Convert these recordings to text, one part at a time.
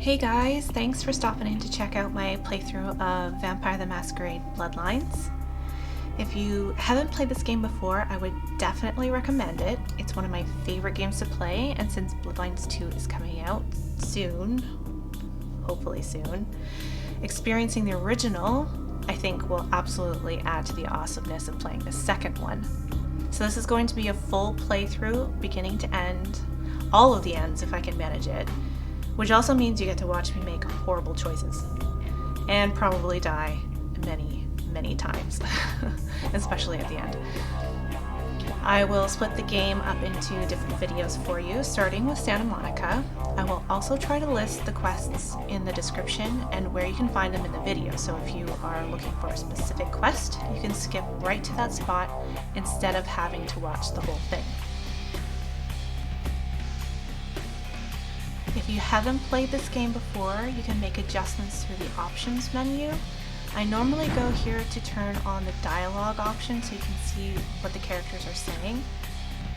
Hey guys, thanks for stopping in to check out my playthrough of Vampire the Masquerade Bloodlines. If you haven't played this game before, I would definitely recommend it. It's one of my favorite games to play, and since Bloodlines 2 is coming out soon, hopefully soon, experiencing the original, I think, will absolutely add to the awesomeness of playing the second one. So this is going to be a full playthrough, beginning to end, all of the ends if I can manage it, which also means you get to watch me make horrible choices and probably die many times, especially at the end. I will split the game up into different videos for you, starting with Santa Monica. I will also try to list the quests in the description and where you can find them in the video, so if you are looking for a specific quest, you can skip right to that spot instead of having to watch the whole thing. If you haven't played this game before, you can make adjustments through the options menu. I normally go here to turn on the dialogue option so you can see what the characters are saying.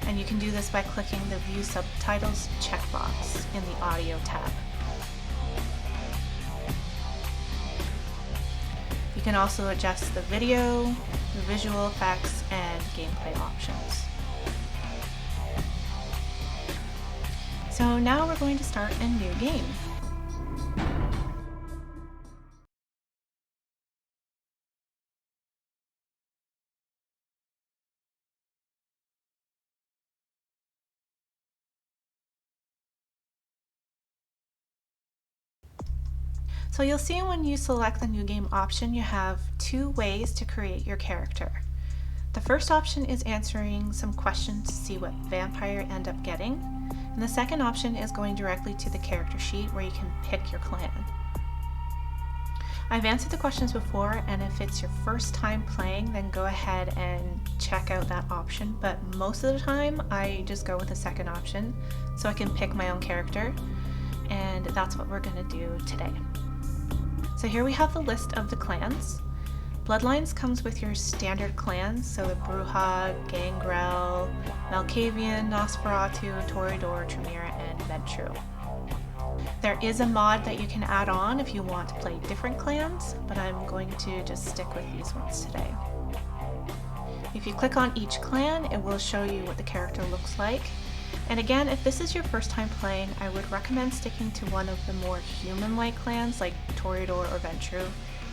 And you can do this by clicking the View Subtitles checkbox in the Audio tab. You can also adjust the video, the visual effects, and gameplay options. So now we're going to start a new game. So you'll see when you select the new game option, you have two ways to create your character. The first option is answering some questions to see what vampire you end up getting, and the second option is going directly to the character sheet where you can pick your clan. I've answered the questions before, and if it's your first time playing, then go ahead and check out that option, but most of the time I just go with the second option so I can pick my own character, and that's what we're going to do today. So here we have the list of the clans. Bloodlines comes with your standard clans, so the Bruja, Gangrel, Malkavian, Nosferatu, Toreador, Tremere, and Ventru. There is a mod that you can add on if you want to play different clans, but I'm going to just stick with these ones today. If you click on each clan, it will show you what the character looks like. And again, if this is your first time playing, I would recommend sticking to one of the more human-like clans like Toreador or Ventru,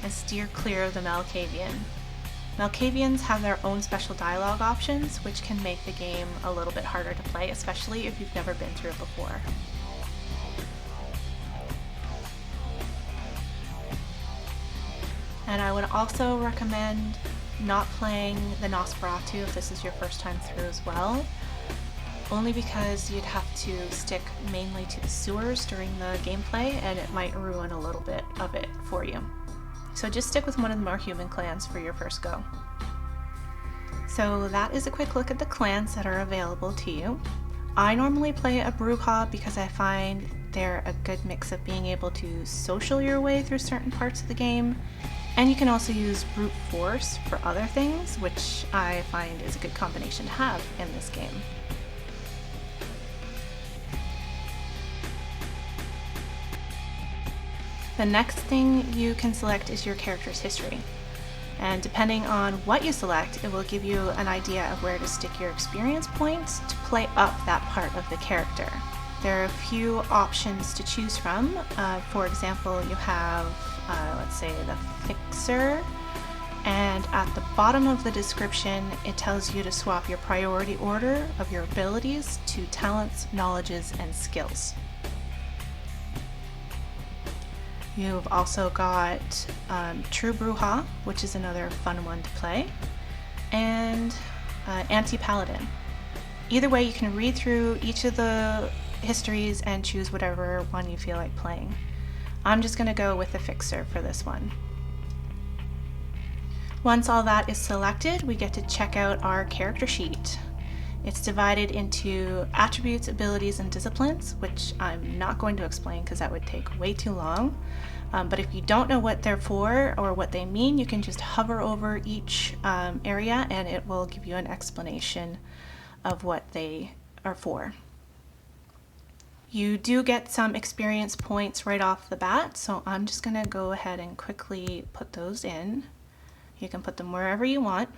and steer clear of the Malkavian. Malkavians have their own special dialogue options, which can make the game a little bit harder to play, especially if you've never been through it before. And I would also recommend not playing the Nosferatu if this is your first time through as well, only because you'd have to stick mainly to the sewers during the gameplay and it might ruin a little bit of it for you. So just stick with one of the more human clans for your first go. So that is a quick look at the clans that are available to you. I normally play a Bruja because I find they're a good mix of being able to social your way through certain parts of the game, and you can also use brute force for other things, which I find is a good combination to have in this game. The next thing you can select is your character's history. And depending on what you select, it will give you an idea of where to stick your experience points to play up that part of the character. There are a few options to choose from. For example, you have, let's say, the Fixer, and at the bottom of the description, it tells you to swap your priority order of your abilities to talents, knowledges, and skills. You've also got True Bruja, which is another fun one to play, and Anti-Paladin. Either way, you can read through each of the histories and choose whatever one you feel like playing. I'm just going to go with the Fixer for this one. Once all that is selected, we get to check out our character sheet. It's divided into attributes, abilities, and disciplines, which I'm not going to explain because that would take way too long. But if you don't know what they're for or what they mean, you can just hover over each area and it will give you an explanation of what they are for. You do get some experience points right off the bat, so I'm just going to go ahead and quickly put those in. You can put them wherever you want.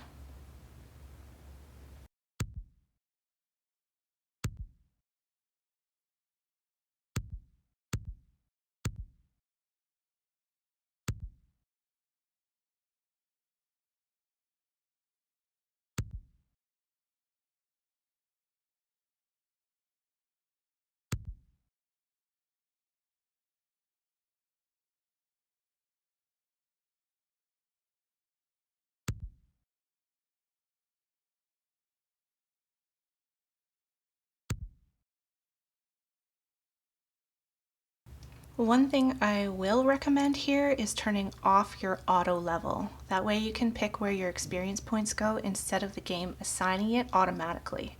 One thing I will recommend here is turning off your auto level. That way you can pick where your experience points go instead of the game assigning it automatically.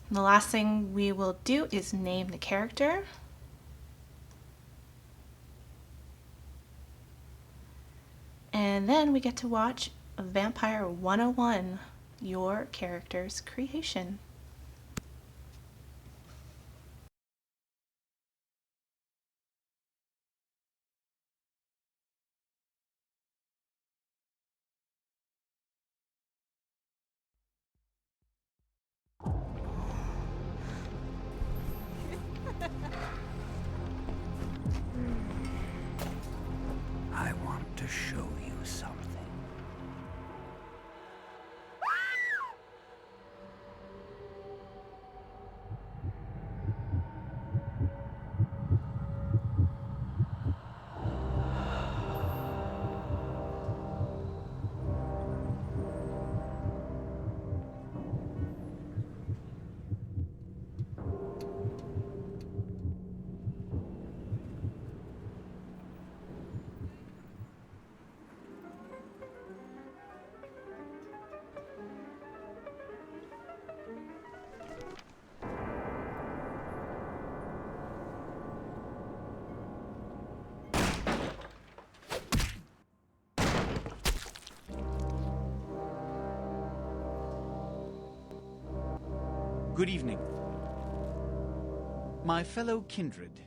And the last thing we will do is name the character. And then we get to watch Vampire 101, your character's creation. I want to show you something. Good evening. My fellow kindred,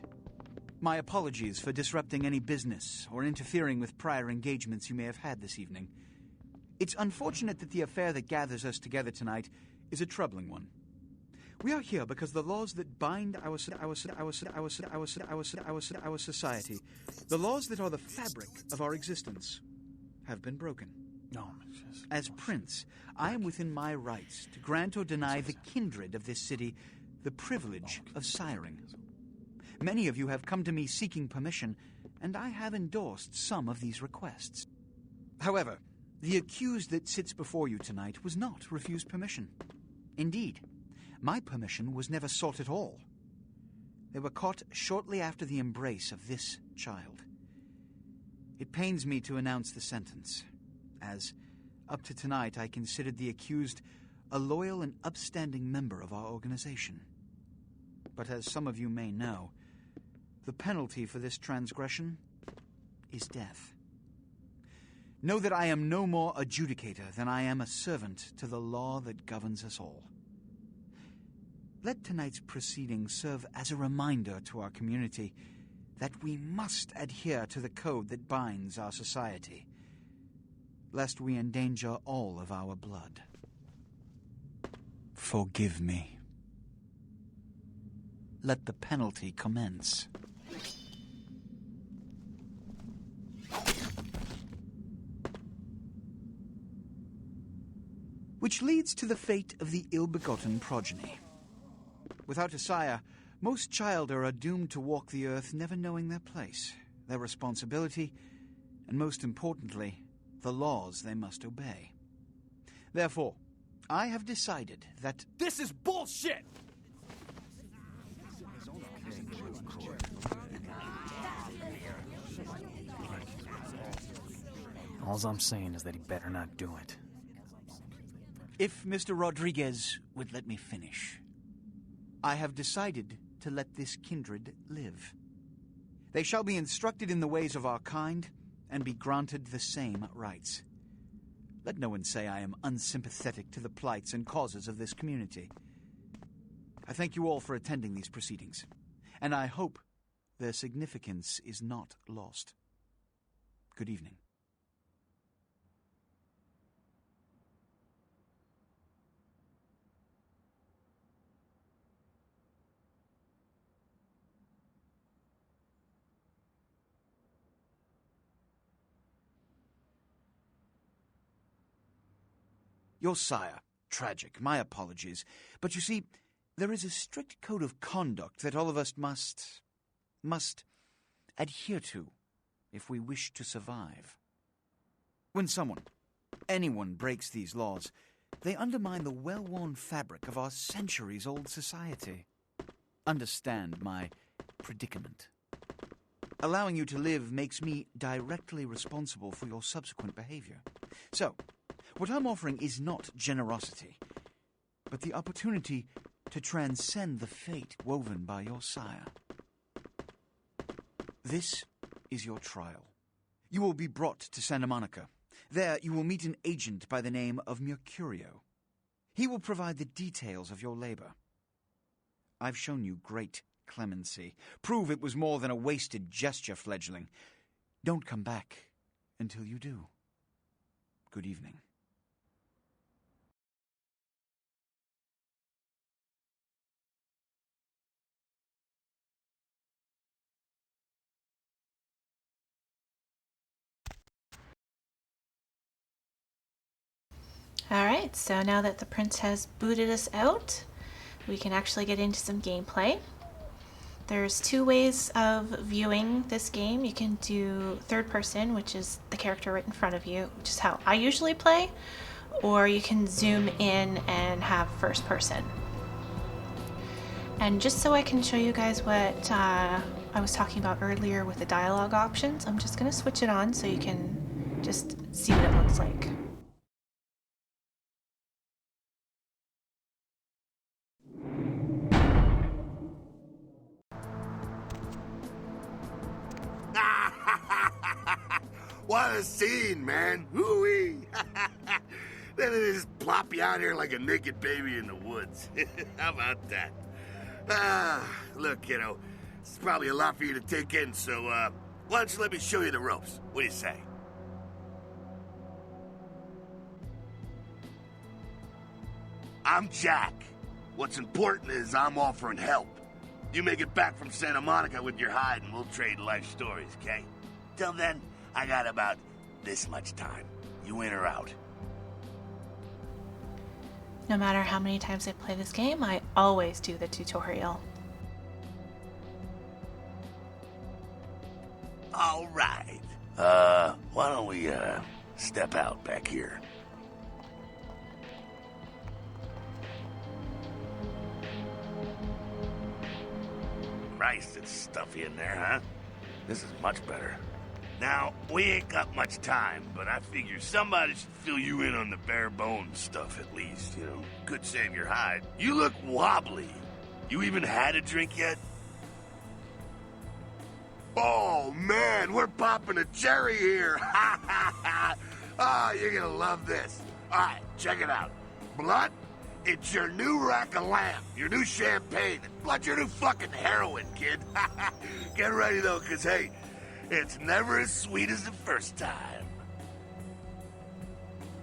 my apologies for disrupting any business or interfering with prior engagements you may have had this evening. It's unfortunate that the affair that gathers us together tonight is a troubling one. We are here because the laws that bind our society, the laws that are the fabric of our existence, have been broken. As Prince, I am within my rights to grant or deny the kindred of this city the privilege of siring. Many of you have come to me seeking permission, and I have endorsed some of these requests. However, the accused that sits before you tonight was not refused permission. Indeed, my permission was never sought at all. They were caught shortly after the embrace of this child. It pains me to announce the sentence, as up to tonight I considered the accused a loyal and upstanding member of our organization. But as some of you may know, the penalty for this transgression is death. Know that I am no more adjudicator than I am a servant to the law that governs us all. Let tonight's proceedings serve as a reminder to our community that we must adhere to the code that binds our society, lest we endanger all of our blood. Forgive me. Let the penalty commence. Which leads to the fate of the ill-begotten progeny. Without a sire, most childer are doomed to walk the earth never knowing their place, their responsibility, and most importantly, the laws they must obey. Therefore, I have decided that This is bullshit! All I'm saying is that he better not do it. if Mr. Rodriguez would let me finish, I have decided to let this kindred live. They shall be instructed in the ways of our kind and be granted the same rights. Let no one say I am unsympathetic to the plights and causes of this community. I thank you all for attending these proceedings, and I hope their significance is not lost. Good evening. Your sire. Tragic. My apologies. But you see, there is a strict code of conduct that all of us must adhere to if we wish to survive. When anyone breaks these laws, they undermine the well-worn fabric of our centuries-old society. Understand my predicament. Allowing you to live makes me directly responsible for your subsequent behavior. So, what I'm offering is not generosity, but the opportunity to transcend the fate woven by your sire. This is your trial. You will be brought to Santa Monica. There you will meet an agent by the name of Mercurio. He will provide the details of your labor. I've shown you great clemency. Prove it was more than a wasted gesture, fledgling. Don't come back until you do. Good evening. Alright, so now that the prince has booted us out, we can actually get into some gameplay. There's two ways of viewing this game. You can do third person, which is the character right in front of you, which is how I usually play, or you can zoom in and have first person. And just so I can show you guys what I was talking about earlier with the dialogue options, I'm just going to switch it on so you can just see what it looks like. What a scene, man. Hoo-wee. Then they just plop you out here like a naked baby in the woods. How about that? Look, kiddo, it's probably a lot for you to take in, so, why don't you let me show you the ropes? What do you say? I'm Jack. What's important is I'm offering help. You make it back from Santa Monica with your hide and we'll trade life stories, okay? Till then, I got about this much time. You in or out? No matter how many times I play this game, I always do the tutorial. All right. Why don't we, step out back here? Christ, it's stuffy in there, huh? This is much better. Now, we ain't got much time, but I figure somebody should fill you in on the bare bones stuff at least, you know. Could save your hide. You look wobbly. You even had a drink yet? Oh, man, we're popping a cherry here. Ha, ha, ha. Oh, you're gonna love this. All right, check it out. Blood, it's your new rack of lamb, your new champagne. Blood, your new fucking heroin, kid. Get ready, though, because, hey, it's never as sweet as the first time.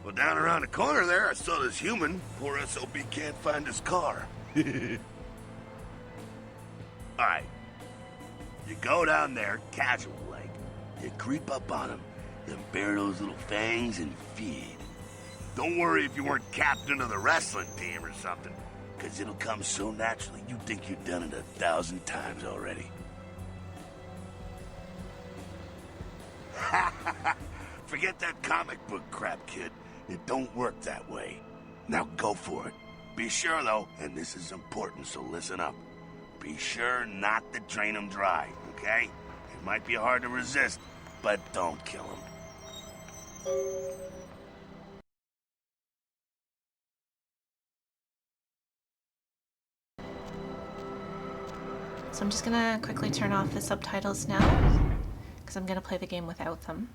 Well, down around the corner there, I saw this human. Poor SOB can't find his car. Alright. You go down there, casual like. You creep up on him, then bare those little fangs and feed. Don't worry if you weren't captain of the wrestling team or something, because it'll come so naturally you think you've done it 1,000 times already. Forget that comic book crap, kid. It don't work that way. Now go for it. Be sure, though, and this is important, so listen up. Be sure not to drain him dry, okay? It might be hard to resist, but don't kill him. So I'm just gonna quickly turn off the subtitles now, because I'm gonna play the game without them.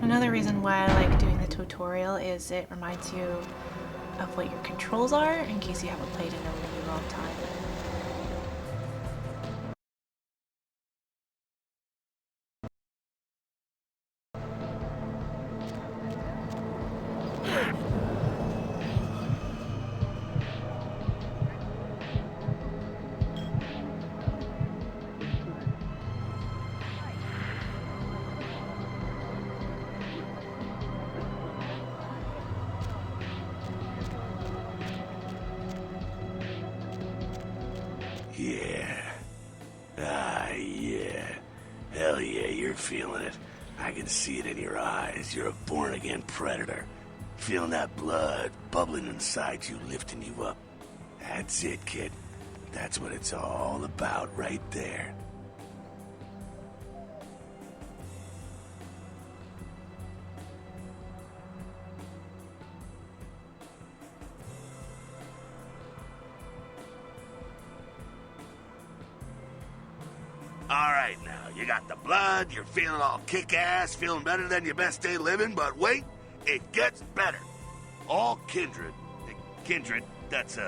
Another reason why I like doing the tutorial is it reminds you of what your controls are in case you haven't played in a really long time. Yeah. Yeah. Hell yeah, you're feeling it. I can see it in your eyes. You're a born-again predator. Feeling that blood bubbling inside you, lifting you up. That's it, kid. That's what it's all about right there. Alright now, you got the blood, you're feeling all kick-ass, feeling better than your best day living, but wait, it gets better. All kindred, that's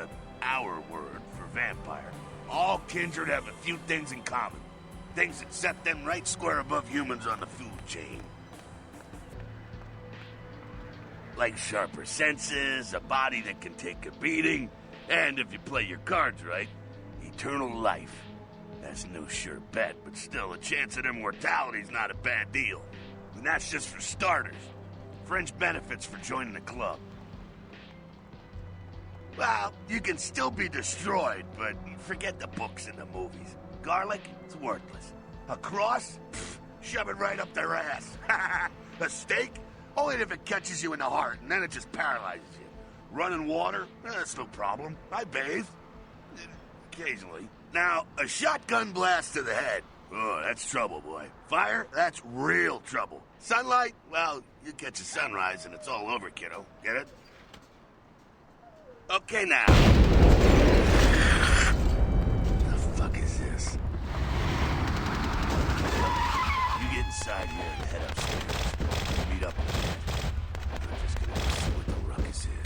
our word for vampire. All kindred have a few things in common. Things that set them right square above humans on the food chain. Like sharper senses, a body that can take a beating, and if you play your cards right, eternal life. That's no sure bet, but still, a chance at immortality's not a bad deal. And that's just for starters. Fringe benefits for joining the club. Well, you can still be destroyed, but forget the books and the movies. Garlic, it's worthless. A cross? Pfft, shove it right up their ass. A stake? Only if it catches you in the heart, and then it just paralyzes you. Running water? That's no problem. I bathe. Occasionally. Now, a shotgun blast to the head. Oh, that's trouble, boy. Fire? That's real trouble. Sunlight? Well, you catch a sunrise and it's all over, kiddo. Get it? Okay, now. The fuck is this? You get inside here and head upstairs. Meet up in a minute. I'm just gonna go see what the ruckus is.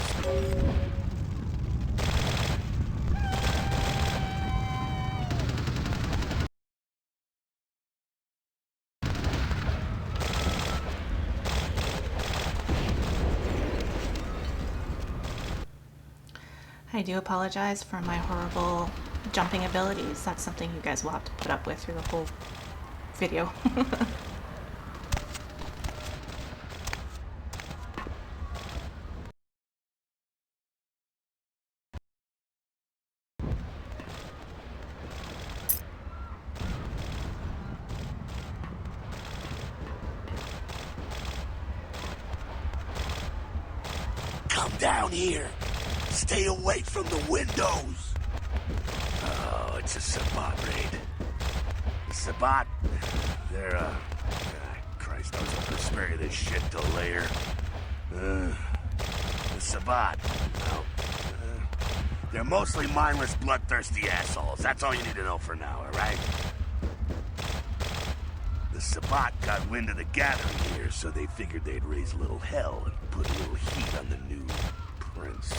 I do apologize for my horrible jumping abilities. That's something you guys will have to put up with through the whole video. Come down here. Stay away from the windows. Oh, it's a Sabbat raid. The Sabbat, they're, Christ, I was hoping to spare you this shit till later. The Sabbat, well, they're mostly mindless, bloodthirsty assholes. That's all you need to know for now, alright? The Sabbat got wind of the gathering here, so they figured they'd raise a little hell and put a little heat on the new prince.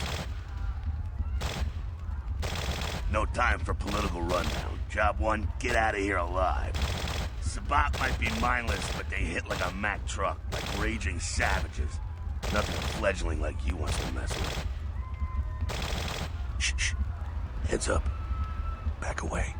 No time for political rundown. Job one, get out of here alive. Sabbat might be mindless, but they hit like a Mack truck, like raging savages. Nothing a fledgling like you wants to mess with. Shh. Heads up. Back away.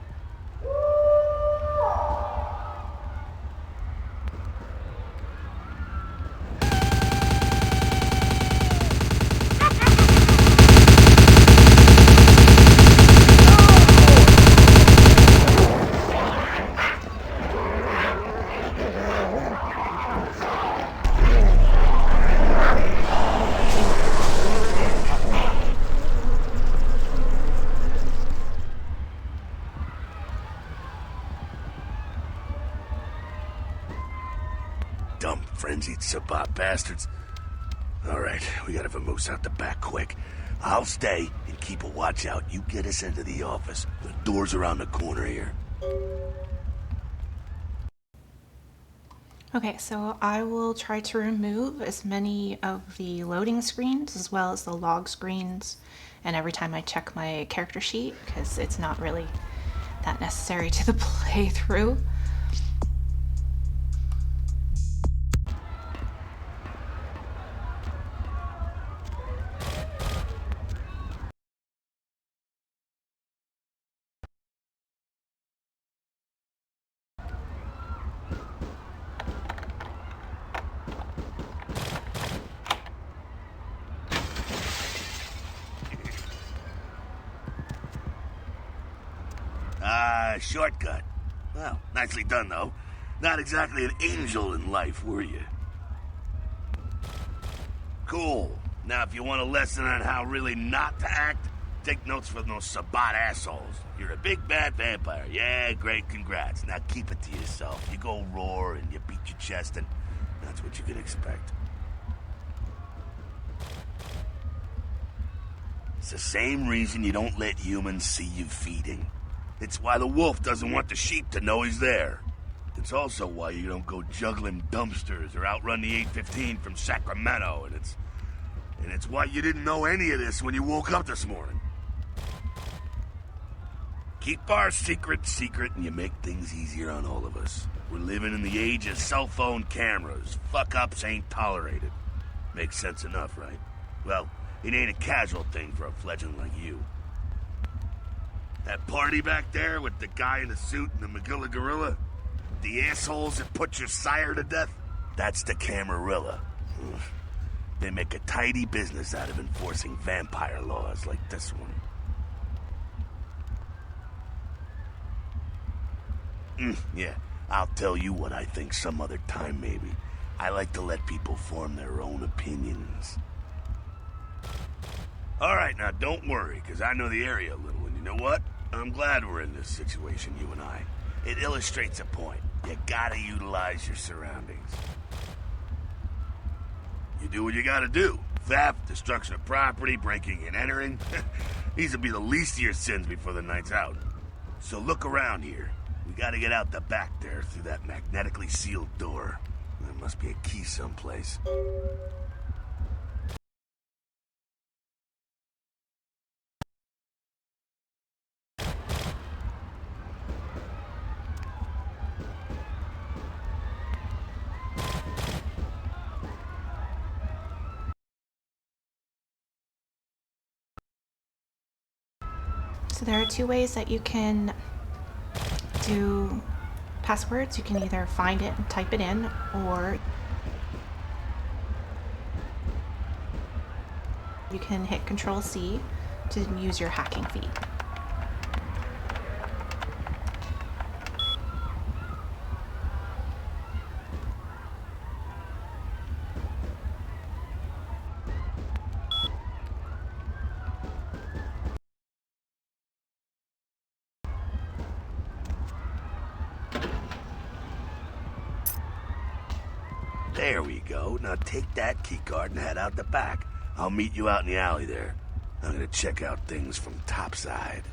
Dumb, frenzied Sabbat bastards. Alright, we gotta vamoose out the back quick. I'll stay and keep a watch out. You get us into the office. The door's around the corner here. Okay, so I will try to remove as many of the loading screens as well as the log screens, and every time I check my character sheet, because it's not really that necessary to the playthrough. Shortcut. Well, nicely done, though. Not exactly an angel in life, were you? Cool. Now, if you want a lesson on how really not to act, take notes from those Sabat assholes. You're a big bad vampire. Yeah, great, congrats. Now keep it to yourself. You go roar and you beat your chest, and that's what you can expect. It's the same reason you don't let humans see you feeding. It's why the wolf doesn't want the sheep to know he's there. It's also why you don't go juggling dumpsters or outrun the 815 from Sacramento, and it's why you didn't know any of this when you woke up this morning. Keep our secret, and you make things easier on all of us. We're living in the age of cell phone cameras. Fuck-ups ain't tolerated. Makes sense enough, right? Well, it ain't a casual thing for a fledgling like you. That party back there with the guy in the suit and the Magilla gorilla? The assholes that put your sire to death? That's the Camarilla. They make a tidy business out of enforcing vampire laws like this one. Yeah, I'll tell you what I think some other time, maybe. I like to let people form their own opinions. All right, now don't worry, because I know the area a little, and you know what? I'm glad we're in this situation, you and I. It illustrates a point. You gotta utilize your surroundings. You do what you gotta do. Theft, destruction of property, breaking and entering. These will be the least of your sins before the night's out. So look around here. We gotta get out the back there through that magnetically sealed door. There must be a key someplace. So there are two ways that you can do passwords. You can either find it and type it in, or you can hit Control-C to use your hacking feed. There we go. Now take that keycard and head out the back. I'll meet you out in the alley there. I'm gonna check out things from topside.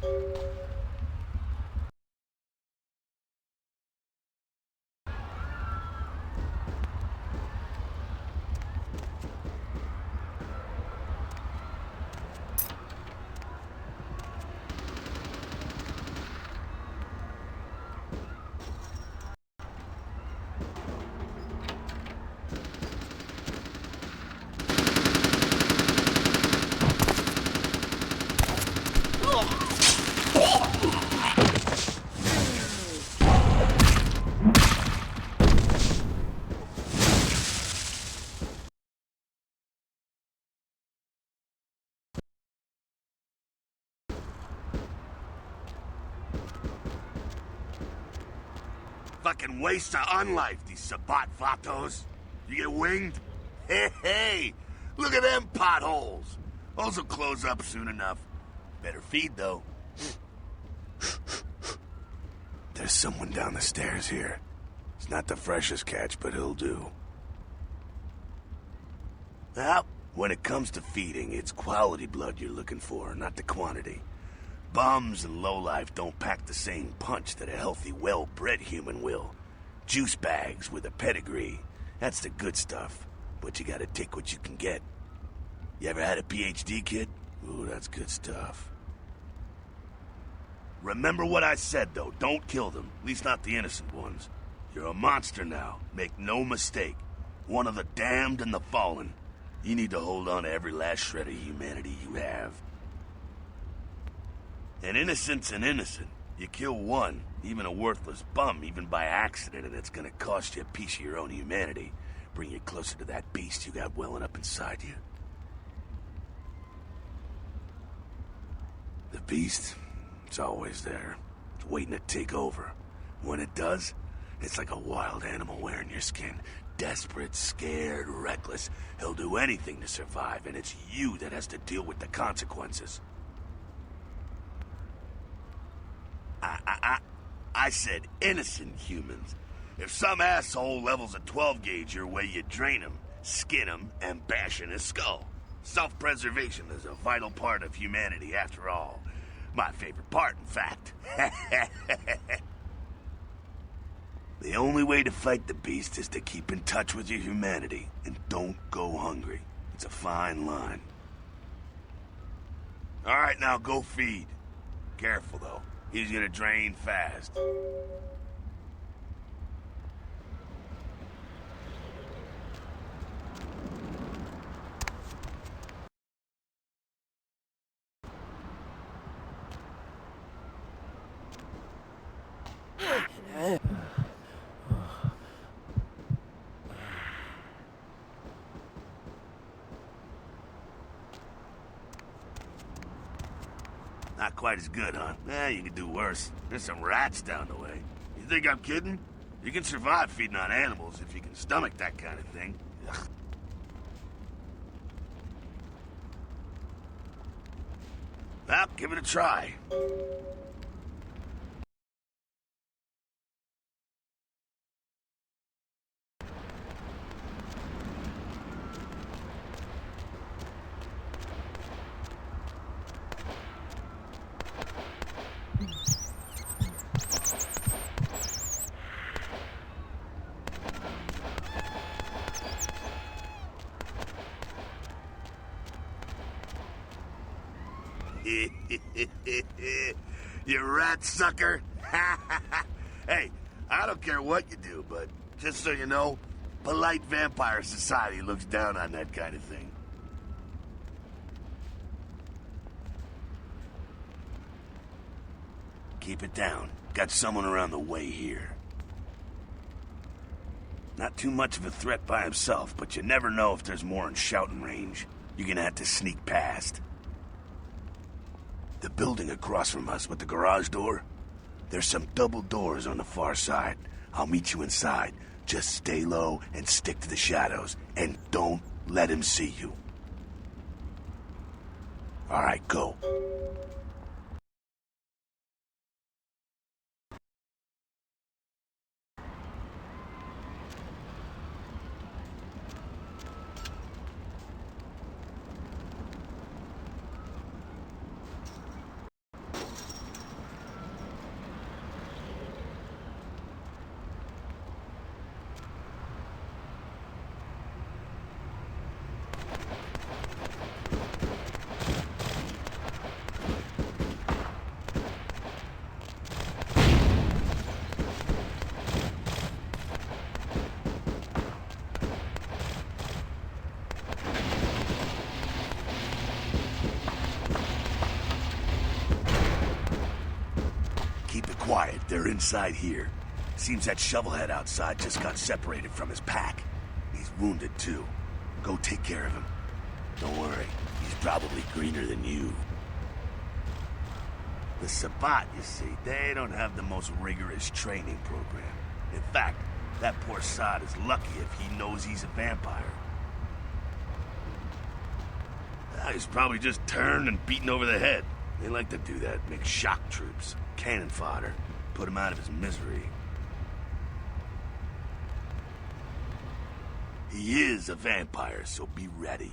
Fucking waste of unlife, these Sabat vatos. You get winged? Hey, look at them potholes. Those will close up soon enough. Better feed, though. There's someone down the stairs here. It's not the freshest catch, but he'll do. Well, when it comes to feeding, it's quality blood you're looking for, not the quantity. Bums and lowlife don't pack the same punch that a healthy, well-bred human will. Juice bags with a pedigree. That's the good stuff. But you gotta take what you can get. You ever had a PhD, kid? Ooh, that's good stuff. Remember what I said, though. Don't kill them. At least not the innocent ones. You're a monster now. Make no mistake. One of the damned and the fallen. You need to hold on to every last shred of humanity you have. An innocent's an innocent. You kill one, even a worthless bum, even by accident, and it's gonna cost you a piece of your own humanity. Bring you closer to that beast you got welling up inside you. The beast, it's always there. It's waiting to take over. When it does, it's like a wild animal wearing your skin. Desperate, scared, reckless. He'll do anything to survive, and it's you that has to deal with the consequences. I said innocent humans. If some asshole levels a 12 gauge your way, you drain him, skin him, and bash in his skull. Self-preservation is a vital part of humanity, after all. My favorite part, in fact. The only way to fight the beast is to keep in touch with your humanity, and don't go hungry. It's a fine line. All right, now go feed. Careful, though. He's gonna drain fast. Not quite as good, huh? You could do worse. There's some rats down the way. You think I'm kidding? You can survive feeding on animals if you can stomach that kind of thing. Ugh. Well, give it a try. You rat sucker. Hey, I don't care what you do, but just so you know, polite vampire society looks down on that kind of thing. Keep it down. Got someone around the way here. Not too much of a threat by himself, but you never know if there's more in shouting range. You're gonna have to sneak past. The building across from us with the garage door? There's some double doors on the far side. I'll meet you inside. Just stay low and stick to the shadows. And don't let him see you. All right, go. Quiet, they're inside here. Seems that shovelhead outside just got separated from his pack. He's wounded too. Go take care of him. Don't worry, he's probably greener than you. The Sabbat, you see, they don't have the most rigorous training program. In fact, that poor sod is lucky if he knows he's a vampire. He's probably just turned and beaten over the head. They like to do that, make shock troops. Cannon fodder. Put him out of his misery. He is a vampire, so be ready.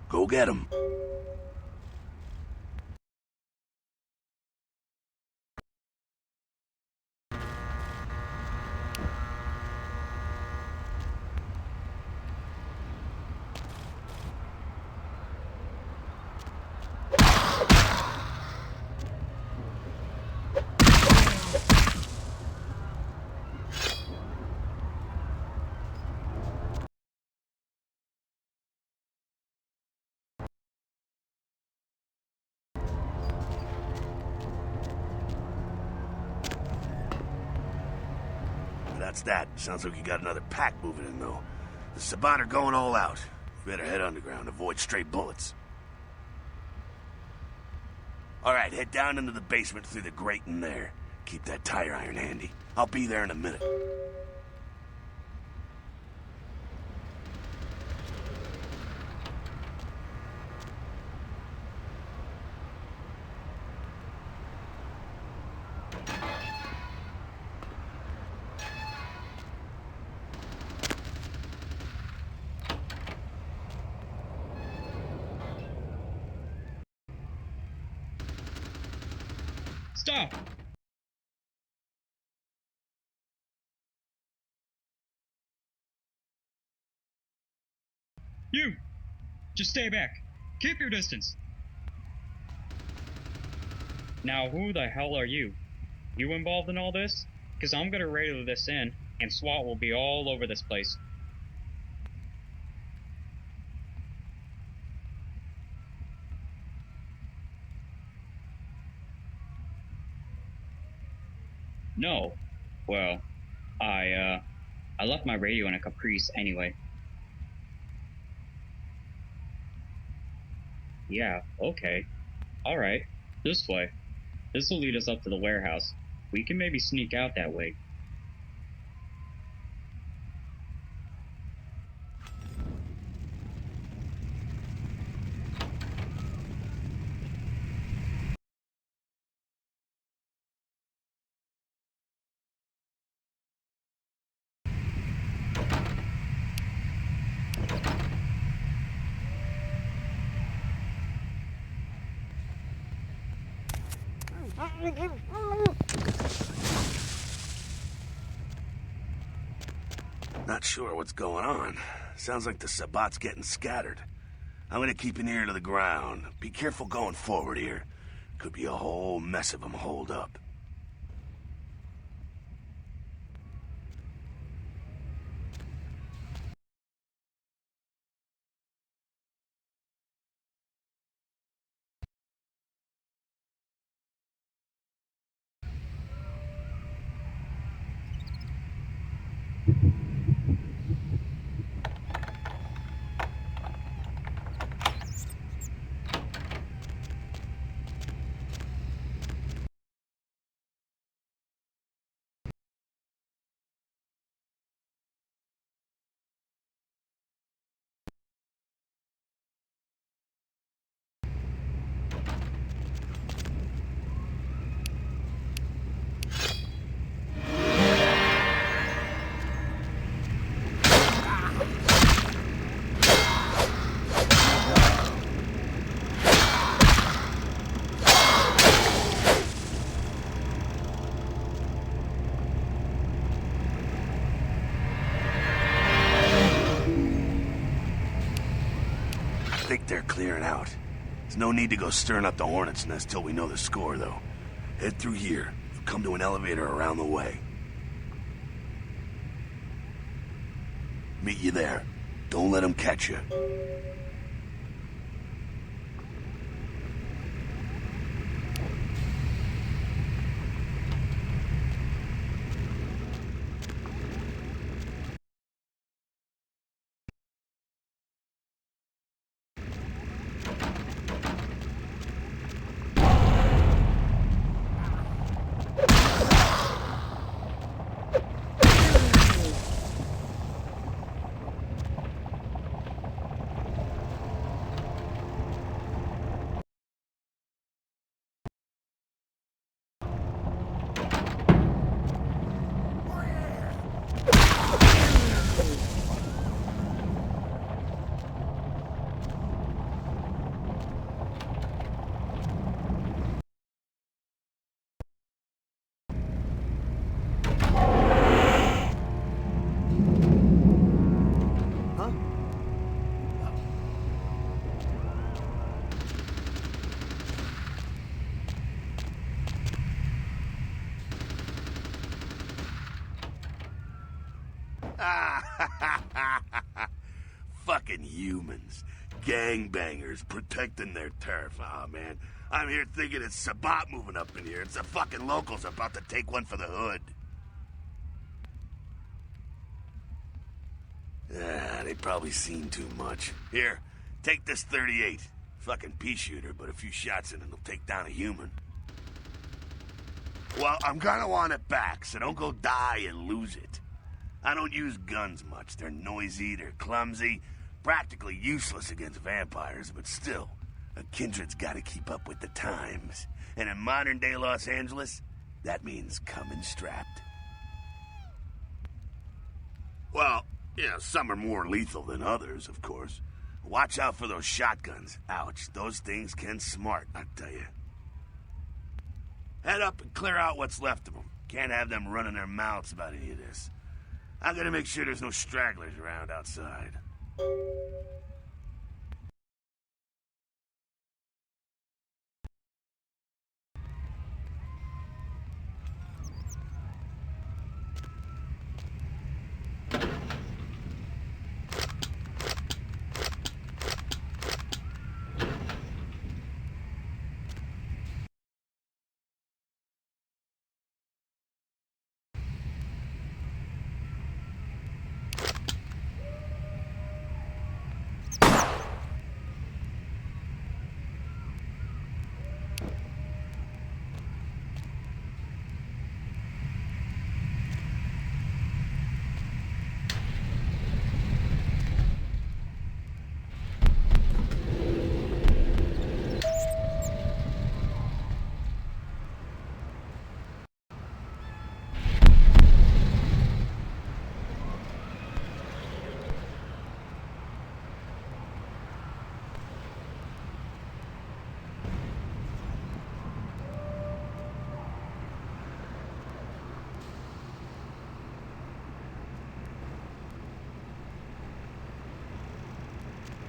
Go get him. That's that. Sounds like you got another pack moving in, though. The Sabbat are going all out. Better head underground, avoid stray bullets. Alright, head down into the basement through the grate in there. Keep that tire iron handy. I'll be there in a minute. Stop! You! Just stay back. Keep your distance. Now who the hell are you? You involved in all this? Because I'm gonna radio this in, and SWAT will be all over this place. No. Well, I left my radio in a Caprice anyway. Yeah, okay. Alright, this way. This will lead us up to the warehouse. We can maybe sneak out that way. Not sure what's going on. Sounds like the Sabbat's getting scattered. I'm gonna keep an ear to the ground. Be careful going forward here. Could be a whole mess of them holed up. I think they're clearing out. There's no need to go stirring up the hornet's nest till we know the score, though. Head through here. You'll come to an elevator around the way. Meet you there. Don't let them catch you. Fucking humans. Gangbangers protecting their turf. Aw, man. I'm here thinking it's Sabbat moving up in here. It's the fucking locals about to take one for the hood. They probably seen too much. Here, take this 38. Fucking pea shooter, but a few shots in it will take down a human. Well, I'm gonna want it back, so don't go die and lose it. I don't use guns much. They're noisy, they're clumsy, practically useless against vampires, but still, a kindred's gotta keep up with the times. And in modern-day Los Angeles, that means coming strapped. Well, yeah, some are more lethal than others, of course. Watch out for those shotguns. Ouch, those things can smart, I tell you. Head up and clear out what's left of them. Can't have them running their mouths about any of this. I'm gonna make sure there's no stragglers around outside.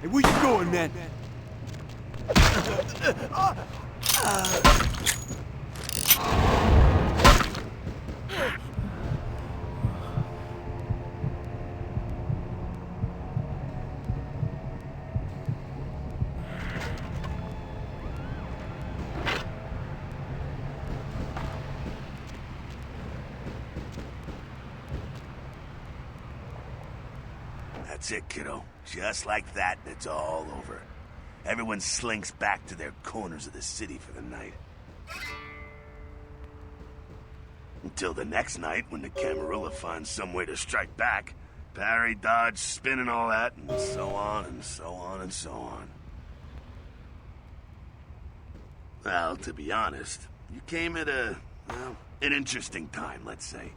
Hey, where you going, man? That's it, kiddo. Just like that, and it's all over. Everyone slinks back to their corners of the city for the night. Until the next night, when the Camarilla finds some way to strike back. Parry, dodge, spin and all that, and so on, and so on, and so on. Well, to be honest, you came at an interesting time, let's say.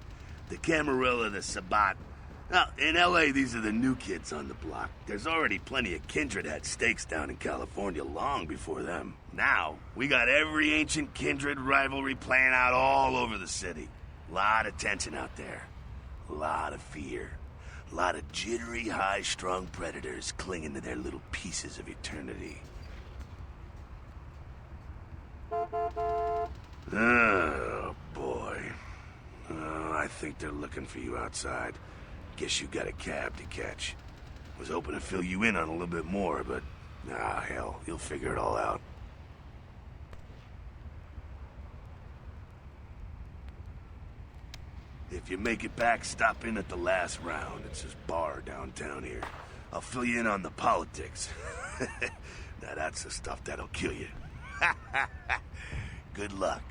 The Camarilla, the Sabbat. Now, in L.A., these are the new kids on the block. There's already plenty of kindred had stakes down in California long before them. Now, we got every ancient kindred rivalry playing out all over the city. A lot of tension out there. A lot of fear. A lot of jittery, high-strung predators clinging to their little pieces of eternity. Oh, boy. I think they're looking for you outside. Guess you got a cab to catch. Was hoping to fill you in on a little bit more, but... hell, you'll figure it all out. If you make it back, stop in at the last round. It's this bar downtown here. I'll fill you in on the politics. Now that's the stuff that'll kill you. Good luck.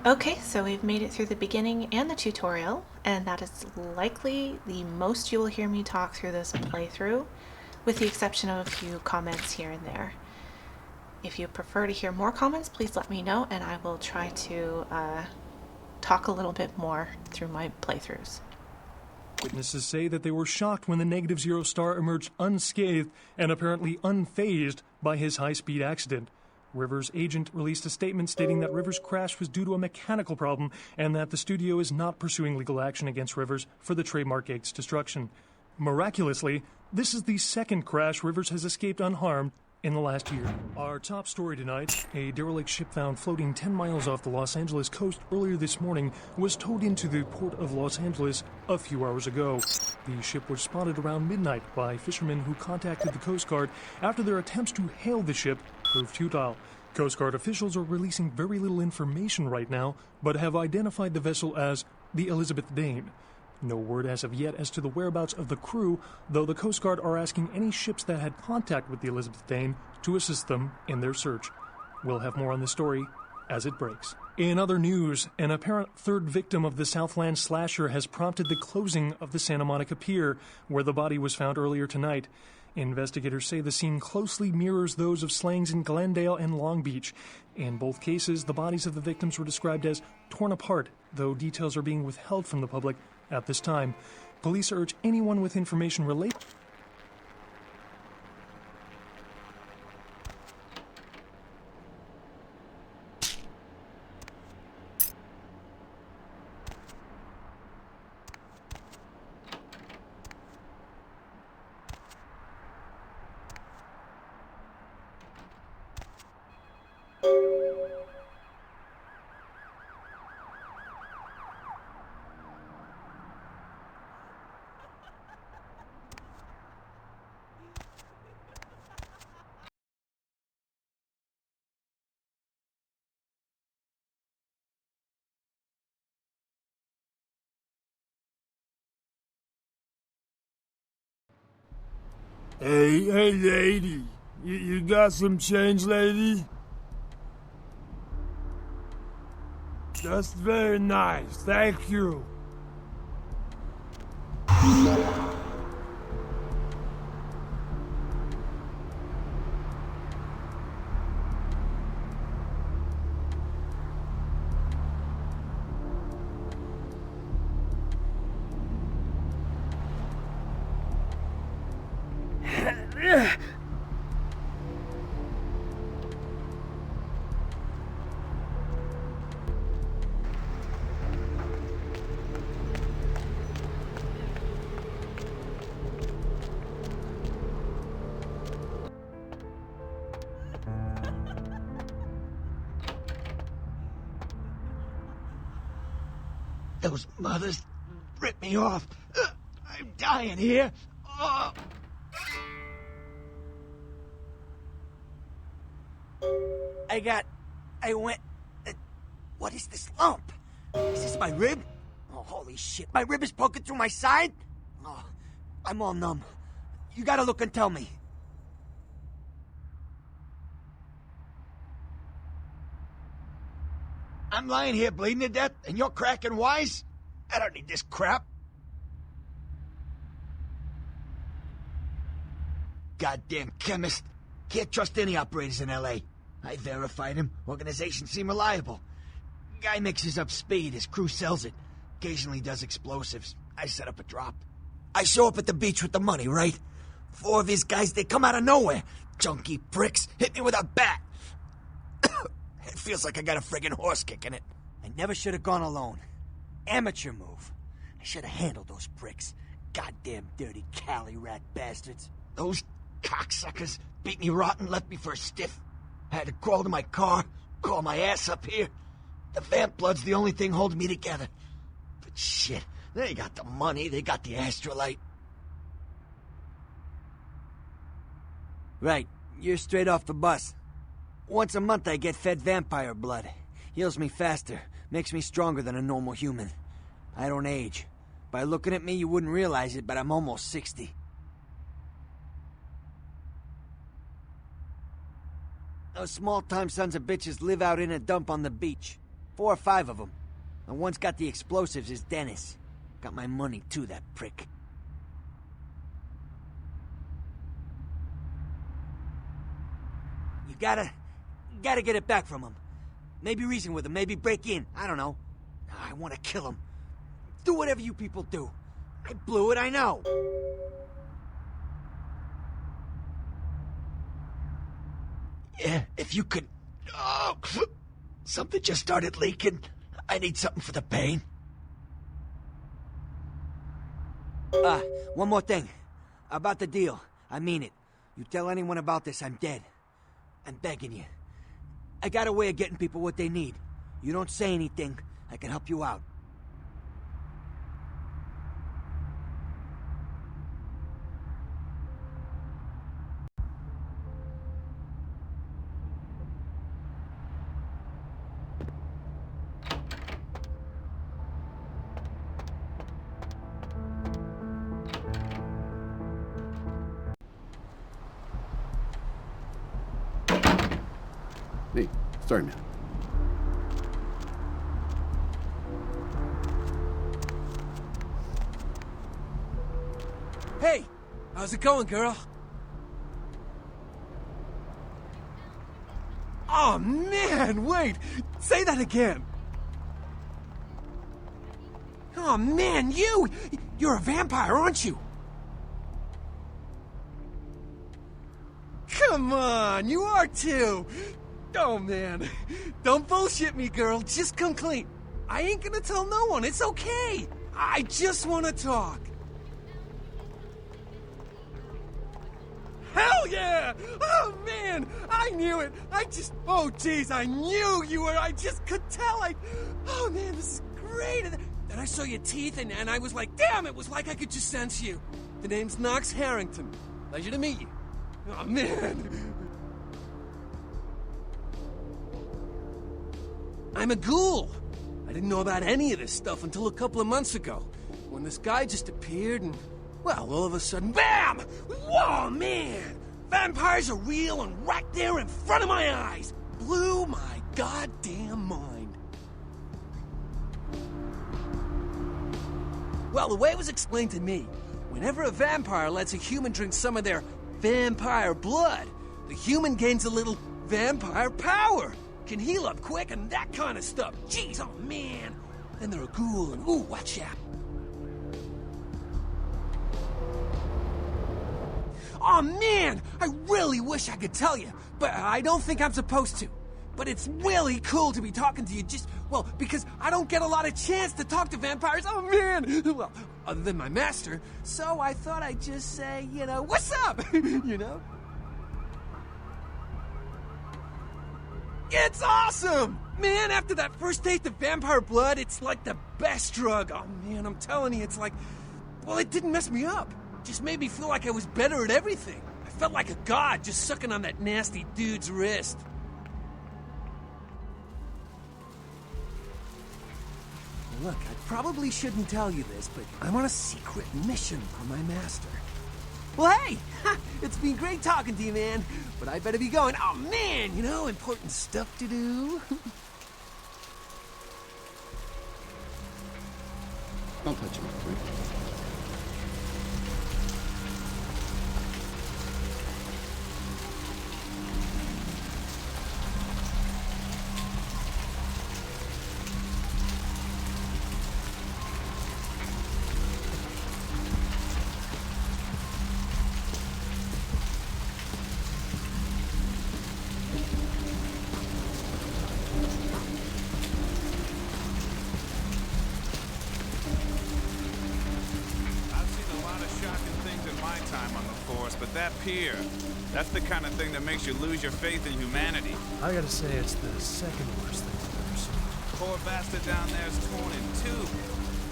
Okay, so we've made it through the beginning and the tutorial, and that is likely the most you will hear me talk through this playthrough, with the exception of a few comments here and there. If you prefer to hear more comments, please let me know, and I will try to talk a little bit more through my playthroughs. Witnesses say that they were shocked when the Negative Zero star emerged unscathed and apparently unfazed by his high-speed accident. Rivers' agent released a statement stating that Rivers' crash was due to a mechanical problem and that the studio is not pursuing legal action against Rivers for the trademark gate's destruction. Miraculously, this is the second crash Rivers has escaped unharmed in the last year. Our top story tonight, a derelict ship found floating 10 miles off the Los Angeles coast earlier this morning was towed into the port of Los Angeles a few hours ago. The ship was spotted around midnight by fishermen who contacted the Coast Guard after their attempts to hail the ship proved futile. Coast Guard officials are releasing very little information right now, but have identified the vessel as the Elizabeth Dane. No word as of yet as to the whereabouts of the crew, though the Coast Guard are asking any ships that had contact with the Elizabeth Dane to assist them in their search. We'll have more on this story as it breaks. In other news, an apparent third victim of the Southland slasher has prompted the closing of the Santa Monica Pier, where the body was found earlier tonight. Investigators say the scene closely mirrors those of slayings in Glendale and Long Beach. In both cases, the bodies of the victims were described as torn apart, though details are being withheld from the public at this time. Police urge anyone with information related. Hey, lady. You got some change, lady? That's very nice. Thank you. Those mothers ripped me off. I'm dying here. Oh. What is this lump? Is this my rib? Oh, holy shit. My rib is poking through my side? Oh, I'm all numb. You gotta look and tell me. I'm lying here bleeding to death, and you're cracking wise? I don't need this crap. Goddamn chemist. Can't trust any operators in L.A. I verified him. Organizations seem reliable. Guy mixes up speed. His crew sells it. Occasionally does explosives. I set up a drop. I show up at the beach with the money, right? 4 of his guys, they come out of nowhere. Junky pricks hit me with a bat. It feels like I got a friggin' horse kick in it. I never should have gone alone. Amateur move. I should have handled those pricks. Goddamn dirty Cali rat bastards. Those cocksuckers beat me rotten, left me for a stiff. I had to crawl to my car, crawl my ass up here. The vamp blood's the only thing holding me together. But shit, they got the money, they got the astrolite. Right, you're straight off the bus. Once a month I get fed vampire blood. Heals me faster, makes me stronger than a normal human. I don't age. By looking at me, you wouldn't realize it, but I'm almost 60. Those small-time sons of bitches live out in a dump on the beach. 4 or 5 of them. The one's got the explosives is Dennis. Got my money too, that prick. You gotta get it back from him. Maybe reason with him, maybe break in. I don't know. I want to kill him. Do whatever you people do. I blew it, I know. Yeah, if you could... Oh, something just started leaking. I need something for the pain. One more thing. About the deal. I mean it. You tell anyone about this, I'm dead. I'm begging you. I got a way of getting people what they need. You don't say anything, I can help you out. Hey, sorry, man. Hey! How's it going, girl? Oh, man! Wait! Say that again! Oh, man, you're a vampire, aren't you? Come on, you are too! Oh, man. Don't bullshit me, girl. Just come clean. I ain't gonna tell no one. It's okay. I just want to talk. Hell yeah! Oh, man! I knew it! Oh, jeez, I knew you were... I just could tell. Oh, man, this is great. And then I saw your teeth, and I was like, damn, it was like I could just sense you. The name's Knox Harrington. Pleasure to meet you. Oh, man. I'm a ghoul. I didn't know about any of this stuff until a couple of months ago, when this guy just appeared and, well, all of a sudden, BAM! Whoa, man! Vampires are real and right there in front of my eyes! Blew my goddamn mind. Well, the way it was explained to me, whenever a vampire lets a human drink some of their vampire blood, the human gains a little vampire power. Can heal up quick and that kind of stuff. Jeez, oh man. Then they're a ghoul and ooh, watch out. Oh man, I really wish I could tell you, but I don't think I'm supposed to. But it's really cool to be talking to you because I don't get a lot of chance to talk to vampires. Oh man, well, other than my master. So I thought I'd just say, what's up? It's awesome! Man, after that first taste of vampire blood, it's like the best drug. Oh man, I'm telling you, it's like... Well, it didn't mess me up. It just made me feel like I was better at everything. I felt like a god just sucking on that nasty dude's wrist. Look, I probably shouldn't tell you this, but I'm on a secret mission for my master. Well, hey! It's been great talking to you, man. But I better be going. Oh, man! Important stuff to do. Don't touch him, right? Pier. That's the kind of thing that makes you lose your faith in humanity. I gotta say, it's the second worst thing I've ever seen. Poor bastard down there's torn in two.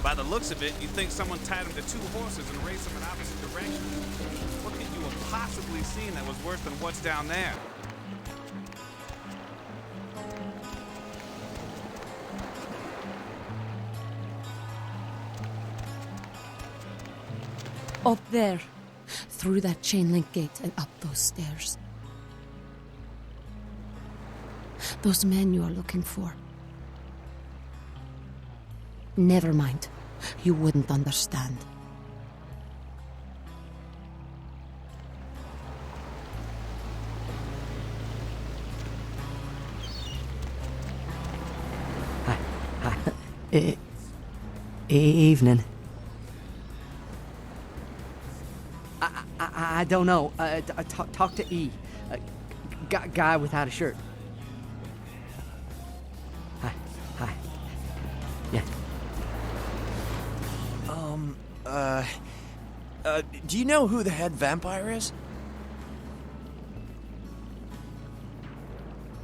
By the looks of it, you'd think someone tied him to two horses and raced them in opposite directions. What could you have possibly seen that was worse than what's down there? Up there. Through that chain link gate and up those stairs. Those men you are looking for. Never mind. You wouldn't understand. Hi. Evening. I don't know. Talk to E. Guy without a shirt. Hi. Yeah. Do you know who the head vampire is?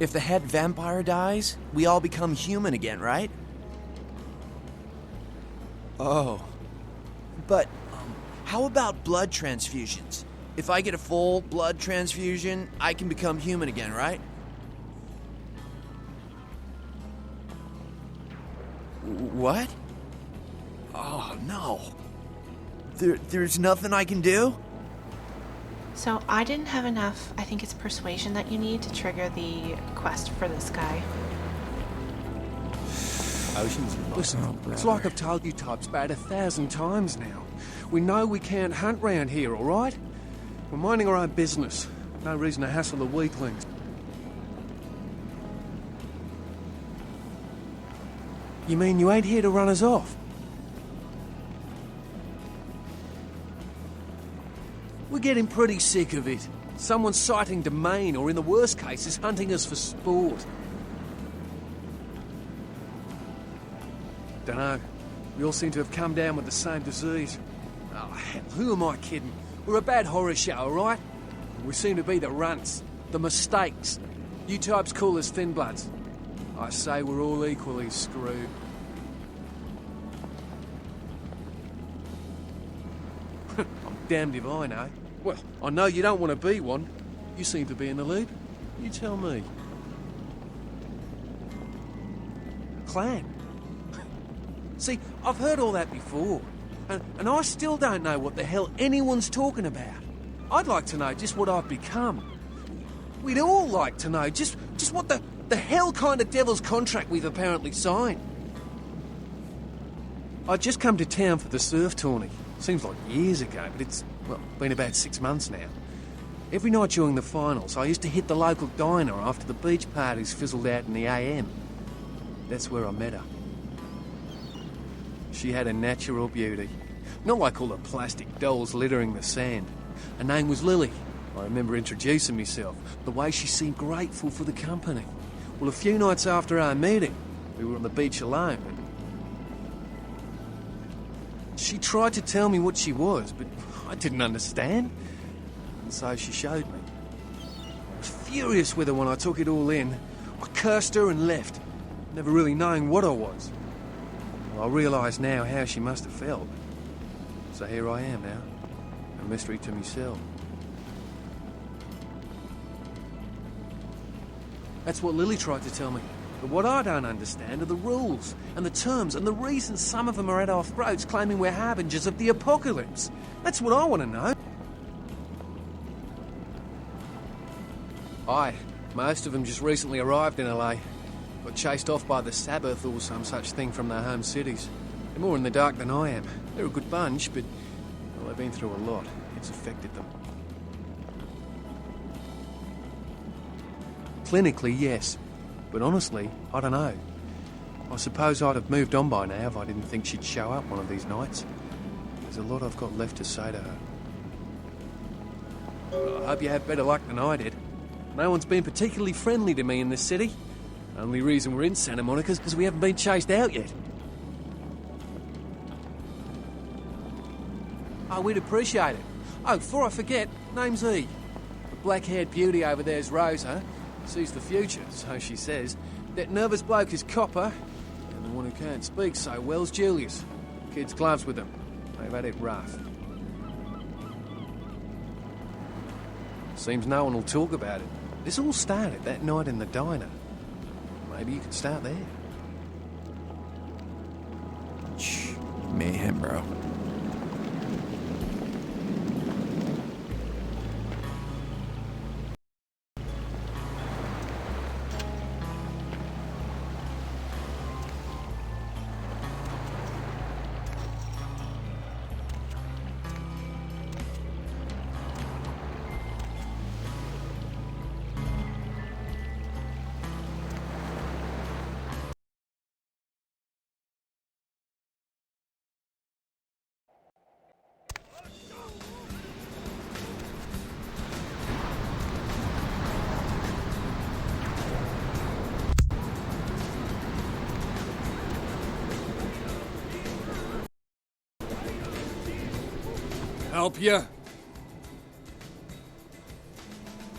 If the head vampire dies, we all become human again, right? Oh. But, how about blood transfusions? If I get a full blood transfusion, I can become human again, right? What? Oh, no. There's nothing I can do? So I didn't have enough, I think it's persuasion that you need to trigger the quest for this guy. Listen, it's like I've told you types about 1,000 times now. We know we can't hunt round here, all right? We're minding our own business. No reason to hassle the weaklings. You mean you ain't here to run us off? We're getting pretty sick of it. Someone's citing domain, or in the worst cases, hunting us for sport. Dunno. We all seem to have come down with the same disease. Oh, hell, who am I kidding? We're a bad horror show, all right? We seem to be the runts, the mistakes. You types call us thin bloods. I say we're all equally screwed. I'm damned if I know. Well, I know you don't want to be one. You seem to be in the lead. You tell me. Clan. See, I've heard all that before. And I still don't know what the hell anyone's talking about. I'd like to know just what I've become. We'd all like to know just what the hell kind of devil's contract we've apparently signed. I'd just come to town for the surf tourney. Seems like years ago, but it's, well, been about 6 months now. Every night during the finals, I used to hit the local diner after the beach parties fizzled out in the AM. That's where I met her. She had a natural beauty. Not like all the plastic dolls littering the sand. Her name was Lily. I remember introducing myself, the way she seemed grateful for the company. Well, a few nights after our meeting, we were on the beach alone. She tried to tell me what she was, but I didn't understand. And so she showed me. I was furious with her when I took it all in. I cursed her and left, never really knowing what I was. Well, I realise now how she must have felt. So here I am now, a mystery to myself. That's what Lily tried to tell me. But what I don't understand are the rules, and the terms, and the reasons some of them are at our throats claiming we're harbingers of the apocalypse. That's what I want to know. Aye, most of them just recently arrived in LA. Got chased off by the Sabbath or some such thing from their home cities. They're more in the dark than I am. They're a good bunch, but well, they've been through a lot. It's affected them. Clinically, yes. But honestly, I don't know. I suppose I'd have moved on by now if I didn't think she'd show up one of these nights. There's a lot I've got left to say to her. Well, I hope you have better luck than I did. No one's been particularly friendly to me in this city. Only reason we're in Santa Monica is because we haven't been chased out yet. Oh, we'd appreciate it. Oh, before I forget, name's E. The black-haired beauty over there's Rosa. Sees the future, so she says. That nervous bloke is Copper, and the one who can't speak so well's Julius. Kids' gloves with them. They've had it rough. Seems no one will talk about it. This all started that night in the diner. Maybe you could start there. Shh. Mayhem, bro. Help you?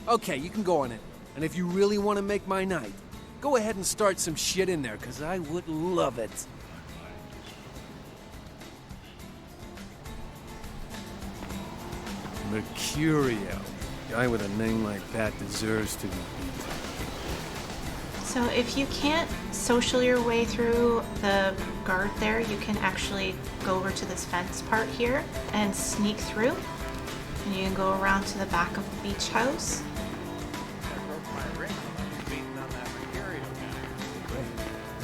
Okay, you can go on it. And if you really want to make my night, go ahead and start some shit in there, because I would love it. Mercurio. Guy with a name like that deserves to be beat. So if you can't social your way through the guard there, you can actually go over to this fence part here and sneak through. And you can go around to the back of the beach house.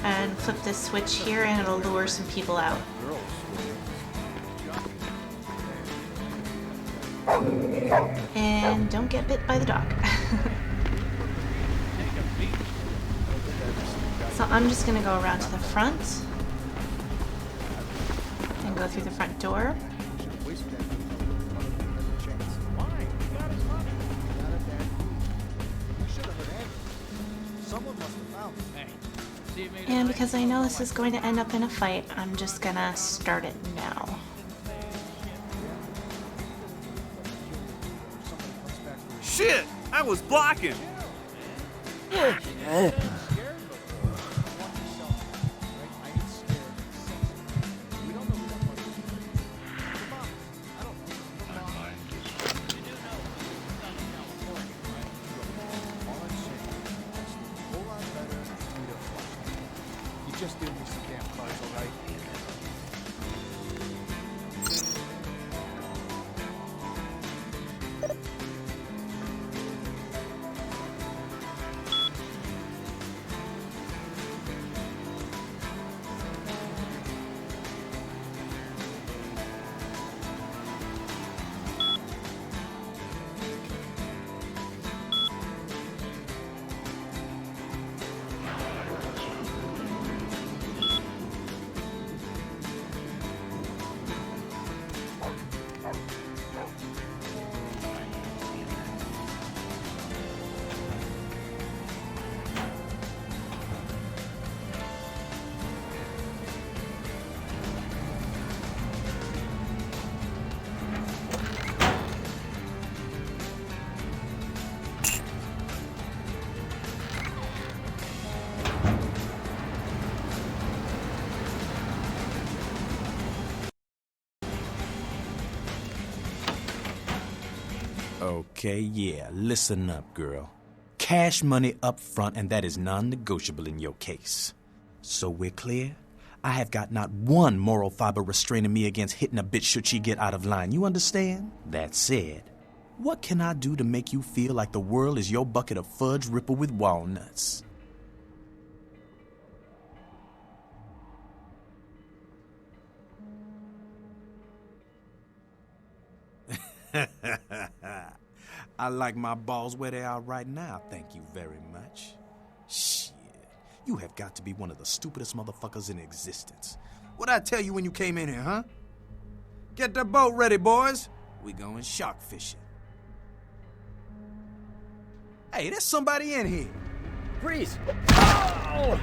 And flip this switch here and it'll lure some people out. And don't get bit by the dog. So I'm just gonna go around to the front and go through the front door. And because I know this is going to end up in a fight, I'm just gonna start it now. Shit! I was blocking! Just do me some damn cards, alright? Okay, yeah, listen up, girl. Cash money up front, and that is non-negotiable in your case. So we're clear? I have got not one moral fiber restraining me against hitting a bitch should she get out of line. You understand? That said, what can I do to make you feel like the world is your bucket of fudge rippled with walnuts? I like my balls where they are right now, thank you very much. Shit, you have got to be one of the stupidest motherfuckers in existence. What'd I tell you when you came in here, huh? Get the boat ready, boys. We going shark fishing. Hey, there's somebody in here. Freeze! Oh!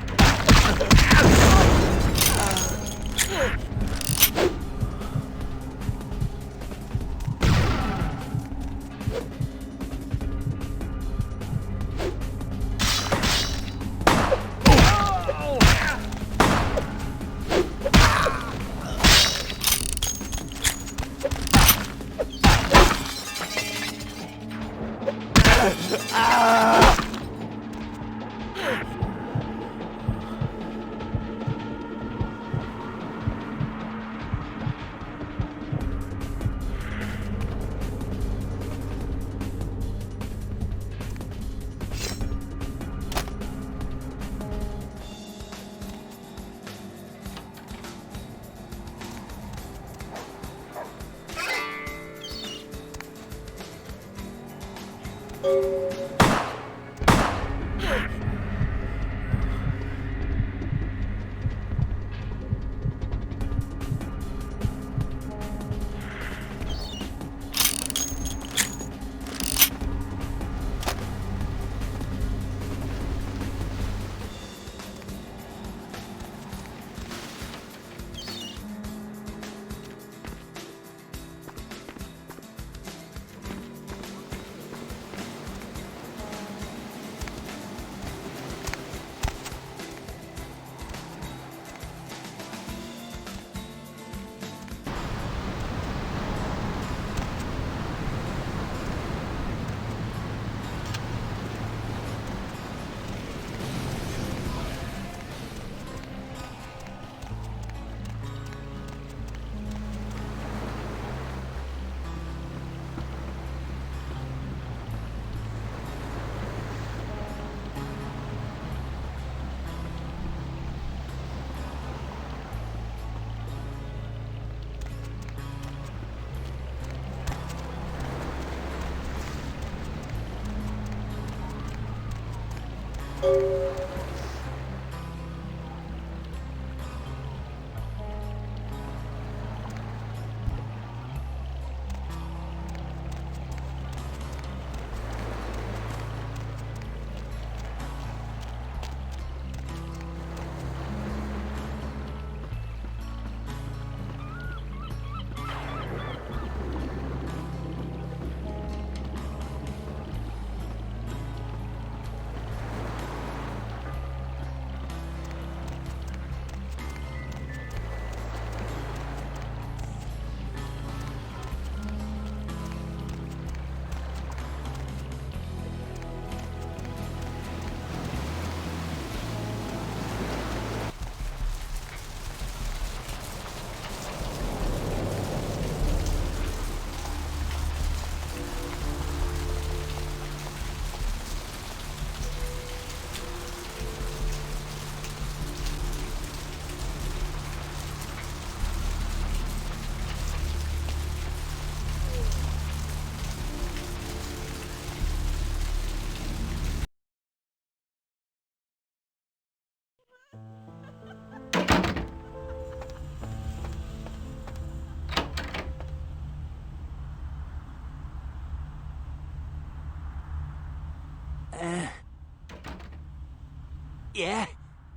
Yeah?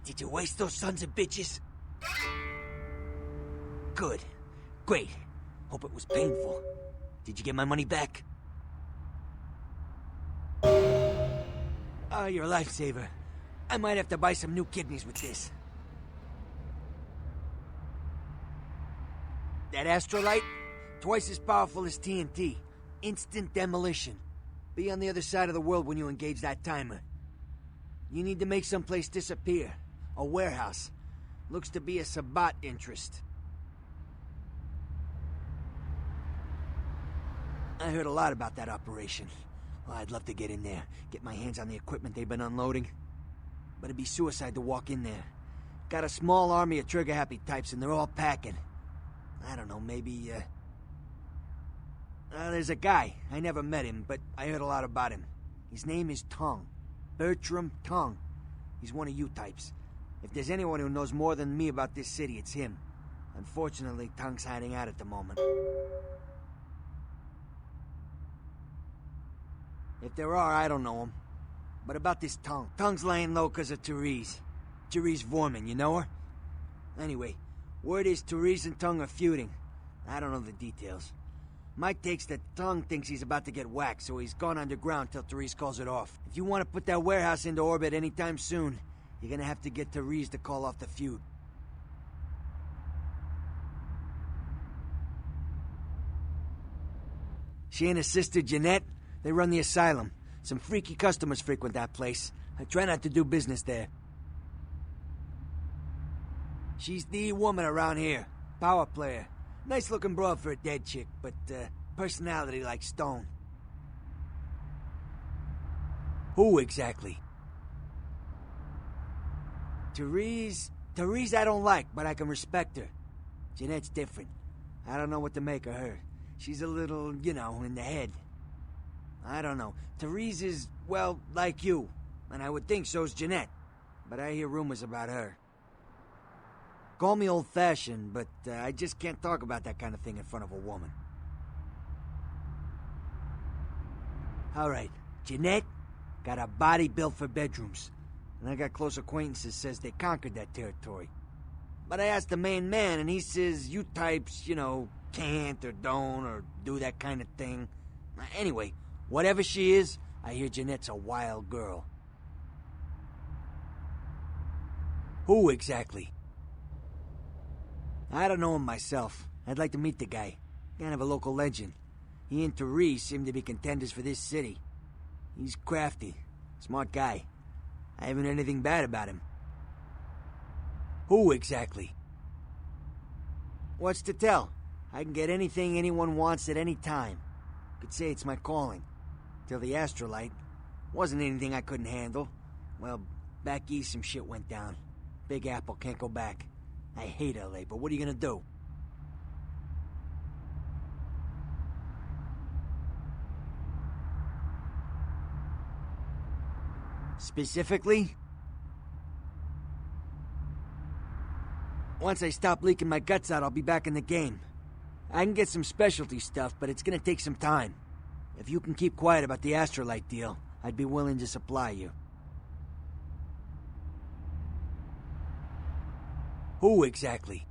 Did you waste those sons of bitches? Good. Great. Hope it was painful. Did you get my money back? Oh, you're a lifesaver. I might have to buy some new kidneys with this. That astrolite? Twice as powerful as TNT. Instant demolition. Be on the other side of the world when you engage that timer. You need to make someplace disappear. A warehouse. Looks to be a Sabbat interest. I heard a lot about that operation. Oh, I'd love to get in there, get my hands on the equipment they've been unloading. But it'd be suicide to walk in there. Got a small army of trigger-happy types, and they're all packing. I don't know, maybe, there's a guy. I never met him, but I heard a lot about him. His name is Tongue. Bertram Tongue. He's one of you types. If there's anyone who knows more than me about this city, it's him. Unfortunately, Tongue's hiding out at the moment. If there are, I don't know him. But about this Tongue. Tongue's laying low because of Therese. Therese Vorman, you know her? Anyway, word is Therese and Tongue are feuding. I don't know the details. My take's that Tongue thinks he's about to get whacked, so he's gone underground till Therese calls it off. If you want to put that warehouse into orbit anytime soon, you're gonna have to get Therese to call off the feud. She and her sister Jeanette, they run the asylum. Some freaky customers frequent that place. I try not to do business there. She's the woman around here. Power player. Nice looking broad for a dead chick, but personality like stone. Who exactly? Therese I don't like, but I can respect her. Jeanette's different. I don't know what to make of her. She's a little, you know, in the head. I don't know. Therese is, well, like you. And I would think so's Jeanette. But I hear rumors about her. Call me old-fashioned, but I just can't talk about that kind of thing in front of a woman. Alright, Jeanette got a body built for bedrooms. And I got close acquaintances says they conquered that territory. But I asked the main man, and he says you types, you know, can't or don't or do that kind of thing. Anyway, whatever she is, I hear Jeanette's a wild girl. Who exactly? I don't know him myself. I'd like to meet the guy. Kind of a local legend. He and Therese seem to be contenders for this city. He's crafty. Smart guy. I haven't heard anything bad about him. Who exactly? What's to tell? I can get anything anyone wants at any time. Could say it's my calling. Till the astrolite. Wasn't anything I couldn't handle. Well, back east some shit went down. Big Apple can't go back. I hate LA, but what are you gonna do? Specifically? Once I stop leaking my guts out, I'll be back in the game. I can get some specialty stuff, but it's gonna take some time. If you can keep quiet about the astrolite deal, I'd be willing to supply you. Who exactly?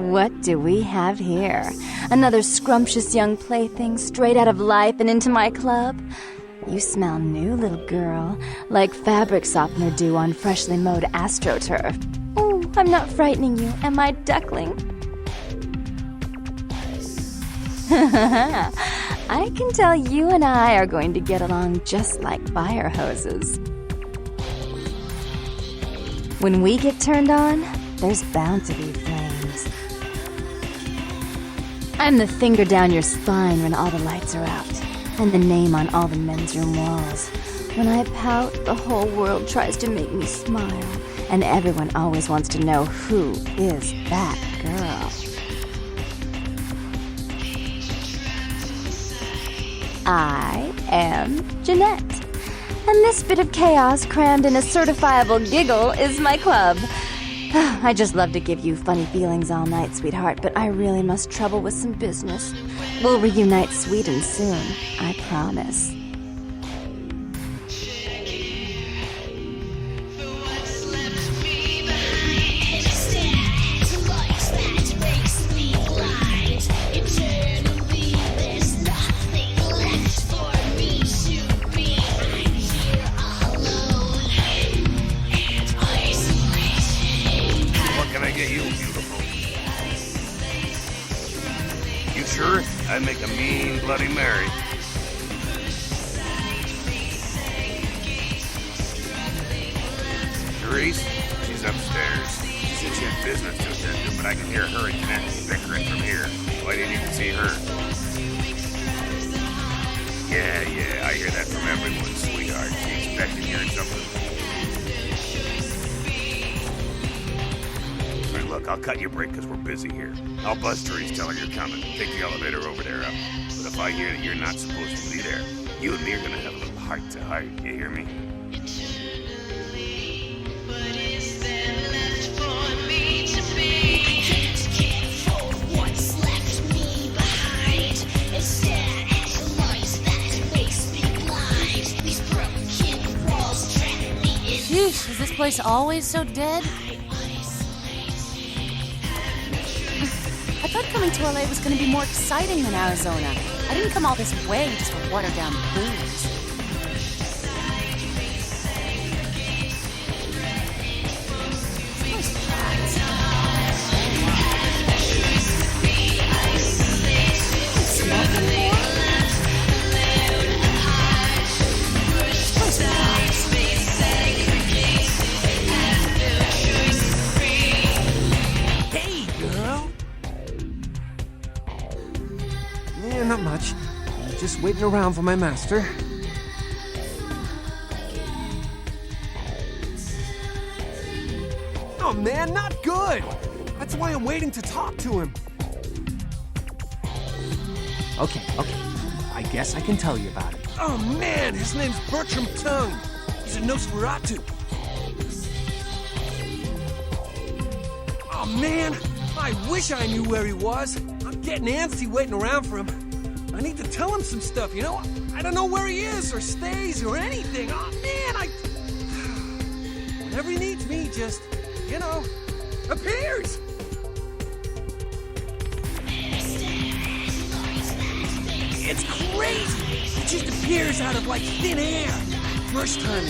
What do we have here? Another scrumptious young plaything straight out of life and into my club? You smell new, little girl, like fabric softener dew on freshly mowed astroturf. Oh, I'm not frightening you, am I, duckling? I can tell you and I are going to get along just like fire hoses. When we get turned on, there's bound to be flames. I'm the finger down your spine when all the lights are out, and the name on all the men's room walls. When I pout, the whole world tries to make me smile, and everyone always wants to know who is that girl. I am Jeanette, and this bit of chaos crammed in a certifiable giggle is my club. I just love to give you funny feelings all night, sweetheart, but I really must trouble with some business. We'll reunite sweet and soon, I promise. I'd make a mean Bloody Mary. Therese, she's upstairs. She said she had business to attend to, but I can hear her and Jeanette bickering from here, so I didn't even see her. Yeah, I hear that from everyone, sweetheart. She expected hearing something. Look, I'll cut your break because we're busy here. I'll buzz Therese, tell her you're coming. Take the elevator over there up. But if I hear that you're not supposed to be there, you and me are gonna have a little heart-to-heart. You hear me? Sheesh, is this place always so dead? I thought coming to LA was going to be more exciting than Arizona. I didn't come all this way just for watered-down booze. Not much. Just waiting around for my master. Oh man, not good! That's why I'm waiting to talk to him. Okay. I guess I can tell you about it. Oh man, his name's Bertram Tongue. He's a Nosferatu. Oh man, I wish I knew where he was. I'm getting antsy waiting around for him. I need to tell him some stuff, you know? I don't know where he is or stays or anything. Oh, man, whenever he needs me, just, you know, appears. It's crazy. It just appears out of, like, thin air. First time,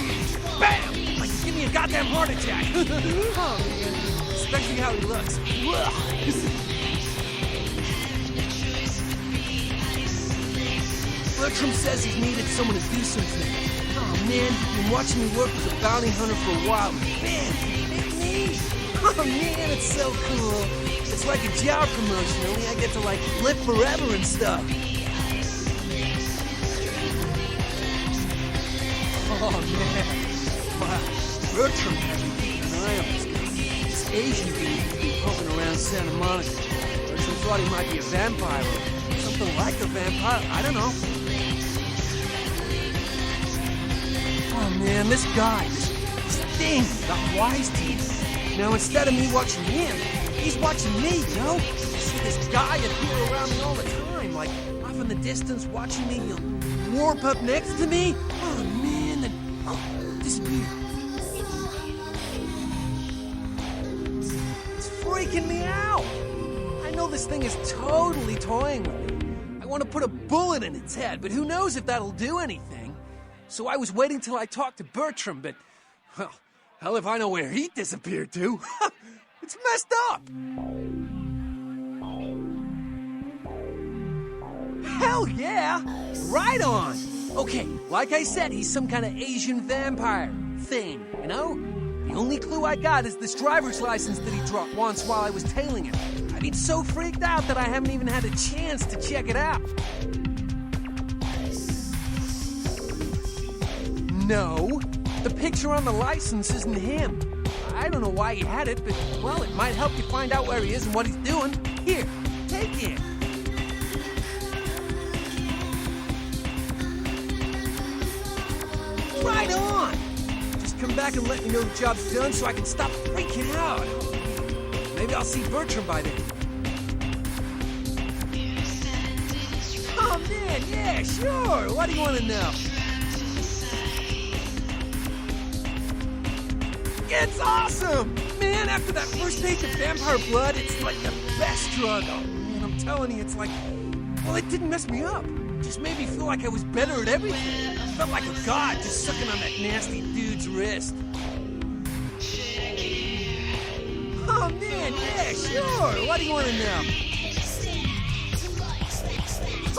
bam! Like, give me a goddamn heart attack. Oh, man. Especially how he looks. Bertram says he's needed someone to do something. Oh man, he's been watching me work as a bounty hunter for a while. Man, pick me! Oh man, it's so cool. It's like a job promotion, only I get to like live forever and stuff. Oh man. Wow. Bertram has been keeping an eye on this guy. This Asian dude has been pumping around Santa Monica. Bertram thought he might be a vampire or something like a vampire. I don't know. Oh man, this guy, this thing got wise to me. Now instead of me watching him, he's watching me, you know? I see this guy appear around me all the time, like off in the distance watching me, he'll warp up next to me. Oh man, then disappear. It's freaking me out. know this thing is totally toying with me. I want to put a bullet in its head, but who knows if that'll do anything. So I was waiting till I talked to Bertram, but, well, hell if I know where he disappeared to. It's messed up. Hell yeah! Right on! Okay, like I said, he's some kind of Asian vampire thing, you know? The only clue I got is this driver's license that he dropped once while I was tailing him. I've been so freaked out that I haven't even had a chance to check it out. No, the picture on the license isn't him. I don't know why he had it, but, well, it might help you find out where he is and what he's doing. Here, take it. Right on! Just come back and let me know the job's done so I can stop freaking out. Maybe I'll see Bertram by then. Oh, man, yeah, sure. What do you want to know? It's awesome! Man, after that first page of Vampire Blood, it's like the best drug. Oh, man, I'm telling you, it's like... Well, it didn't mess me up. It just made me feel like I was better at everything. I felt like a god just sucking on that nasty dude's wrist. Oh, man, yeah, sure. What do you want to know?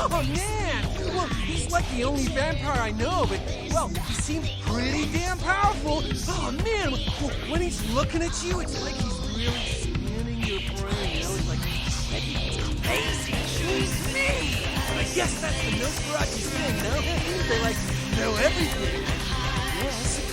Oh, man! Well, he's like the only vampire I know, but, well, he seems pretty damn powerful. Oh, man! When he's looking at you, it's like he's really scanning your brain, you know? It's like, it's crazy. He's me! But I guess that's the Nosferatu thing, you know? They, like, know everything. Yes.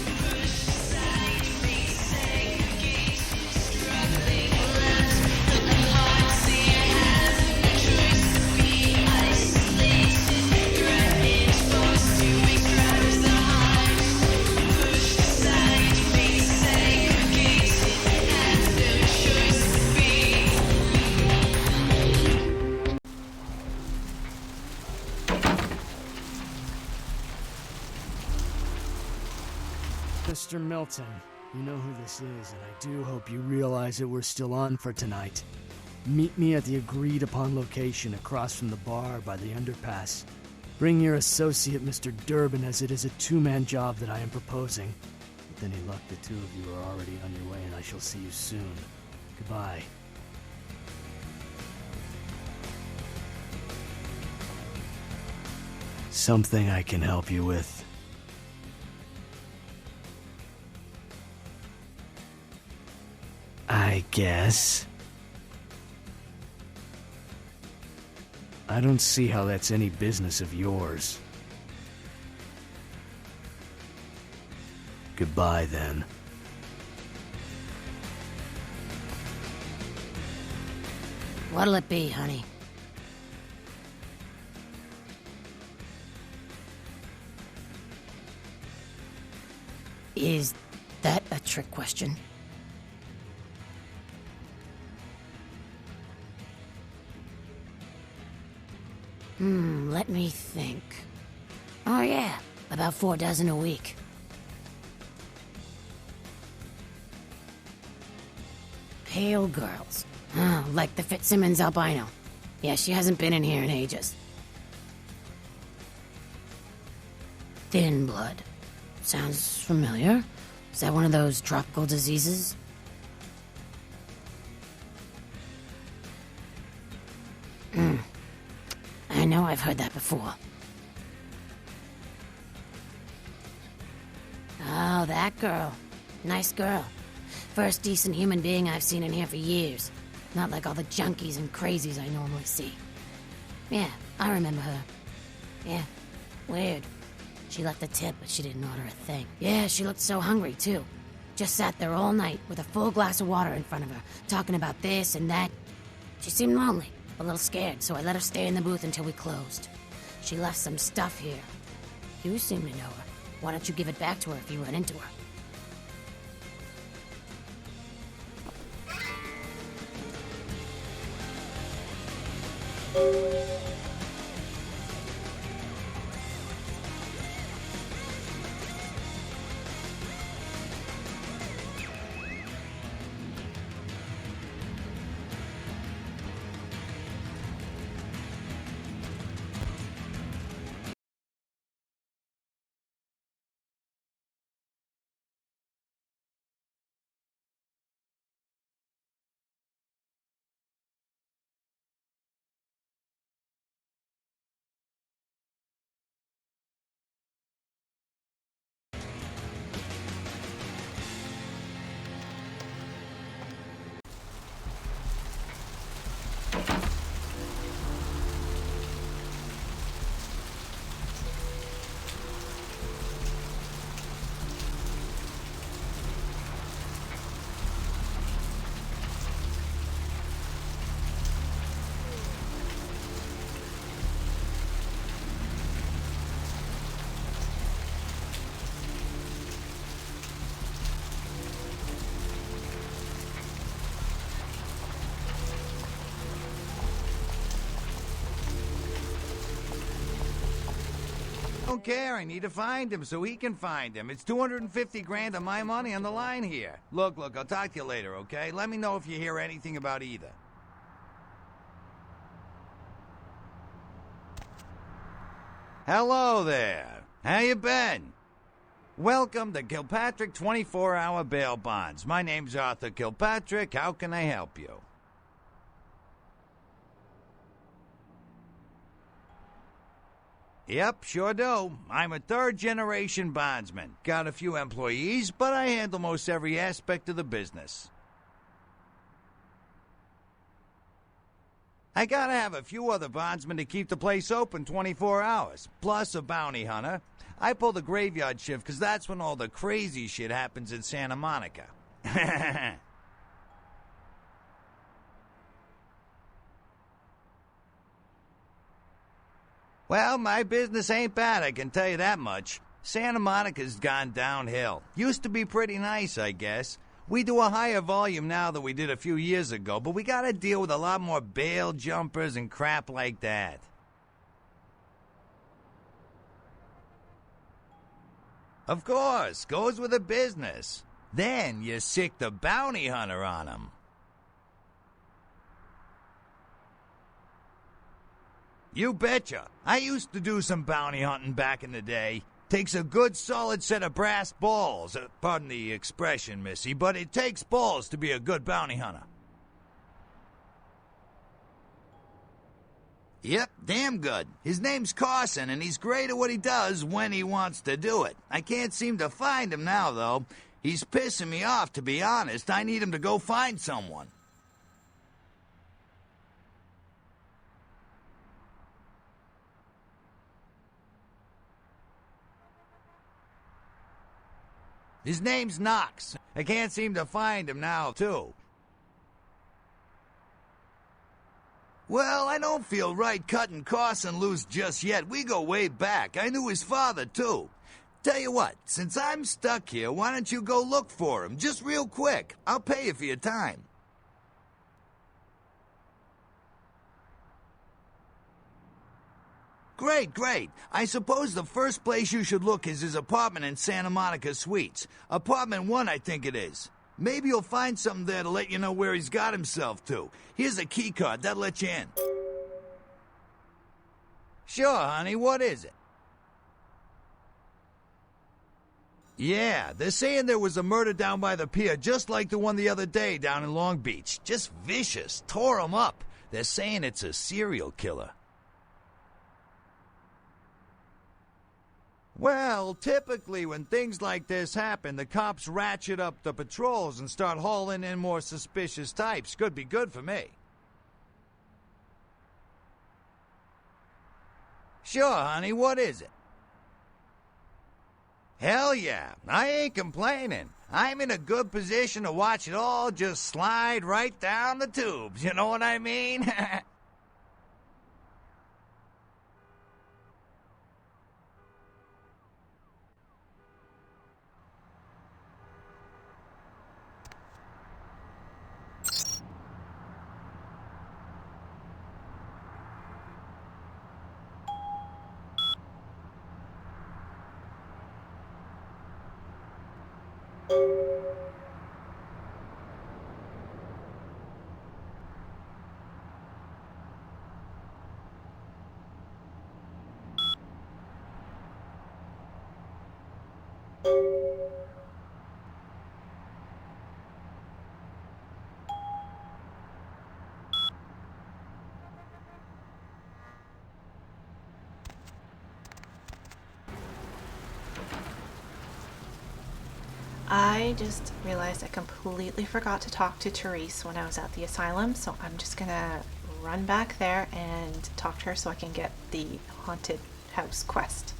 Mr. Milton, you know who this is, and I do hope you realize that we're still on for tonight. Meet me at the agreed-upon location across from the bar by the underpass. Bring your associate, Mr. Durbin, as it is a two-man job that I am proposing. With any luck, the two of you are already on your way, and I shall see you soon. Goodbye. Something I can help you with? I guess. I don't see how that's any business of yours. Goodbye, then. What'll it be, honey? Is that a trick question? Let me think. Oh yeah, about 4 dozen a week. Pale girls. Oh, like the Fitzsimmons albino. Yeah, she hasn't been in here in ages. Thin blood. Sounds familiar. Is that one of those tropical diseases? I know I've heard that before. Oh, that girl. Nice girl. First decent human being I've seen in here for years. Not like all the junkies and crazies I normally see. Yeah, I remember her. Yeah, weird. She left a tip, but she didn't order a thing. Yeah, she looked so hungry, too. Just sat there all night with a full glass of water in front of her, talking about this and that. She seemed lonely, a little scared, so I let her stay in the booth until we closed. She left some stuff here. You seem to know her. Why don't you give it back to her if you run into her? Don't care. I need to find him so he can find him. It's 250 grand of my money on the line here. Look, I'll talk to you later, okay? Let me know if you hear anything about either. Hello there. How you been? Welcome to Kilpatrick 24-hour bail bonds. My name's Arthur Kilpatrick. How can I help you? Yep, sure do. I'm a third-generation bondsman. Got a few employees, but I handle most every aspect of the business. I gotta have a few other bondsmen to keep the place open 24 hours, plus a bounty hunter. I pull the graveyard shift because that's when all the crazy shit happens in Santa Monica. Well, my business ain't bad, I can tell you that much. Santa Monica's gone downhill. Used to be pretty nice, I guess. We do a higher volume now than we did a few years ago, but we gotta deal with a lot more bail jumpers and crap like that. Of course, goes with the business. Then you sick the bounty hunter on 'em. You betcha. I used to do some bounty hunting back in the day. Takes a good solid set of brass balls. Pardon the expression, missy, but it takes balls to be a good bounty hunter. Yep, damn good. His name's Carson, and he's great at what he does when he wants to do it. I can't seem to find him now, though. He's pissing me off, to be honest. I need him to go find someone. His name's Knox. I can't seem to find him now, too. Well, I don't feel right cutting Carson loose just yet. We go way back. I knew his father, too. Tell you what, since I'm stuck here, why don't you go look for him? Just real quick. I'll pay you for your time. Great, great. I suppose the first place you should look is his apartment in Santa Monica Suites. Apartment 1, I think it is. Maybe you'll find something there to let you know where he's got himself to. Here's a key card. That'll let you in. Sure, honey. What is it? Yeah, they're saying there was a murder down by the pier, just like the one the other day down in Long Beach. Just vicious. Tore 'em up. They're saying it's a serial killer. Well, typically when things like this happen, the cops ratchet up the patrols and start hauling in more suspicious types. Could be good for me. Sure, honey, what is it? Hell yeah, I ain't complaining. I'm in a good position to watch it all just slide right down the tubes, you know what I mean? I just realized I completely forgot to talk to Therese when I was at the asylum, so I'm just gonna run back there and talk to her so I can get the haunted house quest.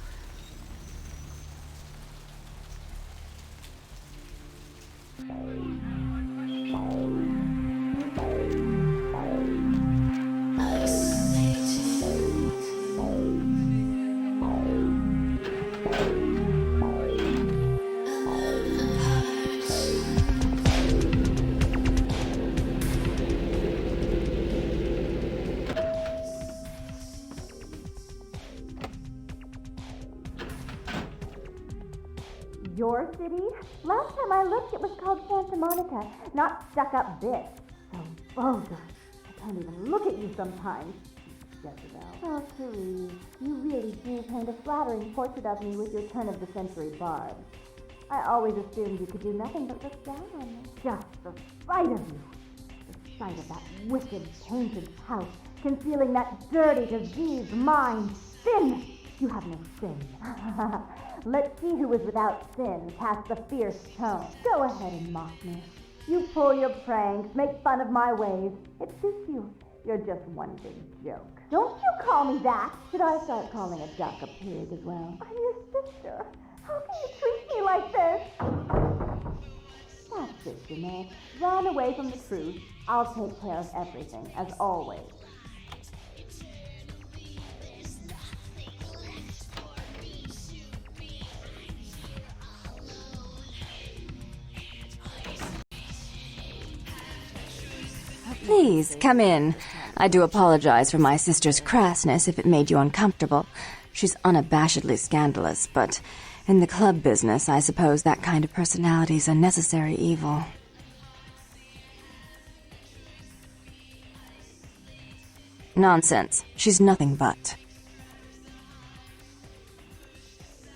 Your city? Last time I looked, it was called Santa Monica, not stuck-up bitch. So vulgar. I can't even look at you sometimes. Jezebel. Oh, Therese, you really do paint a flattering portrait of me with your turn-of-the-century barbs. I always assumed you could do nothing but look down on me. Just the sight of you. The sight of that wicked, tainted house, concealing that dirty, diseased mind. Sin! You have no sin. Let's see who is without sin past the fierce tone. Go ahead and mock me. You pull your pranks, make fun of my ways. It suits you. You're just one big joke. Don't you call me that. Should I start calling a duck a pig as well? I'm your sister. How can you treat me like this? That's it, Jeanette. Run away from the truth. I'll take care of everything, as always. Please, come in. I do apologize for my sister's crassness if it made you uncomfortable. She's unabashedly scandalous, but in the club business, I suppose that kind of personality's a necessary evil. Nonsense. She's nothing but.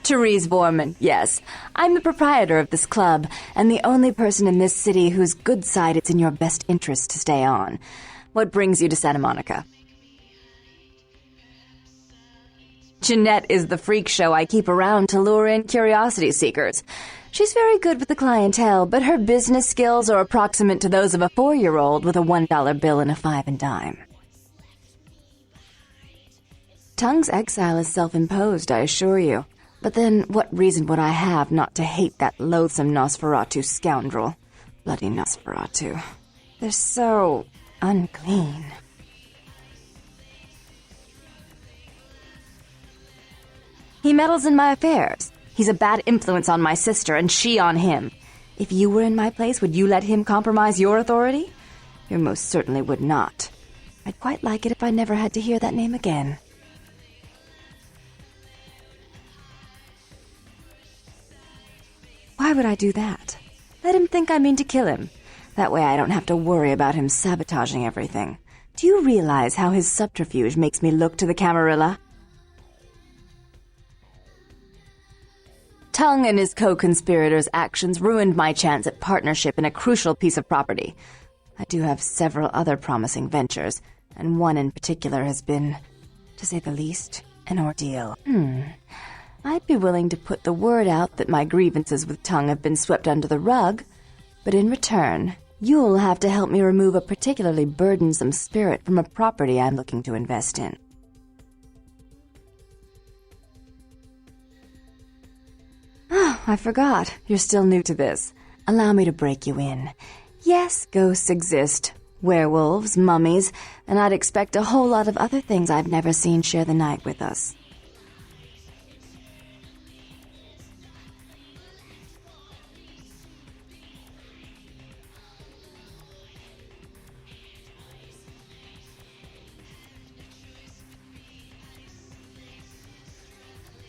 Therese Vorman, yes. I'm the proprietor of this club, and the only person in this city whose good side it's in your best interest to stay on. What brings you to Santa Monica? Jeanette is the freak show I keep around to lure in curiosity seekers. She's very good with the clientele, but her business skills are approximate to those of a 4-year-old with a $1 bill and a 5 and dime. Tongue's exile is self-imposed, I assure you. But then, what reason would I have not to hate that loathsome Nosferatu scoundrel? Bloody Nosferatu. They're so unclean. He meddles in my affairs. He's a bad influence on my sister, and she on him. If you were in my place, would you let him compromise your authority? You most certainly would not. I'd quite like it if I never had to hear that name again. Why would I do that? Let him think I mean to kill him. That way I don't have to worry about him sabotaging everything. Do you realize how his subterfuge makes me look to the Camarilla? Tongue and his co-conspirators' actions ruined my chance at partnership in a crucial piece of property. I do have several other promising ventures, and one in particular has been, to say the least, an ordeal. I'd be willing to put the word out that my grievances with Tongue have been swept under the rug, but in return, you'll have to help me remove a particularly burdensome spirit from a property I'm looking to invest in. Oh, I forgot. You're still new to this. Allow me to break you in. Yes, ghosts exist. Werewolves, mummies, and I'd expect a whole lot of other things I've never seen share the night with us.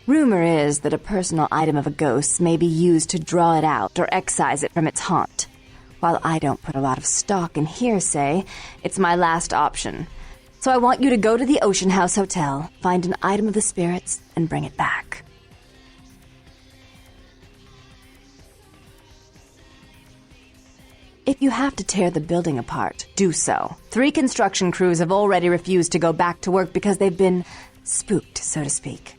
Rumor is that a personal item of a ghost may be used to draw it out or excise it from its haunt. While I don't put a lot of stock in hearsay, it's my last option. So I want you to go to the Ocean House Hotel, find an item of the spirits, and bring it back. If you have to tear the building apart, do so. 3 construction crews have already refused to go back to work because they've been spooked, so to speak.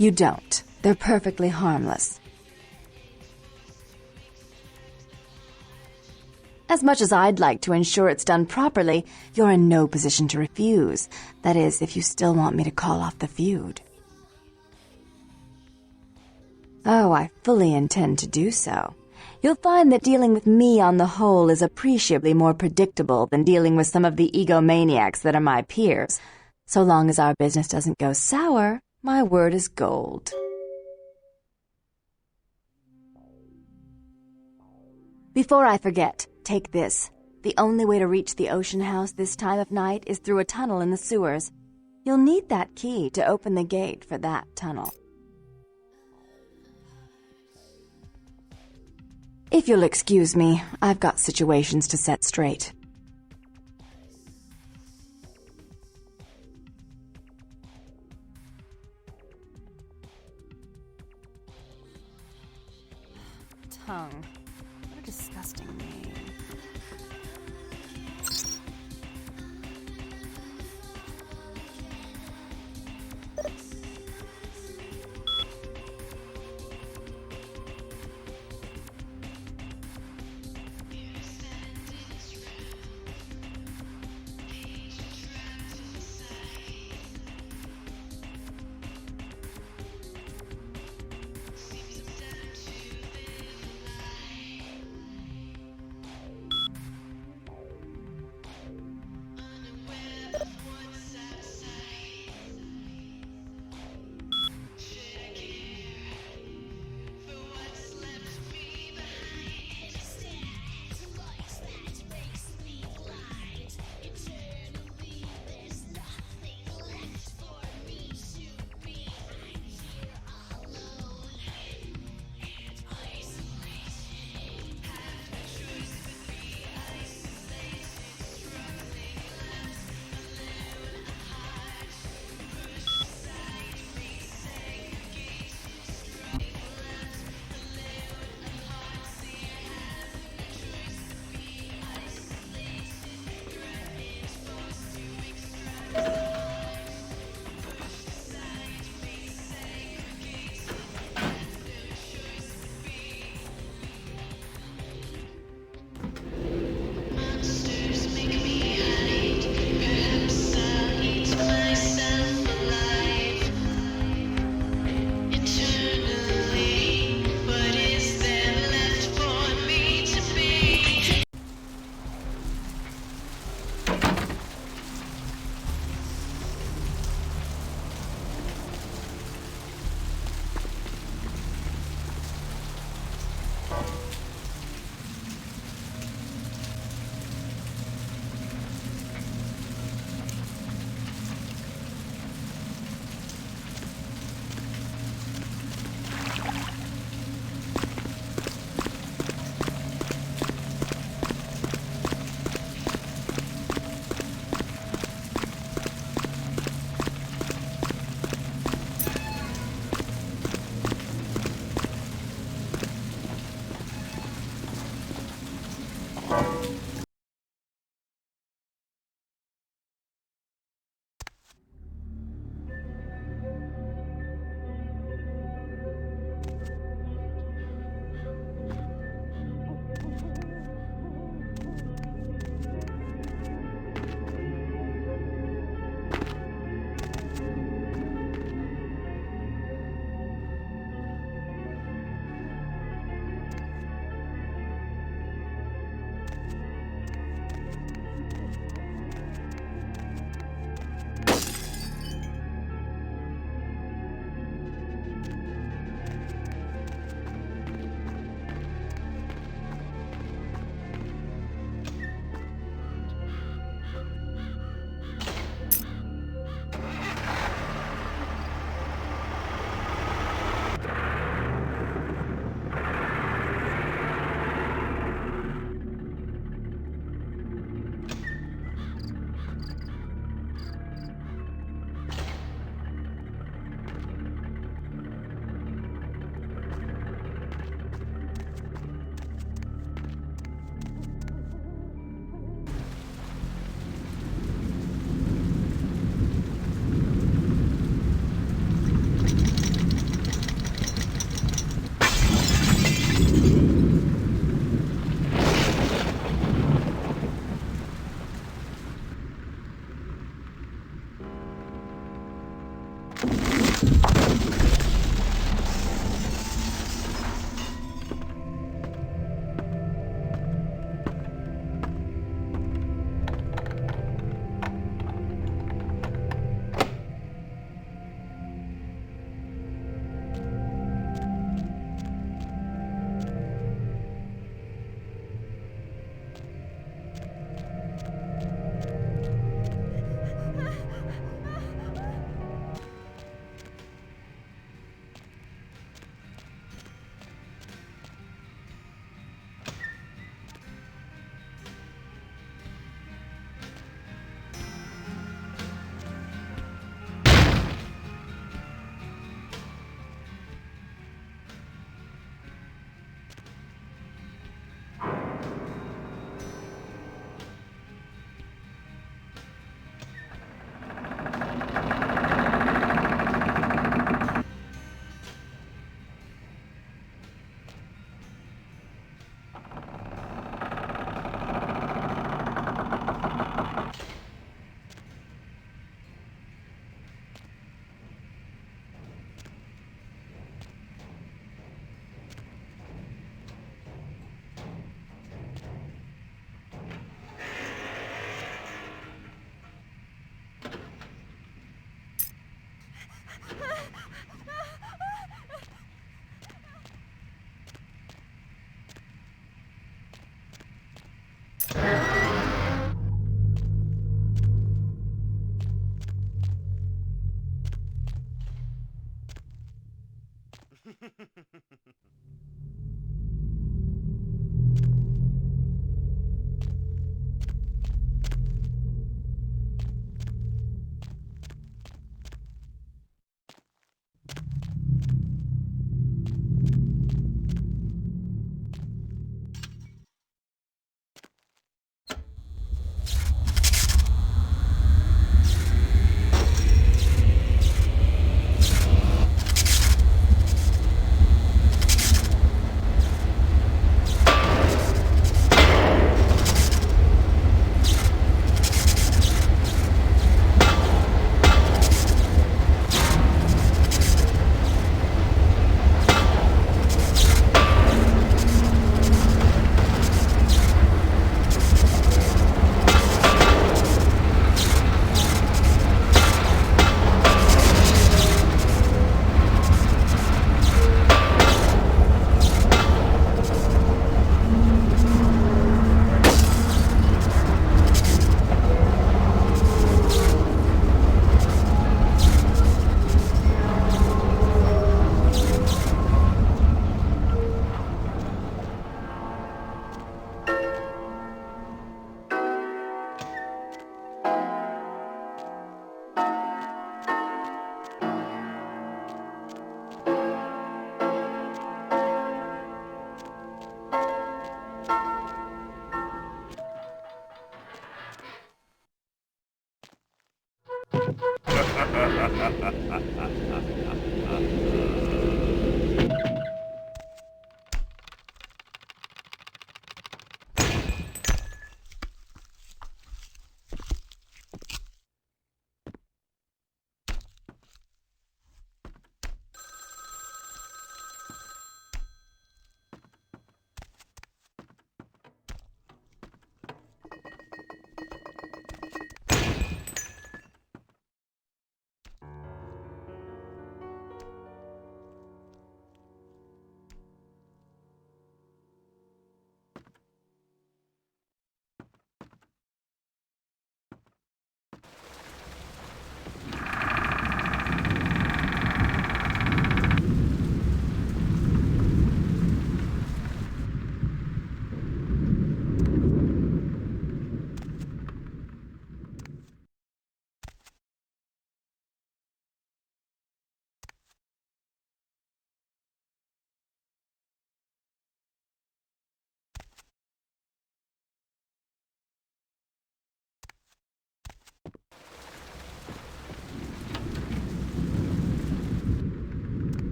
You don't. They're perfectly harmless. As much as I'd like to ensure it's done properly, you're in no position to refuse. That is, if you still want me to call off the feud. Oh, I fully intend to do so. You'll find that dealing with me on the whole is appreciably more predictable than dealing with some of the egomaniacs that are my peers. So long as our business doesn't go sour, my word is gold. Before I forget, take this. The only way to reach the ocean house this time of night is through a tunnel in the sewers. You'll need that key to open the gate for that tunnel. If you'll excuse me, I've got situations to set straight. Tongue. What a disgusting name.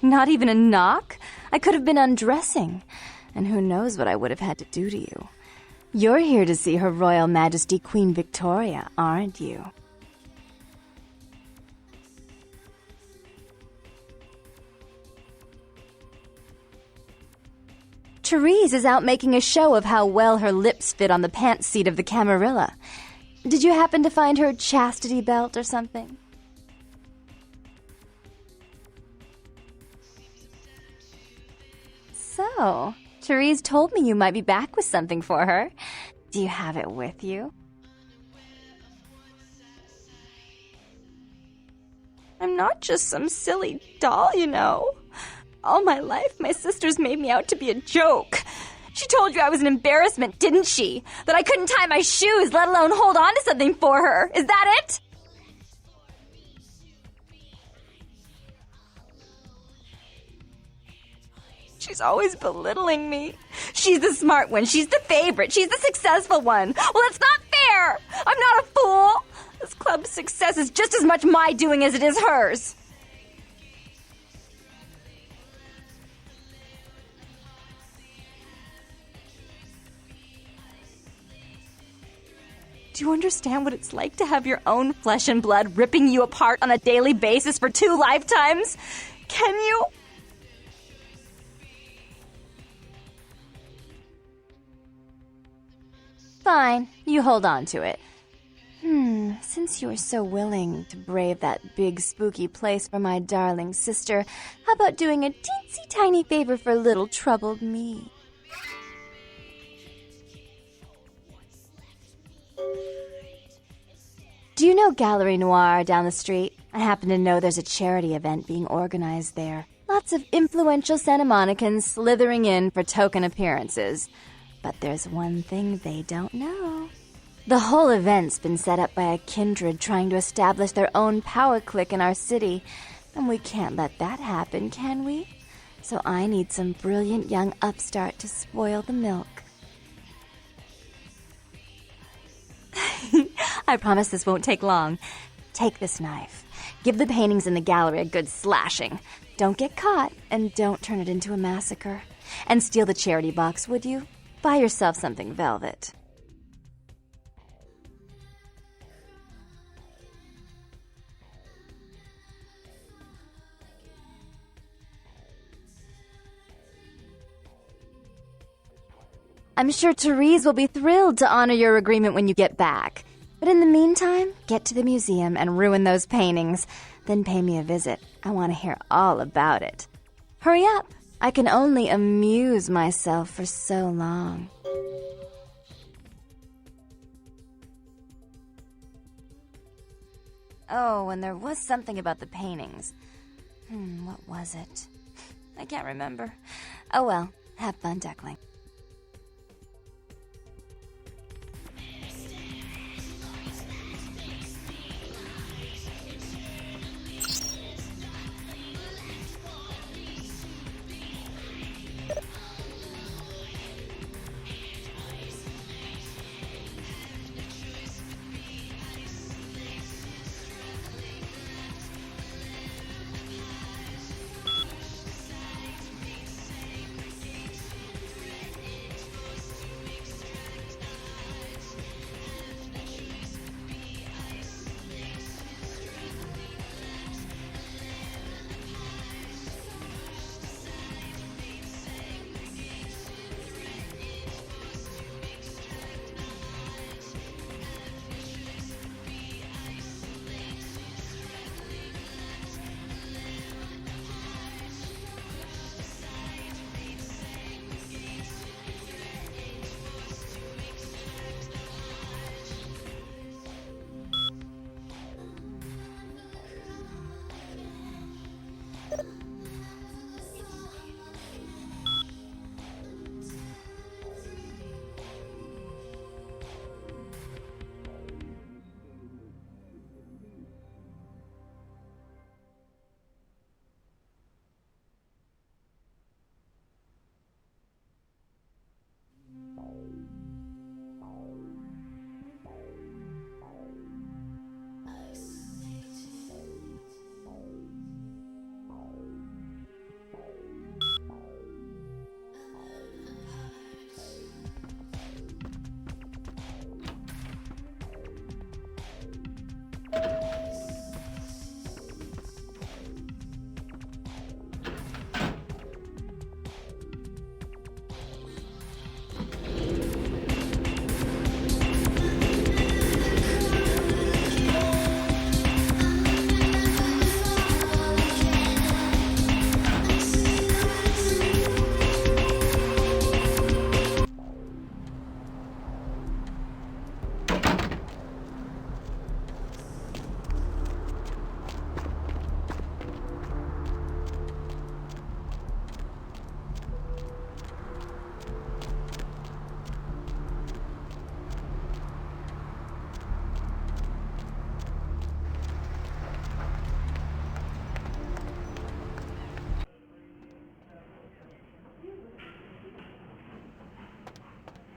Not even a knock? I could have been undressing. And who knows what I would have had to do to you. You're here to see Her Royal Majesty Queen Victoria, aren't you? Therese is out making a show of how well her lips fit on the pants seat of the Camarilla. Did you happen to find her chastity belt or something? So, Therese told me you might be back with something for her. Do you have it with you? I'm not just some silly doll, you know. All my life, my sisters made me out to be a joke. She told you I was an embarrassment, didn't she? That I couldn't tie my shoes, let alone hold on to something for her. Is that it? She's always belittling me. She's the smart one. She's the favorite. She's the successful one. Well, it's not fair. I'm not a fool. This club's success is just as much my doing as it is hers. Do you understand what it's like to have your own flesh and blood ripping you apart on a daily basis for 2 lifetimes? Can you? Fine, you hold on to it. Since you are so willing to brave that big spooky place for my darling sister, how about doing a teensy tiny favor for little troubled me? Do you know Gallery Noir down the street? I happen to know there's a charity event being organized there. Lots of influential Santa Monicans slithering in for token appearances. But there's one thing they don't know. The whole event's been set up by a kindred trying to establish their own power clique in our city, and we can't let that happen, can we? So I need some brilliant young upstart to spoil the milk. I promise this won't take long. Take this knife. Give the paintings in the gallery a good slashing. Don't get caught, and don't turn it into a massacre. And steal the charity box, would you? Buy yourself something velvet. I'm sure Therese will be thrilled to honor your agreement when you get back. But in the meantime, get to the museum and ruin those paintings. Then pay me a visit. I want to hear all about it. Hurry up. I can only amuse myself for so long. Oh, and there was something about the paintings. What was it? I can't remember. Oh well, have fun, duckling.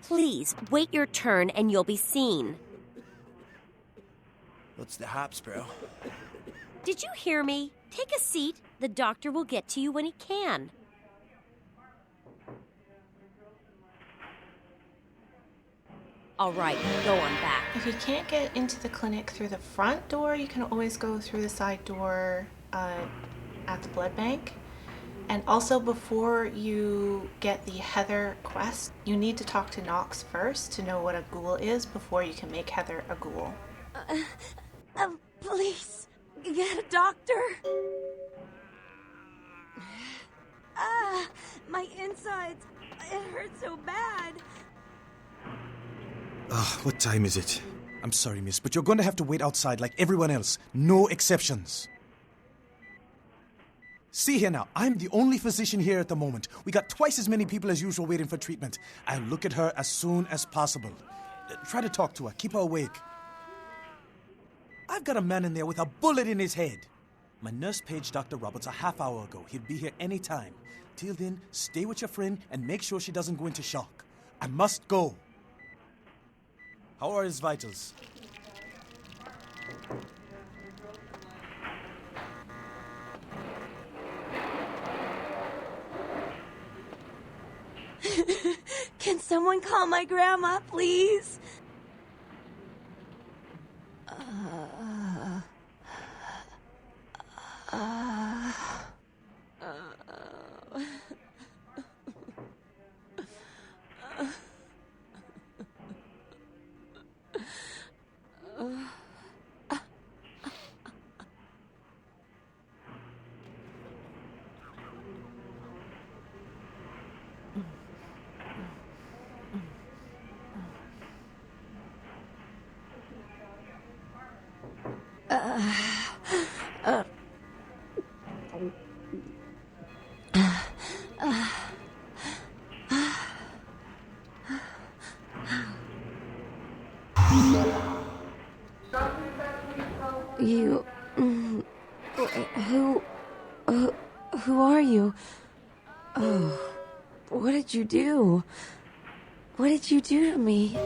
Please, wait your turn and you'll be seen. What's the hops, bro? Did you hear me? Take a seat. The doctor will get to you when he can. All right, go on back. If you can't get into the clinic through the front door, you can always go through the side door at the blood bank. And also, before you get the Heather quest, you need to talk to Knox first to know what a ghoul is before you can make Heather a ghoul. Please, get a doctor. My insides, it hurts so bad. What time is it? I'm sorry, miss, but you're going to have to wait outside like everyone else. No exceptions. See here now, I'm the only physician here at the moment. We got twice as many people as usual waiting for treatment. I'll look at her as soon as possible. Try to talk to her. Keep her awake. I've got a man in there with a bullet in his head. My nurse paged Dr. Roberts a half hour ago. He'll be here any time. Till then, stay with your friend and make sure she doesn't go into shock. I must go. How are his vitals? Can someone call my grandma, please? You... Who are you? Oh, what did you do? What did you do to me?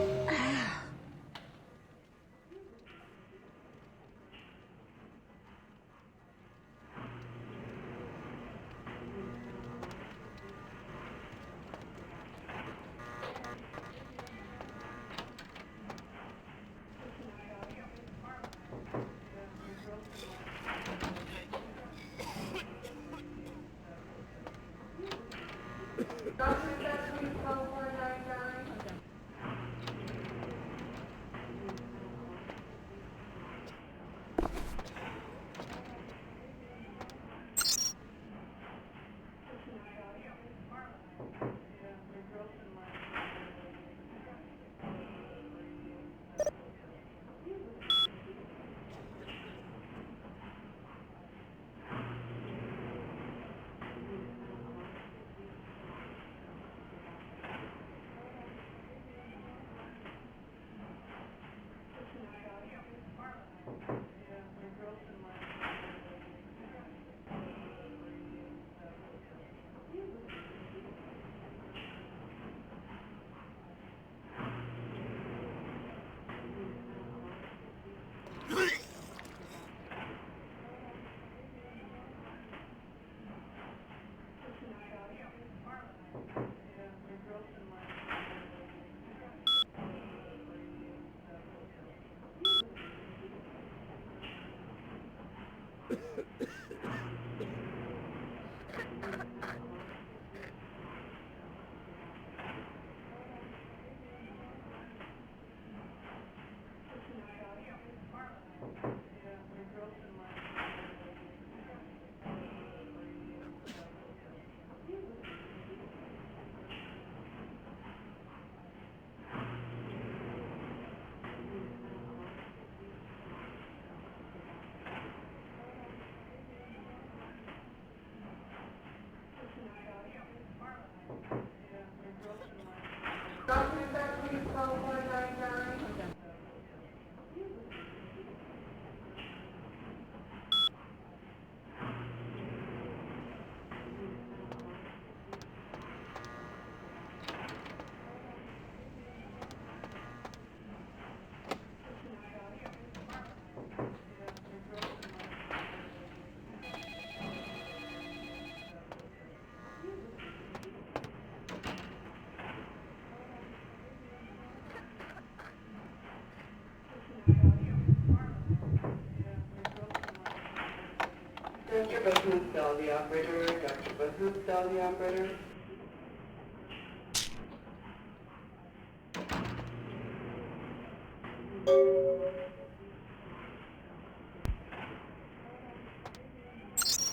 Mr. Bahoop, the operator. Dr. Bahoop, the operator.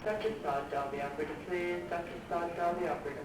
Dr. Sod, the operator, please. Dr. Sod, the operator.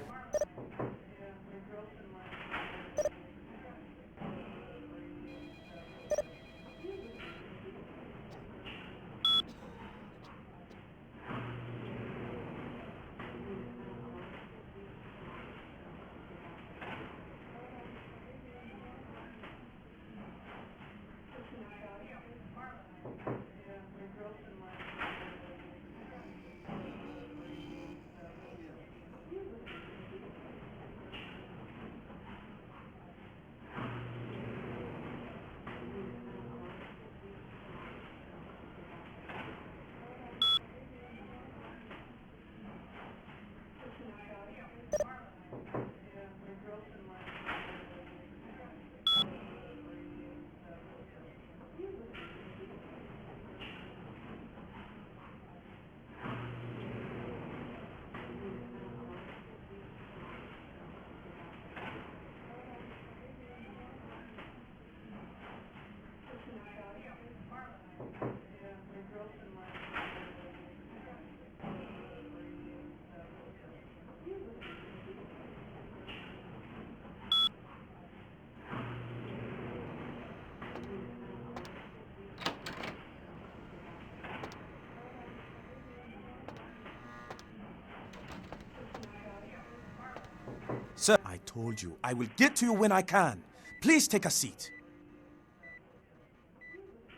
Sir, I told you, I will get to you when I can. Please take a seat.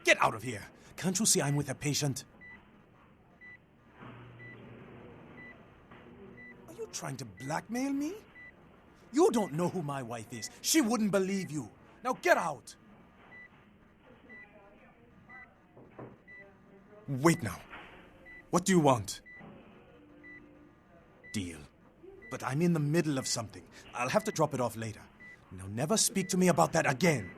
Get out of here. Can't you see I'm with a patient? Are you trying to blackmail me? You don't know who my wife is. She wouldn't believe you. Now get out. Wait now. What do you want? Deal. But I'm in the middle of something. I'll have to drop it off later. Now never speak to me about that again.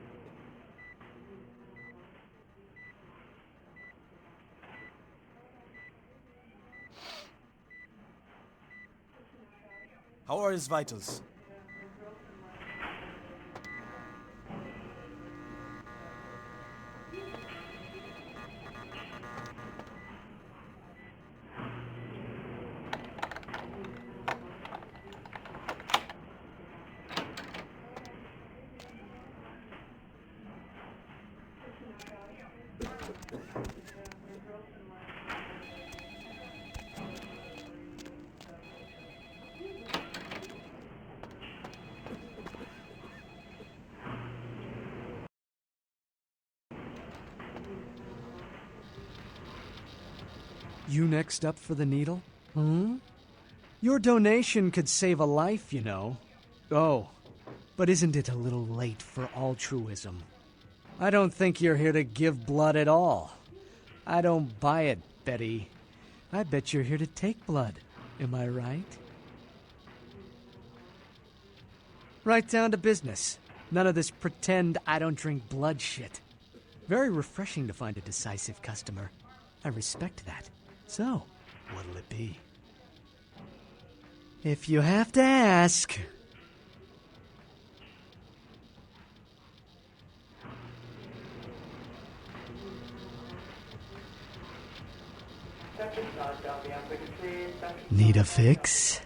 How are his vitals? You next up for the needle? Your donation could save a life, you know. Oh, but isn't it a little late for altruism? I don't think you're here to give blood at all. I don't buy it, Betty. I bet you're here to take blood. Am I right? Right down to business. None of this pretend I don't drink blood shit. Very refreshing to find a decisive customer. I respect that. So, what'll it be? If you have to ask. Need a fix?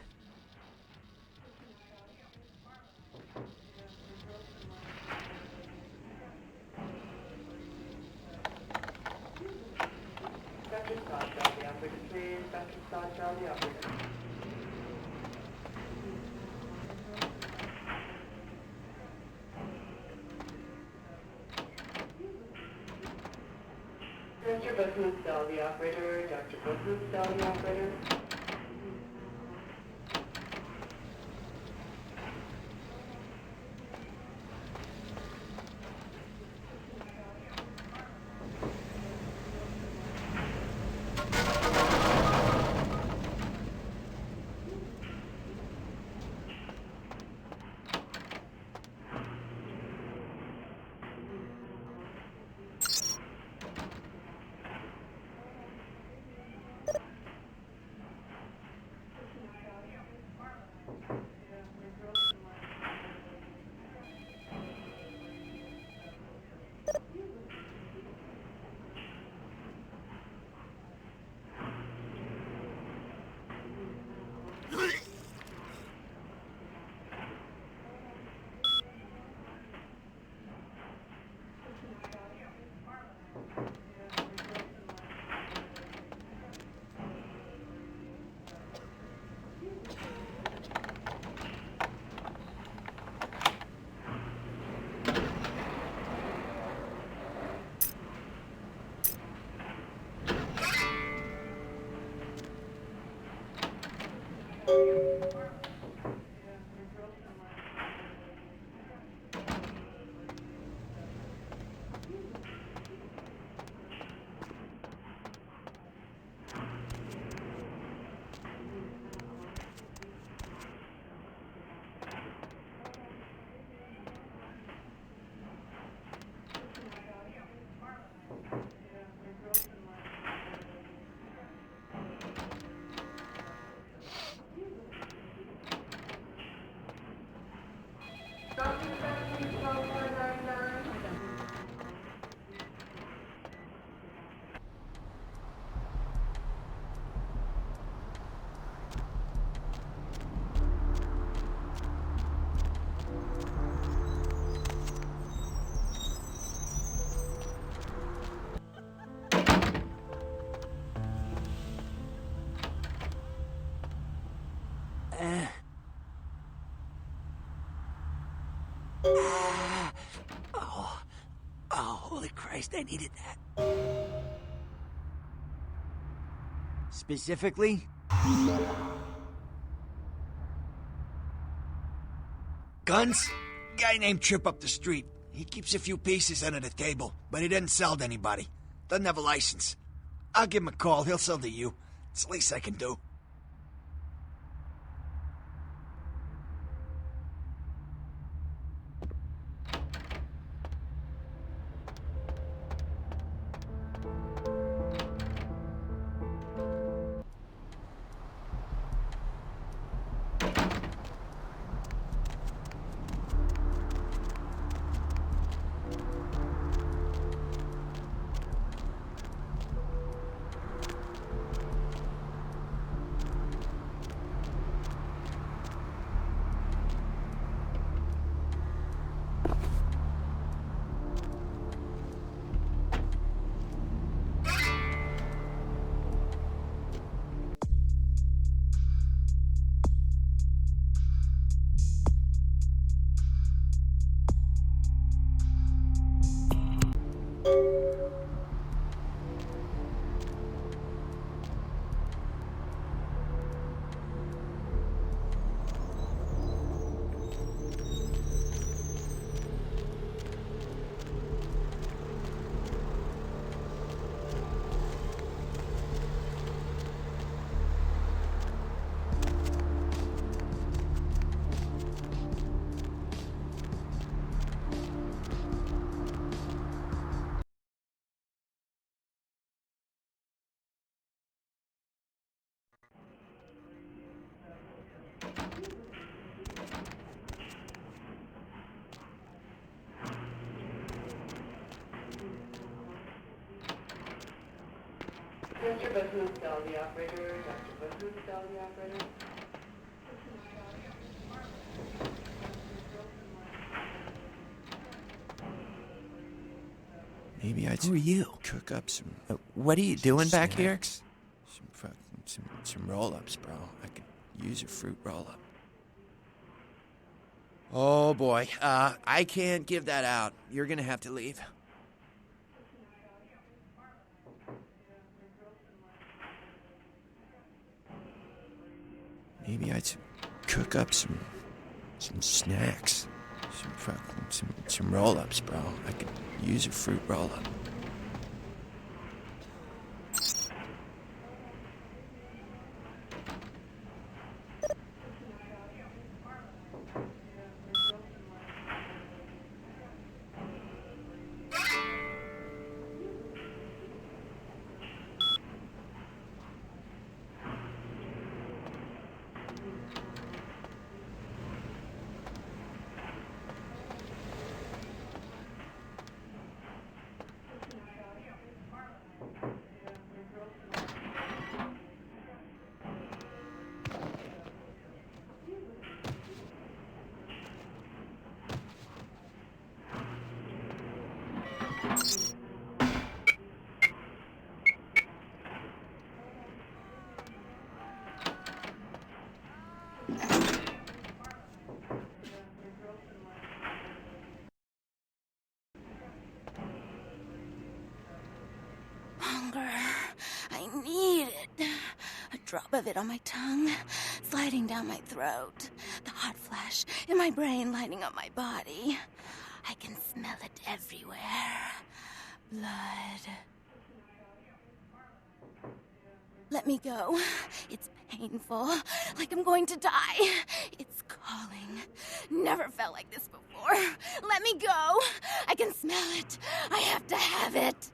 Mr. Bahoop, the operator. Dr. Bahoop, the operator. Oh, holy Christ, I needed that. Specifically? Guns? Guy named Trip up the street. He keeps a few pieces under the table, but he doesn't sell to anybody. Doesn't have a license. I'll give him a call. He'll sell to you. It's the least I can do. Mr. Bahood, the operator. Dr. Bahood, the operator. Maybe I'd... Who are you? Cook up some... what are you doing back here? Some roll-ups, bro. I could use a fruit roll-up. Oh, boy. I can't give that out. You're gonna have to leave. Maybe I'd cook up some snacks. Some roll-ups, bro. I could use a fruit roll-up. Hunger. I need it. A drop of it on my tongue, sliding down my throat. The hot flash in my brain lighting up my body. I can smell it everywhere. Blood. Let me go. It's painful, like I'm going to die. It's calling. Never felt like this before. Let me go. I can smell it. I have to have it.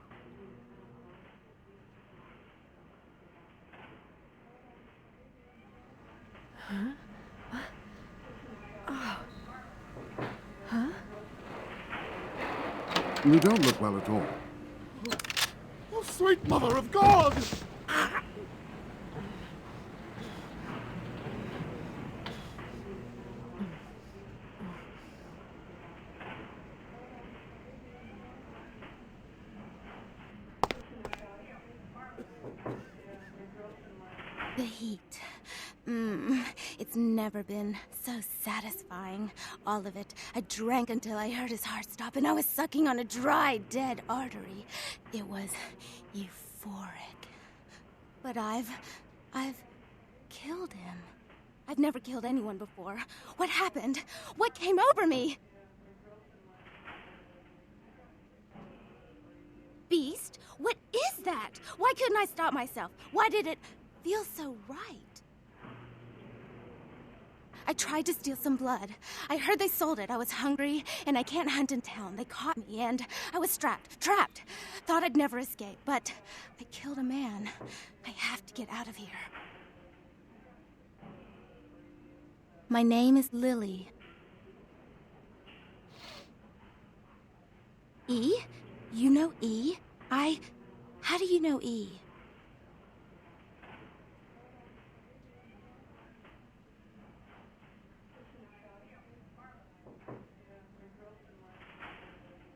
Huh? What? Oh. Huh? You don't look well at all. Oh, sweet mother of God! The heat, It's never been so satisfying. All of it. I drank until I heard his heart stop, and I was sucking on a dry, dead artery. It was euphoric. But I've killed him. I've never killed anyone before. What happened? What came over me? Beast? What is that? Why couldn't I stop myself? Why did it feel so right? I tried to steal some blood. I heard they sold it. I was hungry, and I can't hunt in town. They caught me, and I was trapped. Thought I'd never escape, but I killed a man. I have to get out of here. My name is Lily. E? You know E? How do you know E?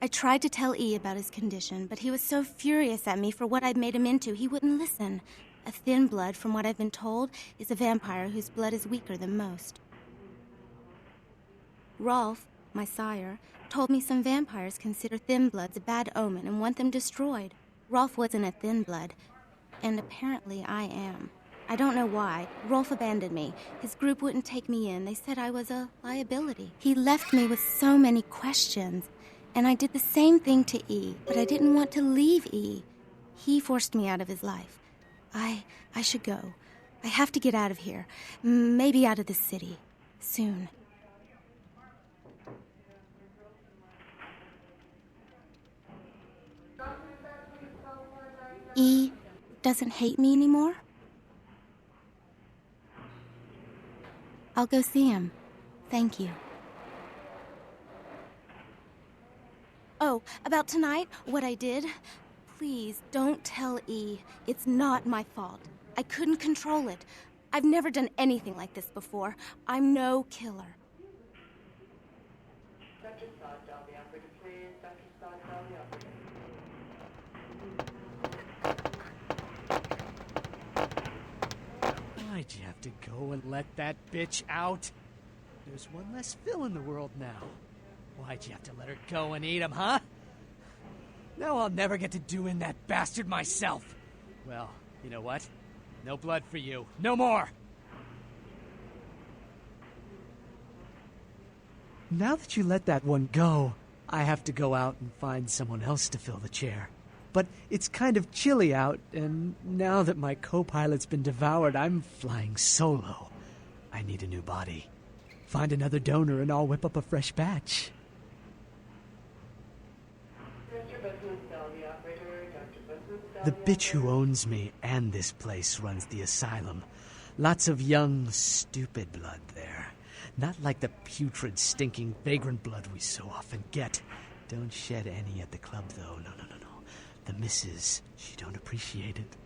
I tried to tell E about his condition, but he was so furious at me for what I'd made him into, he wouldn't listen. A thin blood, from what I've been told, is a vampire whose blood is weaker than most. Rolf, my sire, told me some vampires consider thin bloods a bad omen and want them destroyed. Rolf wasn't a thin blood, and apparently I am. I don't know why. Rolf abandoned me. His group wouldn't take me in. They said I was a liability. He left me with so many questions. And I did the same thing to E, but I didn't want to leave E. He forced me out of his life. I should go. I have to get out of here. Maybe out of this city. Soon. E doesn't hate me anymore? I'll go see him. Thank you. Oh, about tonight, what I did? Please, don't tell E. It's not my fault. I couldn't control it. I've never done anything like this before. I'm no killer. Dr. Sod, dial the operator, please. Dr. Sod, dial the operator. Why'd you have to go and let that bitch out? There's one less Phil in the world now. Why'd you have to let her go and eat him, huh? Now I'll never get to do in that bastard myself. Well, you know what? No blood for you. No more! Now that you let that one go, I have to go out and find someone else to fill the chair. But it's kind of chilly out, and now that my co-pilot's been devoured, I'm flying solo. I need a new body. Find another donor and I'll whip up a fresh batch. The bitch who owns me and this place runs the asylum. Lots of young, stupid blood there. Not like the putrid, stinking, vagrant blood we so often get. Don't shed any at the club, though. No. The missus, she don't appreciate it.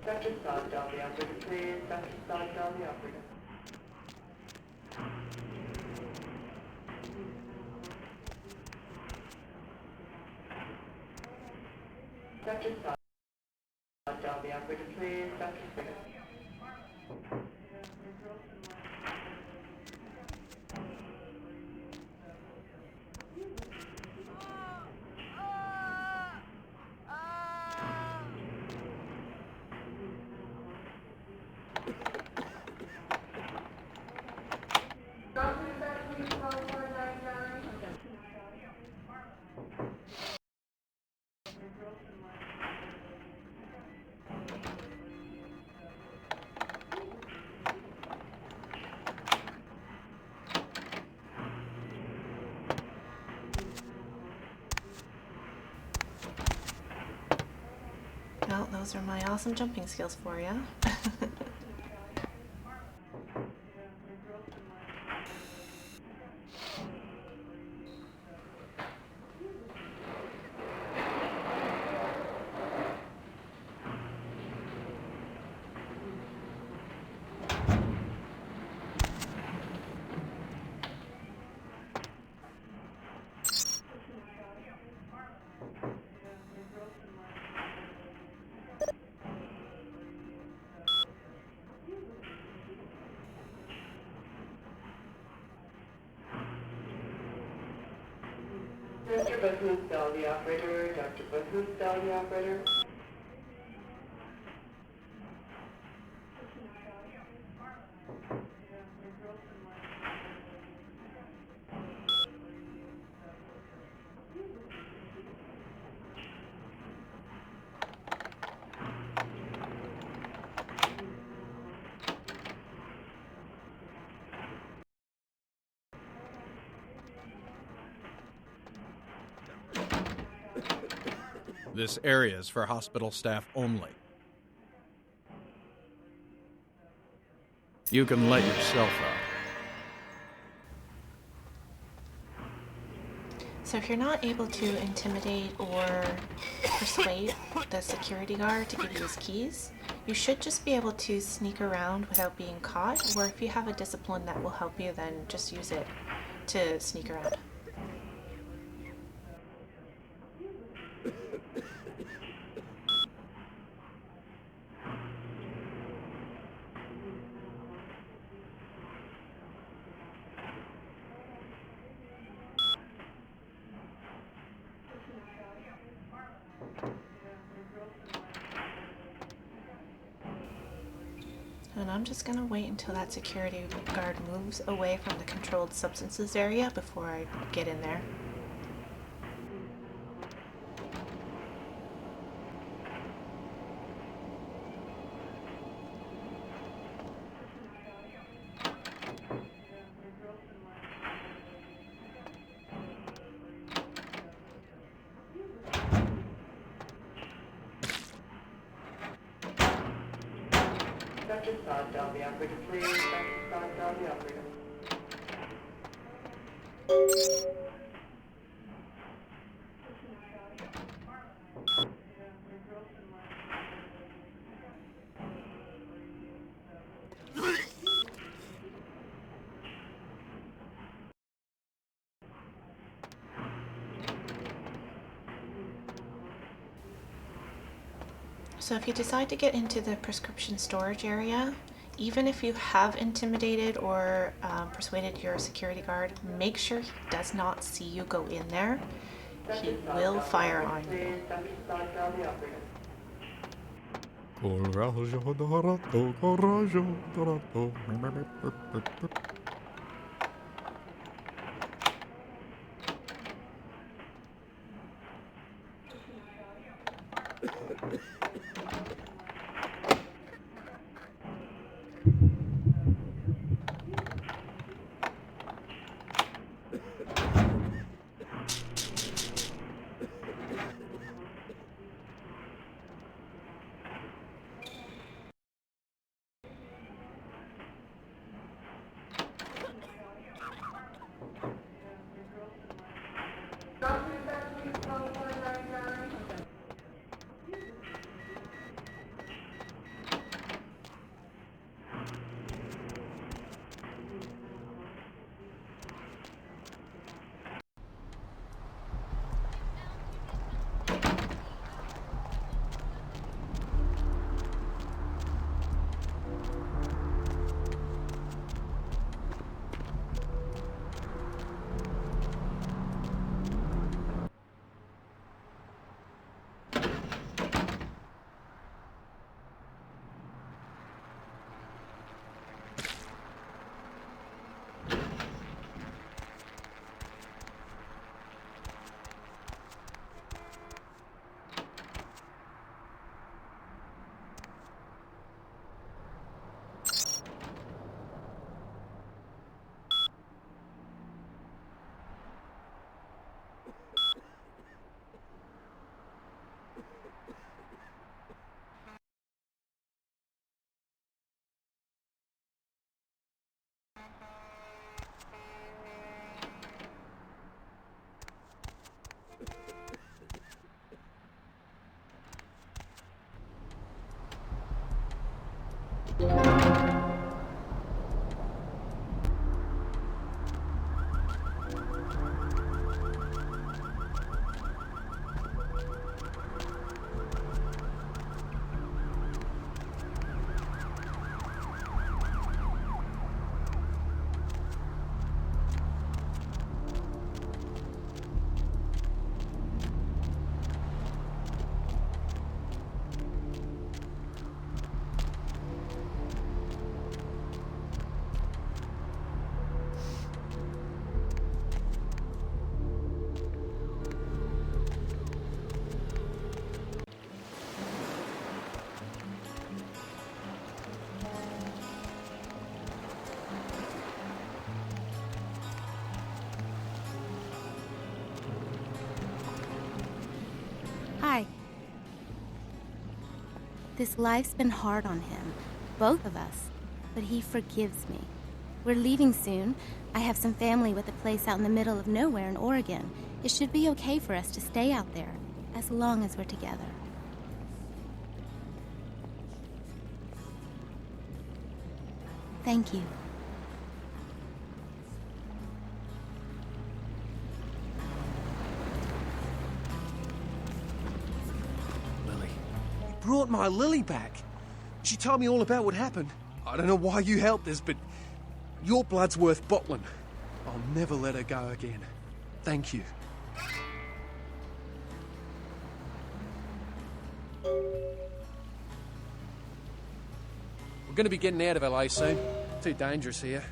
Dr. Sod, dial the operator, please. Dr. Sod, dial the operator. Dr. Sod, dial the operator, please. Dr. Sod. Well, those are my awesome jumping skills for you. Mr. Buthoofdal, the operator. Dr. Buthoofdal, the operator. This area is for hospital staff only. You can let yourself out. So if you're not able to intimidate or persuade the security guard to give you his keys, you should just be able to sneak around without being caught, or if you have a discipline that will help you, then just use it to sneak around. And I'm just gonna wait until that security guard moves away from the controlled substances area before I get in there. Dr. Soddahl, the operator, please. Dr. Soddahl, the operator. So if you decide to get into the prescription storage area, even if you have intimidated or persuaded your security guard, make sure he does not see you go in there. He will fire on you. Dr. Soddahl, the operator. Coraggio dorato, coraggio dorato. This life's been hard on him, both of us, but he forgives me. We're leaving soon. I have some family with a place out in the middle of nowhere in Oregon. It should be okay for us to stay out there, as long as we're together. Thank you. Lily. You brought my Lily back. She told me all about what happened. I don't know why you helped us, but your blood's worth bottling. I'll never let her go again. Thank you. We're gonna be getting out of LA soon. Too dangerous here.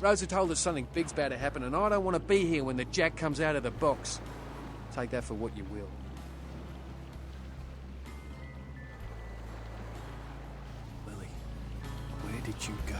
Rosa told us something big's about to happen, and I don't want to be here when the jack comes out of the box. Take that for what you will. Lily, where did you go?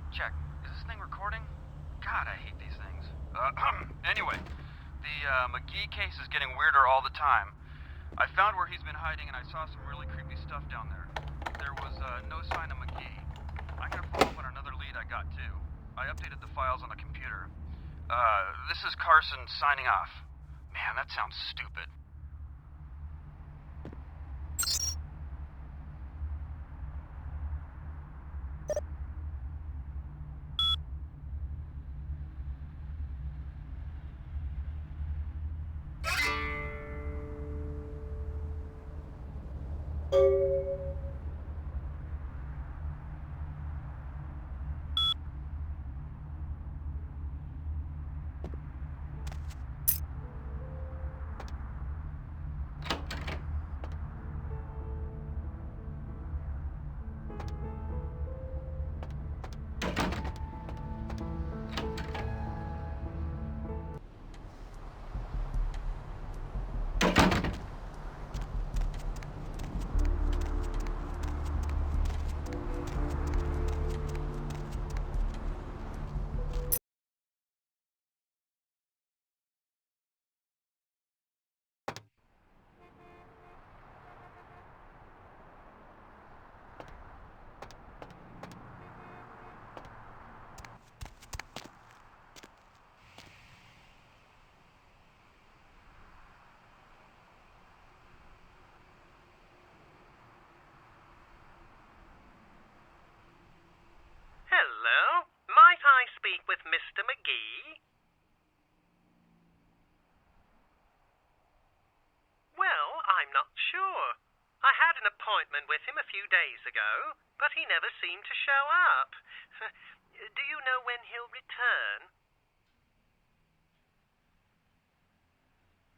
Check. Is this thing recording? God, I hate these things. Anyway, the McGee case is getting weirder all the time. I found where he's been hiding and I saw some really creepy stuff down there. There was no sign of McGee. I'm gonna follow up on another lead I got too. I updated the files on the computer. This is Carson signing off. Man, that sounds stupid. Hello? Might I speak with Mr. McGee? Well, I'm not sure. I had an appointment with him a few days ago, but he never seemed to show up. Do you know when he'll return?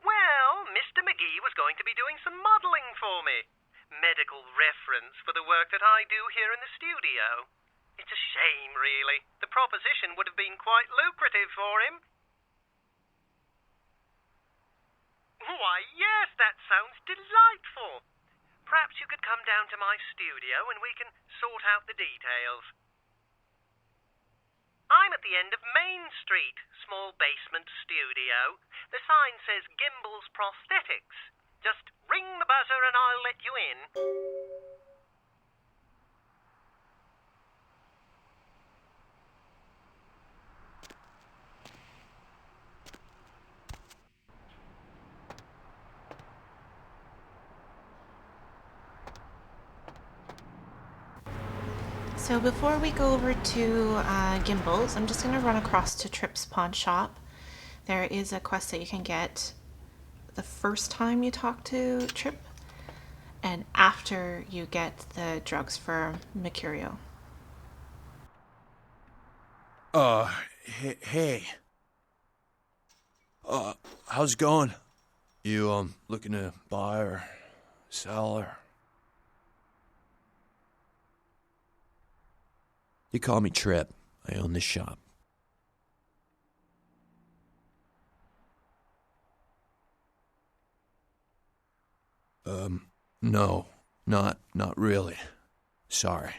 Well, Mr. McGee was going to be doing some modeling for me. Medical reference for the work that I do here in the studio. It's a shame, really. The proposition would have been quite lucrative for him. Why, yes, that sounds delightful. Perhaps you could come down to my studio and we can sort out the details. I'm at the end of Main Street, small basement studio. The sign says Gimble's Prosthetics. Just ring the buzzer and I'll let you in. So before we go over to Gimble's, I'm just going to run across to Tripp's pawn shop. There is a quest that you can get the first time you talk to Tripp, and after you get the drugs for Mercurio. Hey. How's it going? You, looking to buy or sell or... You call me Tripp. I own this shop. No. Not really. Sorry.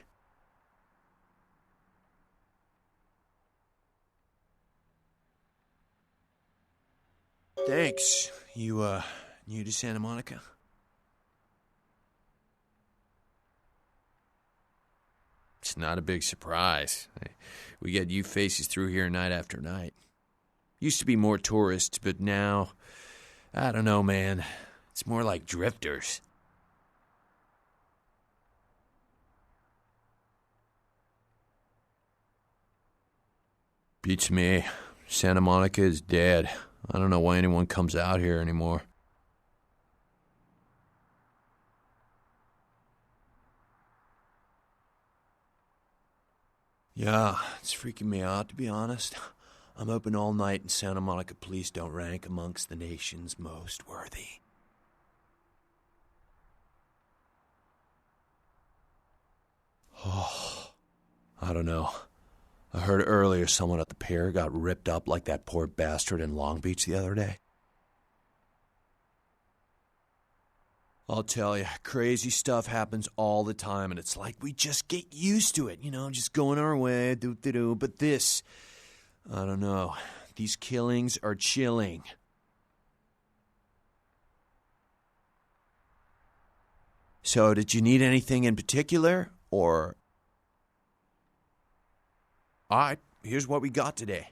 Thanks. You, new to Santa Monica? It's not a big surprise. We get you faces through here night after night. Used to be more tourists, but now, I don't know, man. It's more like drifters. Beats me. Santa Monica is dead. I don't know why anyone comes out here anymore. Yeah, it's freaking me out, to be honest. I'm open all night and Santa Monica police don't rank amongst the nation's most worthy. Oh, I don't know. I heard earlier someone at the pier got ripped up like that poor bastard in Long Beach the other day. I'll tell you, crazy stuff happens all the time, and it's like we just get used to it, just going our way, do-do-do. But this, I don't know, these killings are chilling. So, did you need anything in particular, or... All right, here's what we got today.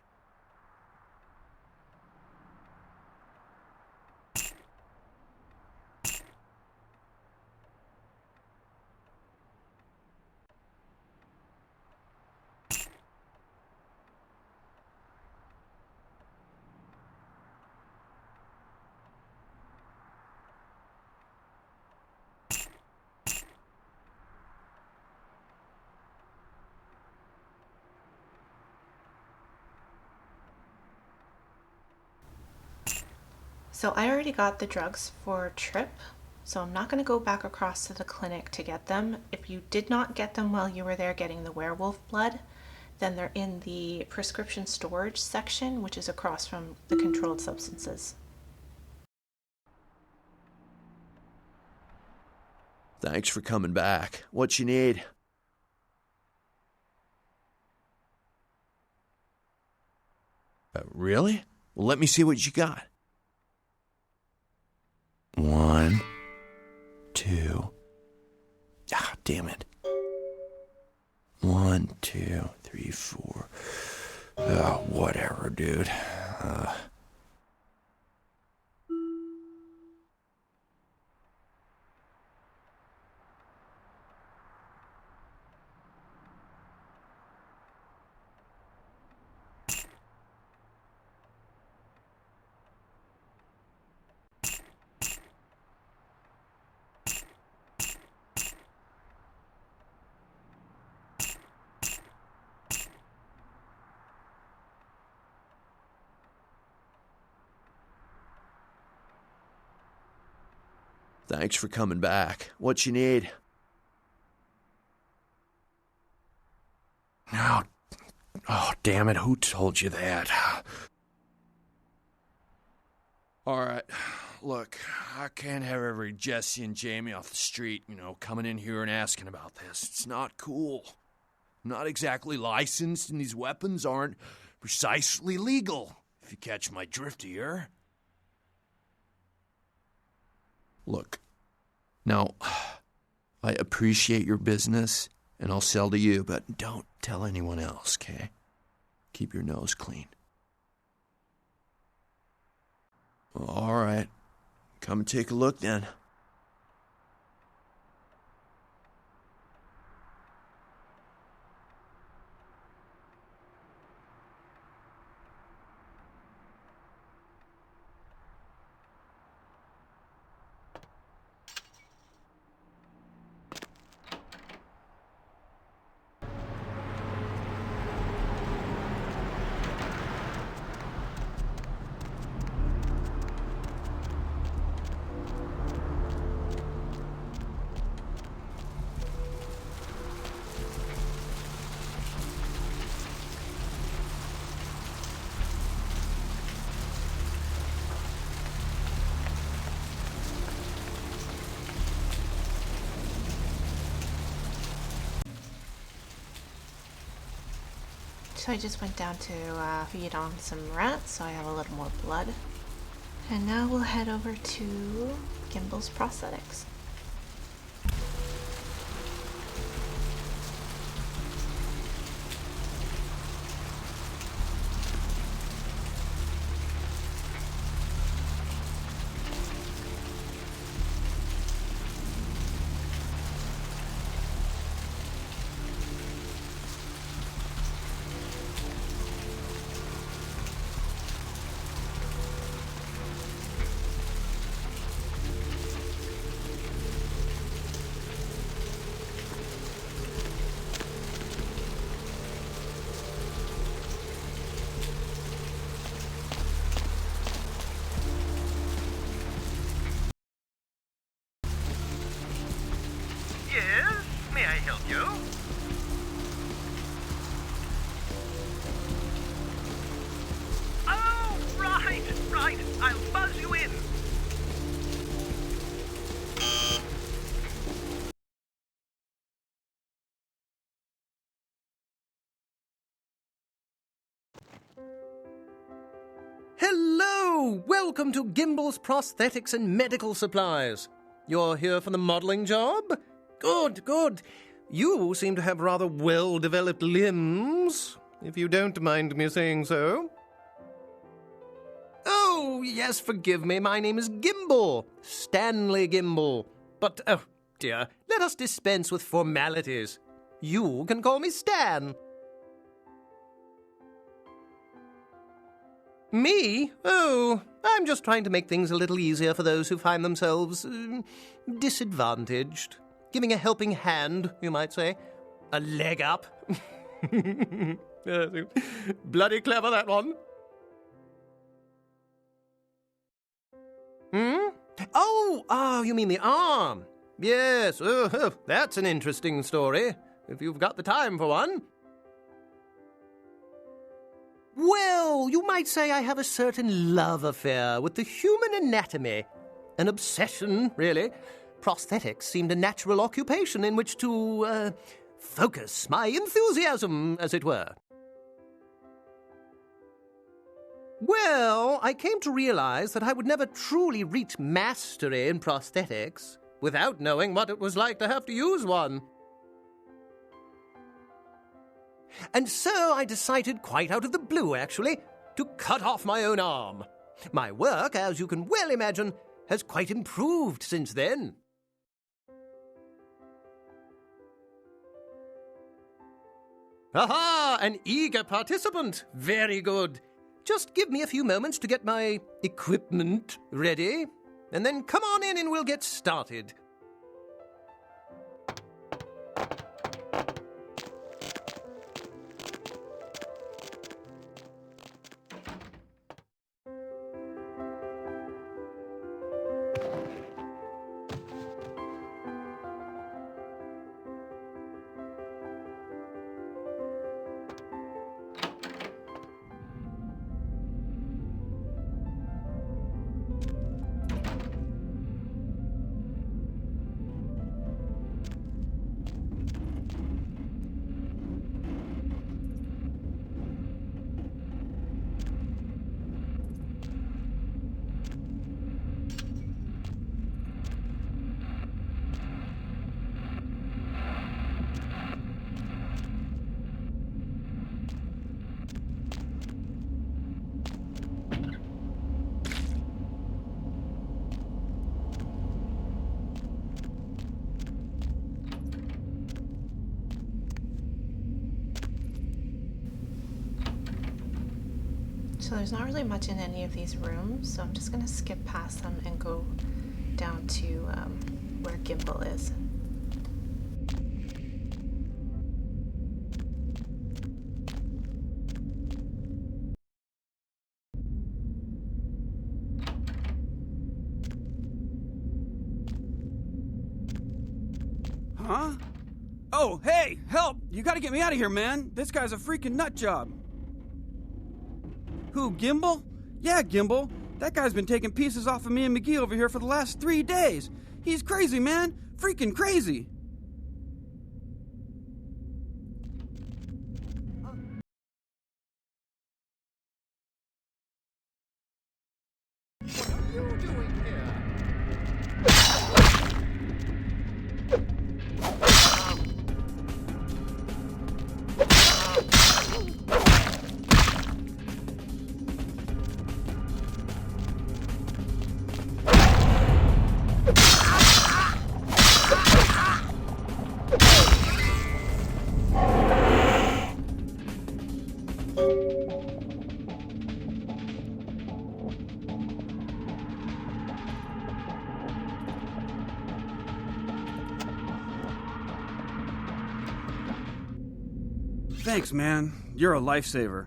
So I already got the drugs for Tripp, so I'm not going to go back across to the clinic to get them. If you did not get them while you were there getting the werewolf blood, then they're in the prescription storage section, which is across from the controlled substances. Thanks for coming back. What you need? Really? Well, let me see what you got. 1, 2. Ah, damn it. 1, 2, 3, 4. Oh, whatever, dude. Thanks for coming back. What you need? No. Oh, damn it. Who told you that? All right. Look, I can't have every Jesse and Jamie off the street, coming in here and asking about this. It's not cool. I'm not exactly licensed, and these weapons aren't precisely legal, if you catch my drift here. Look, now, I appreciate your business, and I'll sell to you, but don't tell anyone else, okay? Keep your nose clean. All right. Come and take a look, then. So I just went down to feed on some rats, so I have a little more blood. And now we'll head over to Gimble's prosthetics. Yes? May I help you? Oh, right. I'll buzz you in. Hello! Welcome to Gimble's Prosthetics and Medical Supplies. You're here for the modeling job? Good. You seem to have rather well-developed limbs, if you don't mind me saying so. Oh, yes, forgive me. My name is Gimble. Stanley Gimble. But, oh, dear, let us dispense with formalities. You can call me Stan. Me? Oh, I'm just trying to make things a little easier for those who find themselves disadvantaged. Giving a helping hand, you might say. A leg up. Bloody clever, that one. Oh, you mean the arm. Yes, that's an interesting story, if you've got the time for one. Well, you might say I have a certain love affair with the human anatomy. An obsession, really. Prosthetics seemed a natural occupation in which to, focus my enthusiasm, as it were. Well, I came to realize that I would never truly reach mastery in prosthetics without knowing what it was like to have to use one. And so I decided, quite out of the blue actually, to cut off my own arm. My work, as you can well imagine, has quite improved since then. Aha! An eager participant. Very good. Just give me a few moments to get my equipment ready, and then come on in and we'll get started. So there's not really much in any of these rooms, so I'm just going to skip past them and go down to where Gimble is. Huh? Oh, hey, help! You gotta get me out of here, man! This guy's a freaking nut job! Who, Gimble? Yeah, Gimble. That guy's been taking pieces off of me and McGee over here for the last 3 days. He's crazy, man. Freaking crazy. doing here? Thanks, man. You're a lifesaver.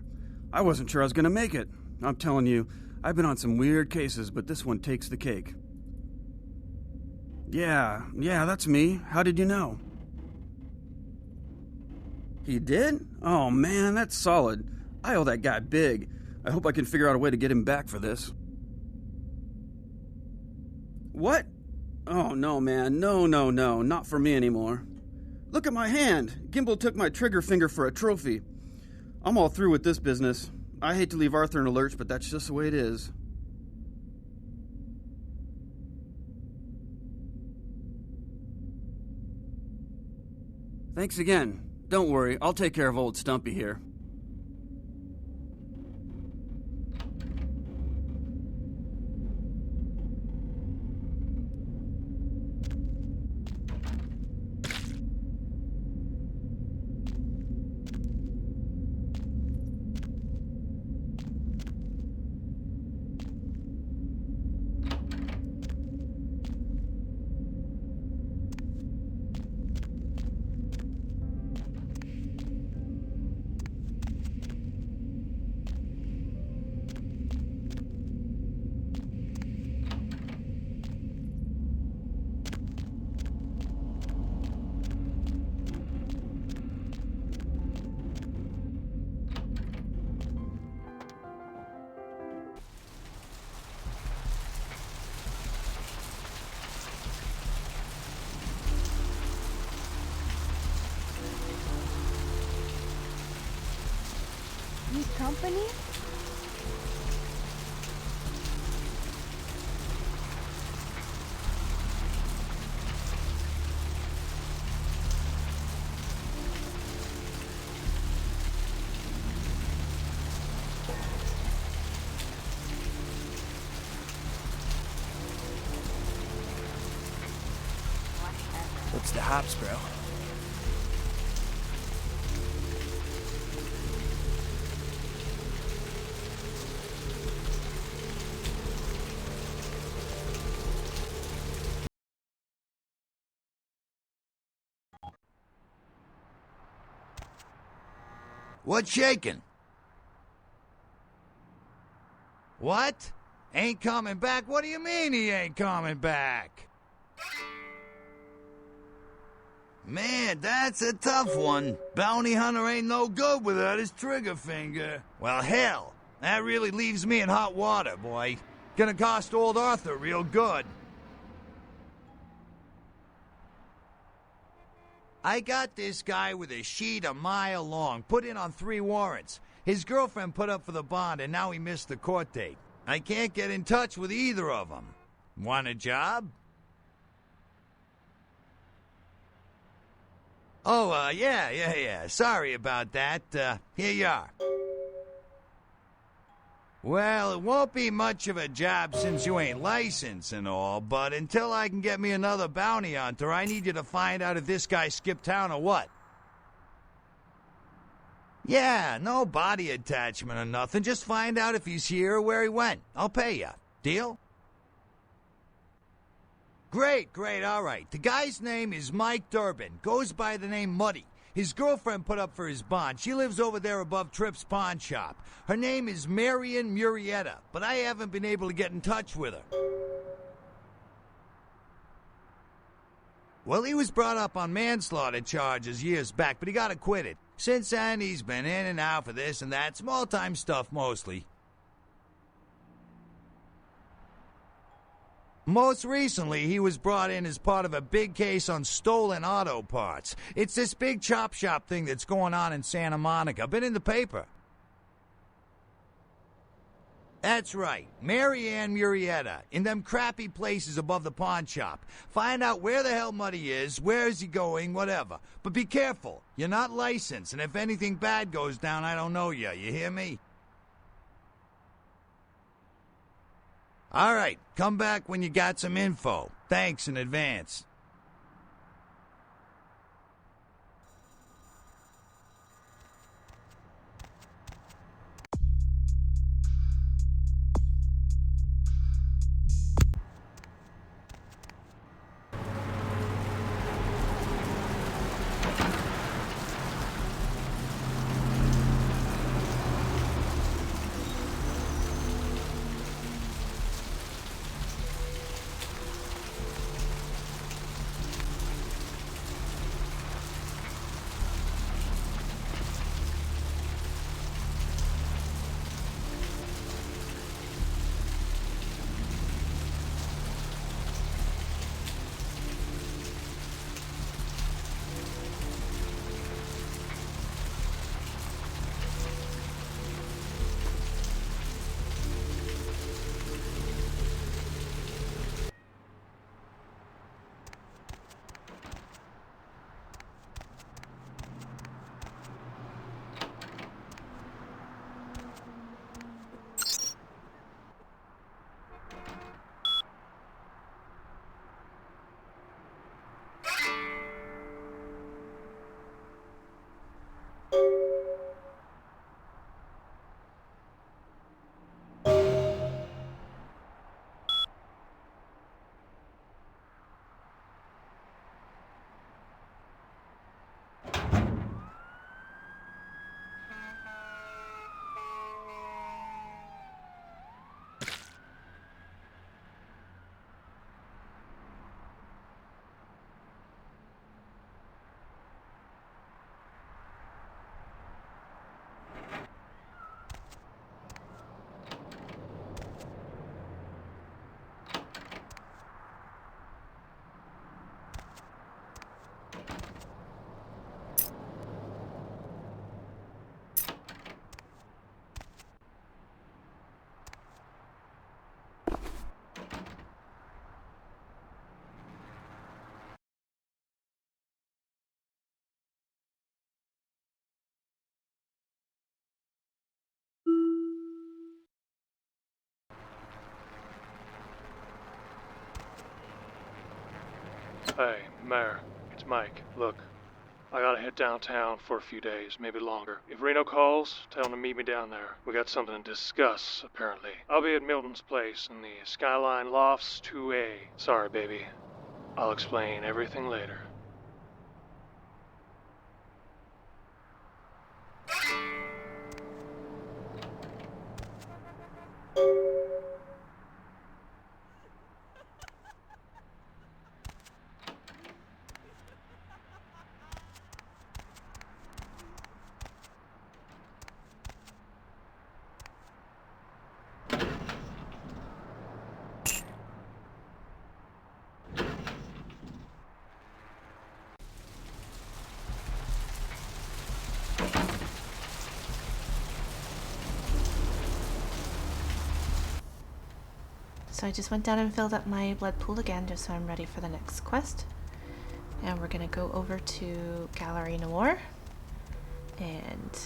I wasn't sure I was gonna make it. I'm telling you, I've been on some weird cases, but this one takes the cake. Yeah, that's me. How did you know? He did? Oh man, that's solid. I owe that guy big. I hope I can figure out a way to get him back for this. What? Oh no, man. No, not for me anymore. Look at my hand. Gimble took my trigger finger for a trophy. I'm all through with this business. I hate to leave Arthur in a lurch, but that's just the way it is. Thanks again. Don't worry, I'll take care of old Stumpy here. Need company? What's the hops, bro? What's shaking? What? Ain't coming back? What do you mean he ain't coming back? Man, that's a tough one. Bounty hunter ain't no good without his trigger finger. Well, hell, that really leaves me in hot water, boy. Gonna cost old Arthur real good. I got this guy with a sheet a mile long, put in on 3 warrants. His girlfriend put up for the bond, and now he missed the court date. I can't get in touch with either of them. Want a job? Oh, yeah. Sorry about that. Here you are. Well, it won't be much of a job since you ain't licensed and all, but until I can get me another bounty hunter, I need you to find out if this guy skipped town or what. Yeah, no body attachment or nothing. Just find out if he's here or where he went. I'll pay you. Deal? Great, all right. The guy's name is Mike Durbin. Goes by the name Muddy. His girlfriend put up for his bond. She lives over there above Tripp's pawn shop. Her name is Marion Murrieta, but I haven't been able to get in touch with her. Well, he was brought up on manslaughter charges years back, but he got acquitted. Since then, he's been in and out for this and that, small-time stuff mostly. Most recently, he was brought in as part of a big case on stolen auto parts. It's this big chop shop thing that's going on in Santa Monica. Been in the paper. That's right. Mary Ann Murrieta, in them crappy places above the pawn shop. Find out where the hell Muddy is, where is he going, whatever. But be careful. You're not licensed, and if anything bad goes down, I don't know you. You hear me? All right. Come back when you got some info. Thanks in advance. Hey, Mayor, it's Mike. Look, I gotta head downtown for a few days, maybe longer. If Reno calls, tell him to meet me down there. We got something to discuss, apparently. I'll be at Milton's place in the Skyline Lofts 2A. Sorry, baby. I'll explain everything later. So I just went down and filled up my blood pool again just so I'm ready for the next quest. And we're gonna go over to Gallery Noir and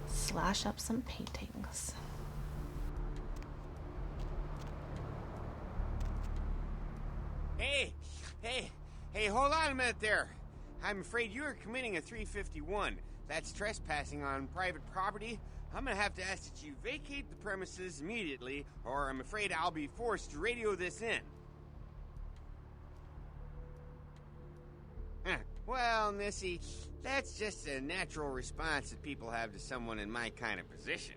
slash up some paintings. Hey, hold on a minute there. I'm afraid you are committing a 351. That's trespassing on private property. I'm gonna have to ask that you vacate the premises immediately, or I'm afraid I'll be forced to radio this in. Well, Missy, that's just a natural response that people have to someone in my kind of position.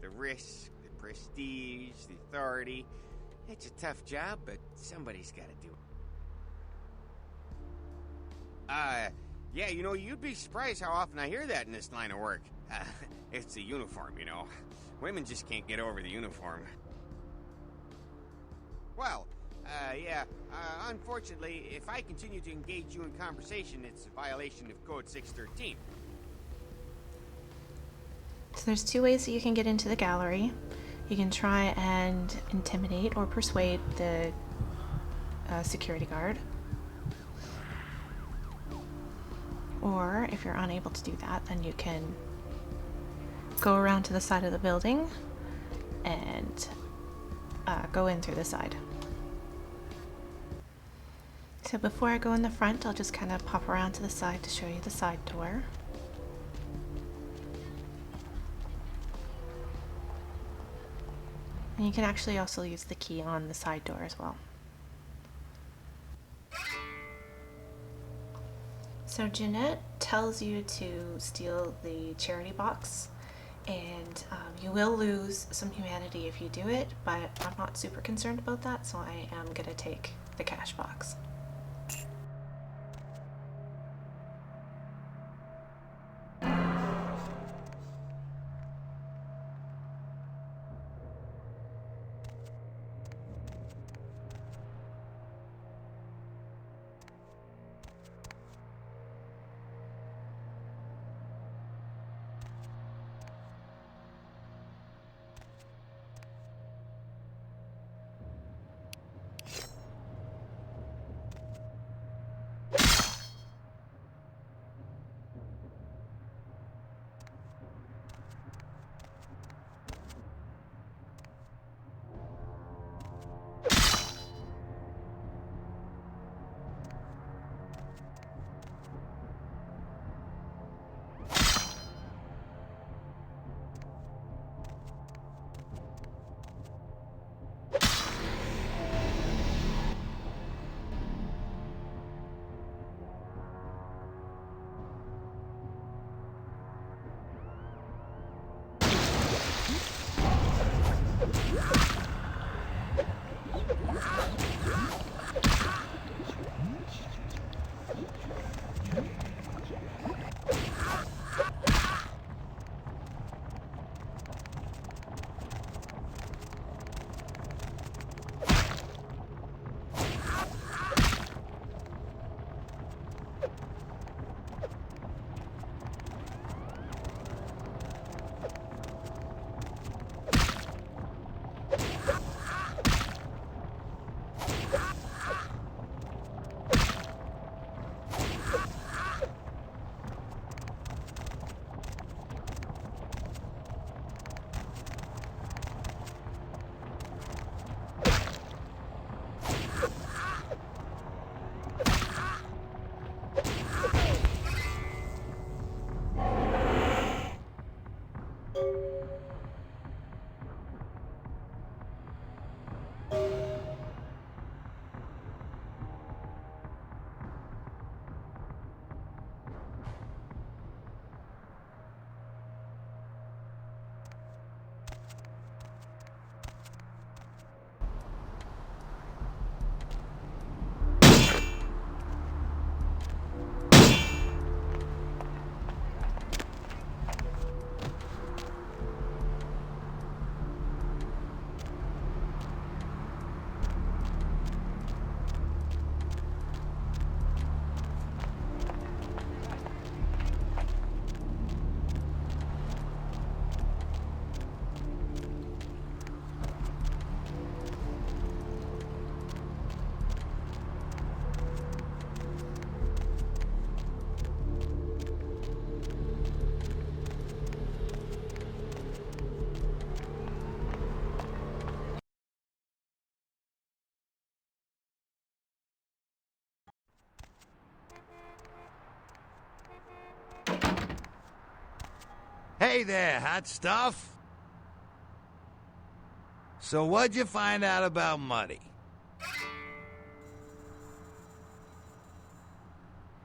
The risk, the prestige, the authority. It's a tough job, but somebody's gotta do it. Yeah, you know, you'd be surprised how often I hear that in this line of work. It's the uniform, you know. Women just can't get over the uniform. Well, unfortunately, if I continue to engage you in conversation, it's a violation of Code 613. So there's two ways that you can get into the gallery. You can try and intimidate or persuade the security guard. Or if you're unable to do that, then you can go around to the side of the building and go in through the side. So before I go in the front, I'll just kind of pop around to the side to show you the side door. And you can actually also use the key on the side door as well. So Jeanette tells you to steal the charity box, and you will lose some humanity if you do it, but I'm not super concerned about that, so I am going to take the cash box. Hey there, hot stuff. So what'd you find out about Muddy?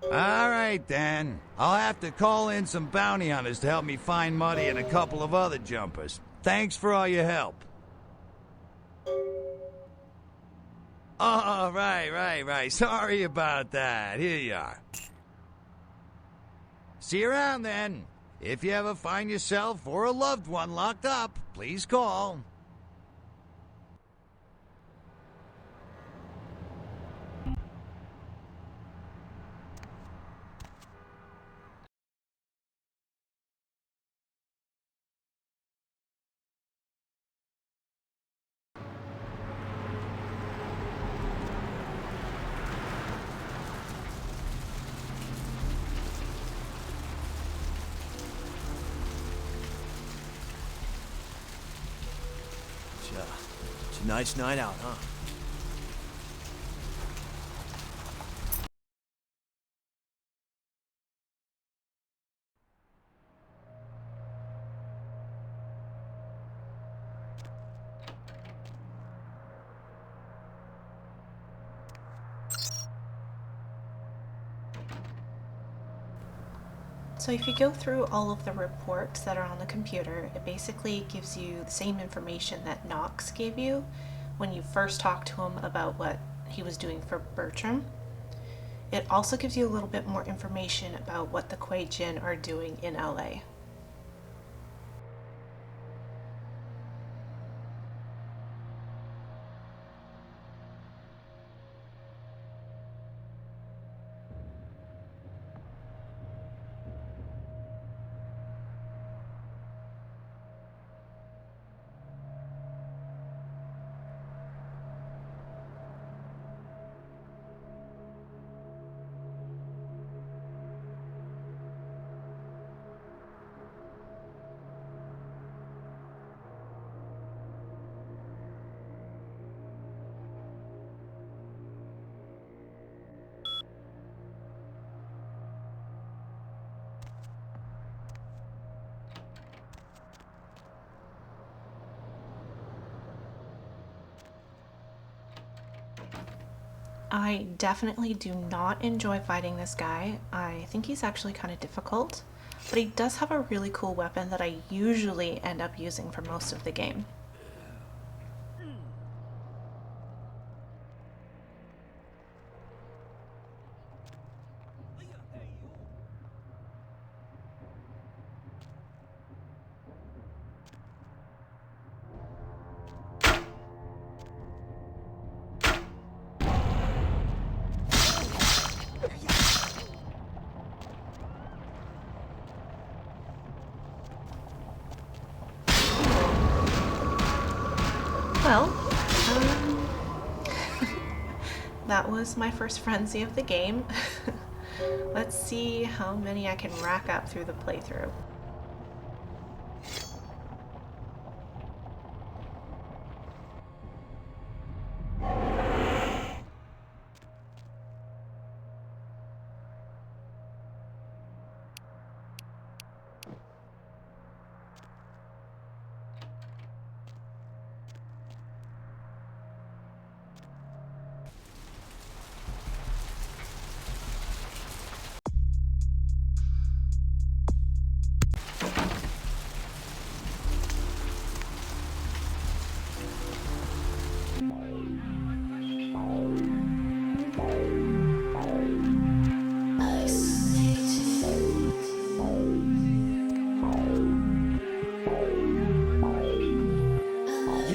All right, then. I'll have to call in some bounty hunters to help me find Muddy and a couple of other jumpers. Thanks for all your help. Oh, right. Sorry about that. Here you are. See you around, then. If you ever find yourself or a loved one locked up, please call. Nice night out, huh? So if you go through all of the reports that are on the computer, it basically gives you the same information that Knox gave you when you first talked to him about what he was doing for Bertram. It also gives you a little bit more information about what the Kuei Jin are doing in LA. I definitely do not enjoy fighting this guy. I think he's actually kind of difficult, but he does have a really cool weapon that I usually end up using for most of the game. Well, that was my first frenzy of the game. Let's see how many I can rack up through the playthrough.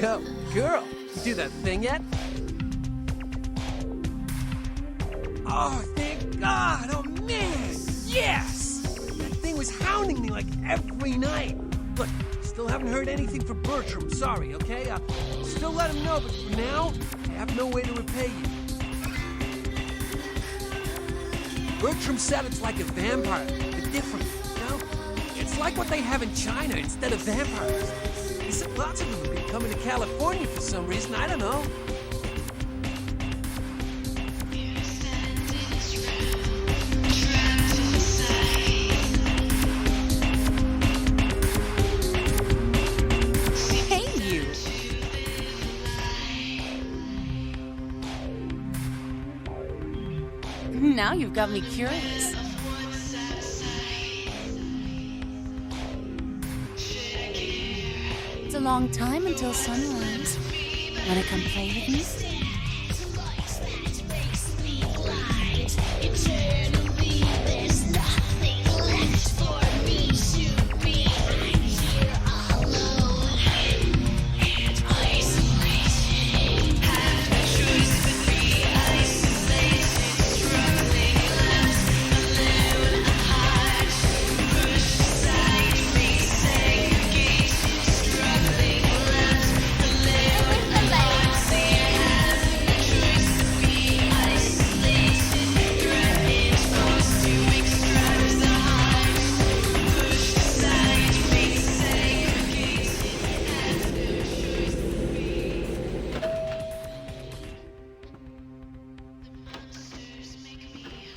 Yo, girl, you do that thing yet? Oh, thank God! Oh, man! Yes! That thing was hounding me like every night. Look, still haven't heard anything from Bertram. Sorry, okay? Still let him know, but for now, I have no way to repay you. Bertram said it's like a vampire, but different, you know? It's like what they have in China instead of vampires. He said lots of them have been coming to California for some reason, I don't know. Hey, you! Now you've got me curious. It's a long time until sunrise. Wanna come play with me?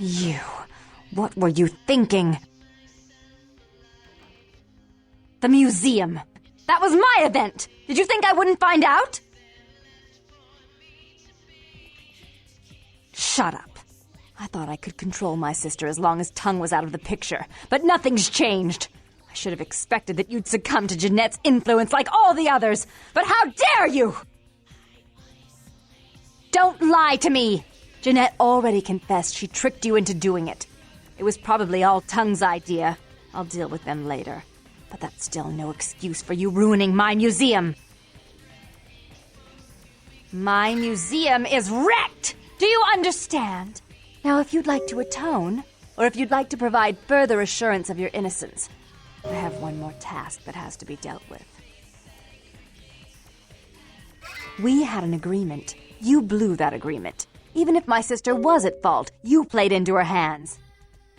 You. What were you thinking? The museum. That was my event! Did you think I wouldn't find out? Shut up. I thought I could control my sister as long as Tongue was out of the picture, but nothing's changed. I should have expected that you'd succumb to Jeanette's influence like all the others, but how dare you! Don't lie to me! Jeanette already confessed she tricked you into doing it. It was probably all Tongue's idea. I'll deal with them later. But that's still no excuse for you ruining my museum. My museum is wrecked! Do you understand? Now, if you'd like to atone, or if you'd like to provide further assurance of your innocence, I have one more task that has to be dealt with. We had an agreement. You blew that agreement. Even if my sister was at fault, you played into her hands.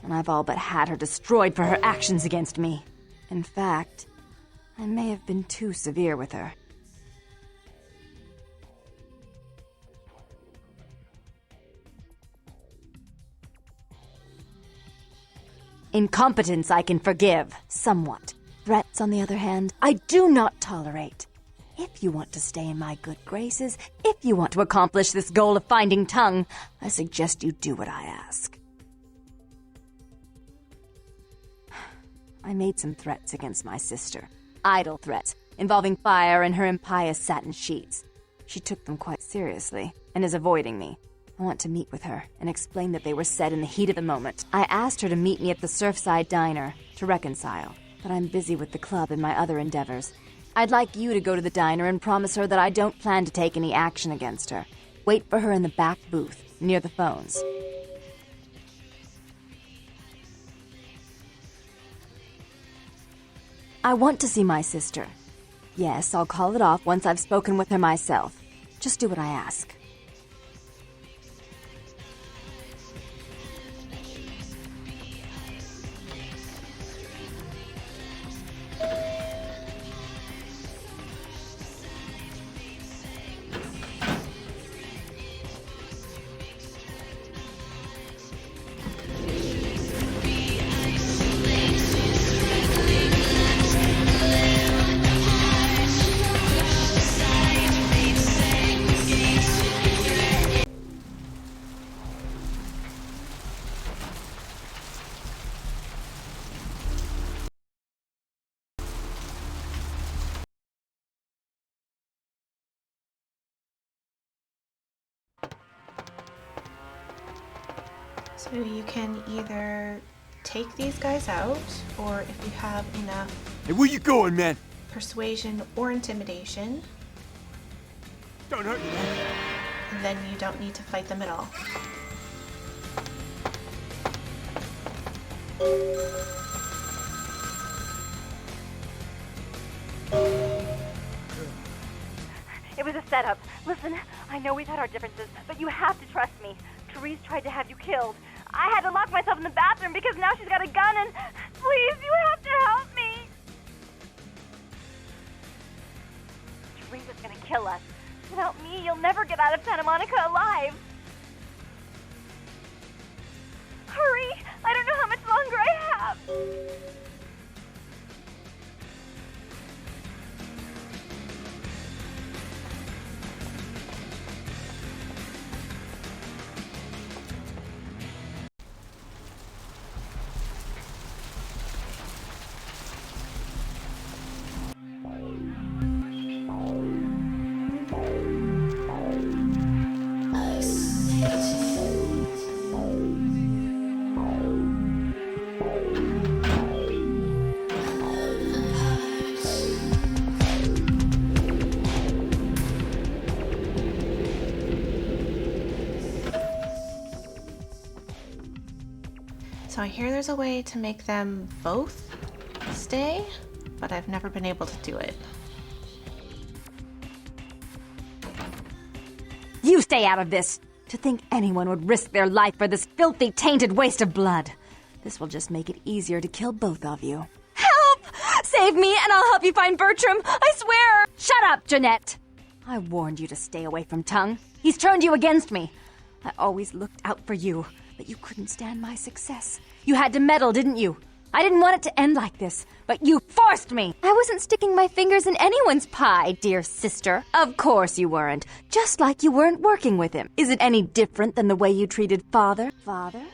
And I've all but had her destroyed for her actions against me. In fact, I may have been too severe with her. Incompetence I can forgive, somewhat. Threats, on the other hand, I do not tolerate. If you want to stay in my good graces, if you want to accomplish this goal of finding Tongue, I suggest you do what I ask. I made some threats against my sister. Idle threats, involving fire and her impious satin sheets. She took them quite seriously, and is avoiding me. I want to meet with her, and explain that they were said in the heat of the moment. I asked her to meet me at the Surfside Diner, to reconcile, but I'm busy with the club and my other endeavors. I'd like you to go to the diner and promise her that I don't plan to take any action against her. Wait for her in the back booth, near the phones. I want to see my sister. Yes, I'll call it off once I've spoken with her myself. Just do what I ask. So you can either take these guys out, or if you have enough Hey, where you going, man? persuasion or intimidation, Don't hurt me, man. then you don't need to fight them at all. It was a setup. Listen, I know we've had our differences, but you have to trust me. Therese tried to have you killed. I had to lock myself in the bathroom because now she's got a gun and... Please, you have to help me! Therese is gonna kill us. Without me, you'll never get out of Santa Monica alive. Hurry! I don't know how much longer I have! So I hear there's a way to make them both stay, but I've never been able to do it. You stay out of this! To think anyone would risk their life for this filthy, tainted waste of blood. This will just make it easier to kill both of you. Help! Save me and I'll help you find Bertram! I swear! Shut up, Jeanette! I warned you to stay away from Tongue. He's turned you against me. I always looked out for you, but you couldn't stand my success. You had to meddle, didn't you? I didn't want it to end like this, but you forced me! I wasn't sticking my fingers in anyone's pie, dear sister. Of course you weren't. Just like you weren't working with him. Is it any different than the way you treated Father? Father?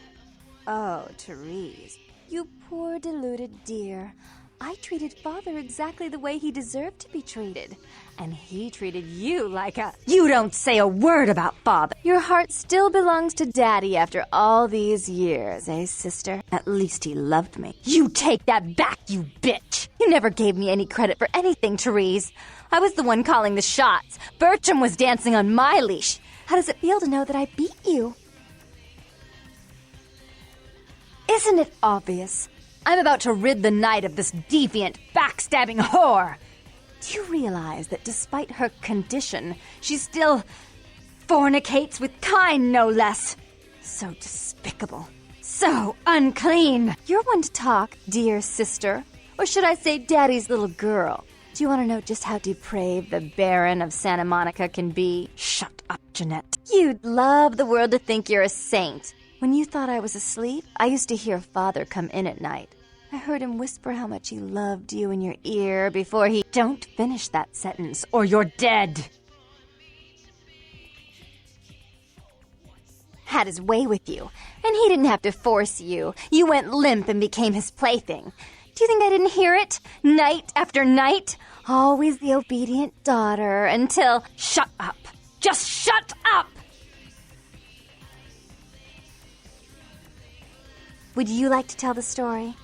Oh, Therese. You poor deluded dear. I treated Father exactly the way he deserved to be treated. And he treated you like a... You don't say a word about Father. Your heart still belongs to Daddy after all these years, eh, sister? At least he loved me. You take that back, you bitch! You never gave me any credit for anything, Therese. I was the one calling the shots. Bertram was dancing on my leash. How does it feel to know that I beat you? Isn't it obvious? I'm about to rid the night of this deviant, backstabbing whore. Do you realize that despite her condition, she still fornicates with kind, no less? So despicable. So unclean. You're one to talk, dear sister. Or should I say Daddy's little girl? Do you want to know just how depraved the Baron of Santa Monica can be? Shut up, Jeanette. You'd love the world to think you're a saint. When you thought I was asleep, I used to hear Father come in at night. I heard him whisper how much he loved you in your ear before he... Don't finish that sentence, or you're dead! Had his way with you, and he didn't have to force you. You went limp and became his plaything. Do you think I didn't hear it? Night after night? Always the obedient daughter, until... Shut up! Just shut up! Would you like to tell the story?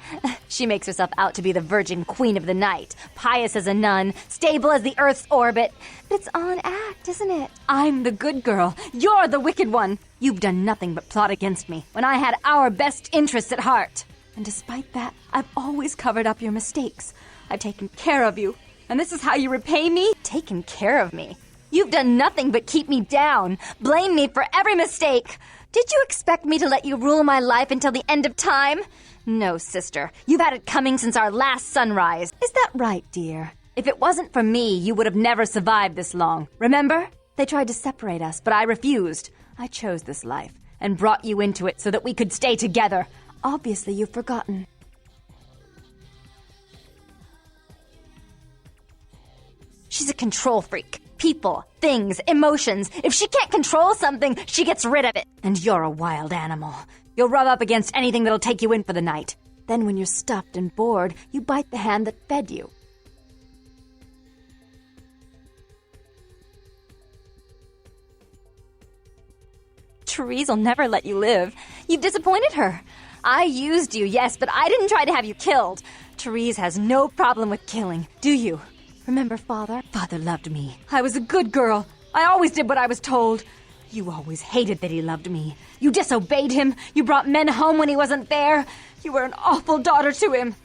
She makes herself out to be the virgin queen of the night, pious as a nun, stable as the Earth's orbit. But it's all an act, isn't it? I'm the good girl. You're the wicked one. You've done nothing but plot against me when I had our best interests at heart. And despite that, I've always covered up your mistakes. I've taken care of you. And this is how you repay me? Taken care of me? You've done nothing but keep me down, blame me for every mistake. Did you expect me to let you rule my life until the end of time? No, sister. You've had it coming since our last sunrise. Is that right, dear? If it wasn't for me, you would have never survived this long. Remember? They tried to separate us, but I refused. I chose this life and brought you into it so that we could stay together. Obviously, you've forgotten. She's a control freak. People, things, emotions. If she can't control something, she gets rid of it. And you're a wild animal. You'll rub up against anything that'll take you in for the night. Then when you're stuffed and bored, you bite the hand that fed you. Therese will never let you live. You've disappointed her. I used you, yes, but I didn't try to have you killed. Therese has no problem with killing, do you? Remember Father? Father loved me. I was a good girl. I always did what I was told. You always hated that he loved me. You disobeyed him. You brought men home when he wasn't there. You were an awful daughter to him.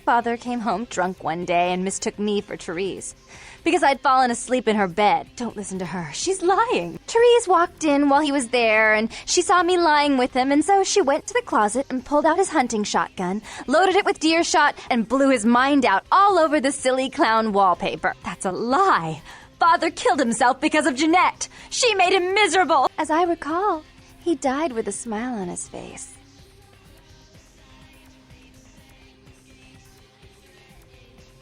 Father came home drunk one day and mistook me for Therese. Because I'd fallen asleep in her bed. Don't listen to her. She's lying. Therese walked in while he was there, and she saw me lying with him, and so she went to the closet and pulled out his hunting shotgun, loaded it with deer shot, and blew his mind out all over the silly clown wallpaper. That's a lie. Father killed himself because of Jeanette. She made him miserable. As I recall, he died with a smile on his face.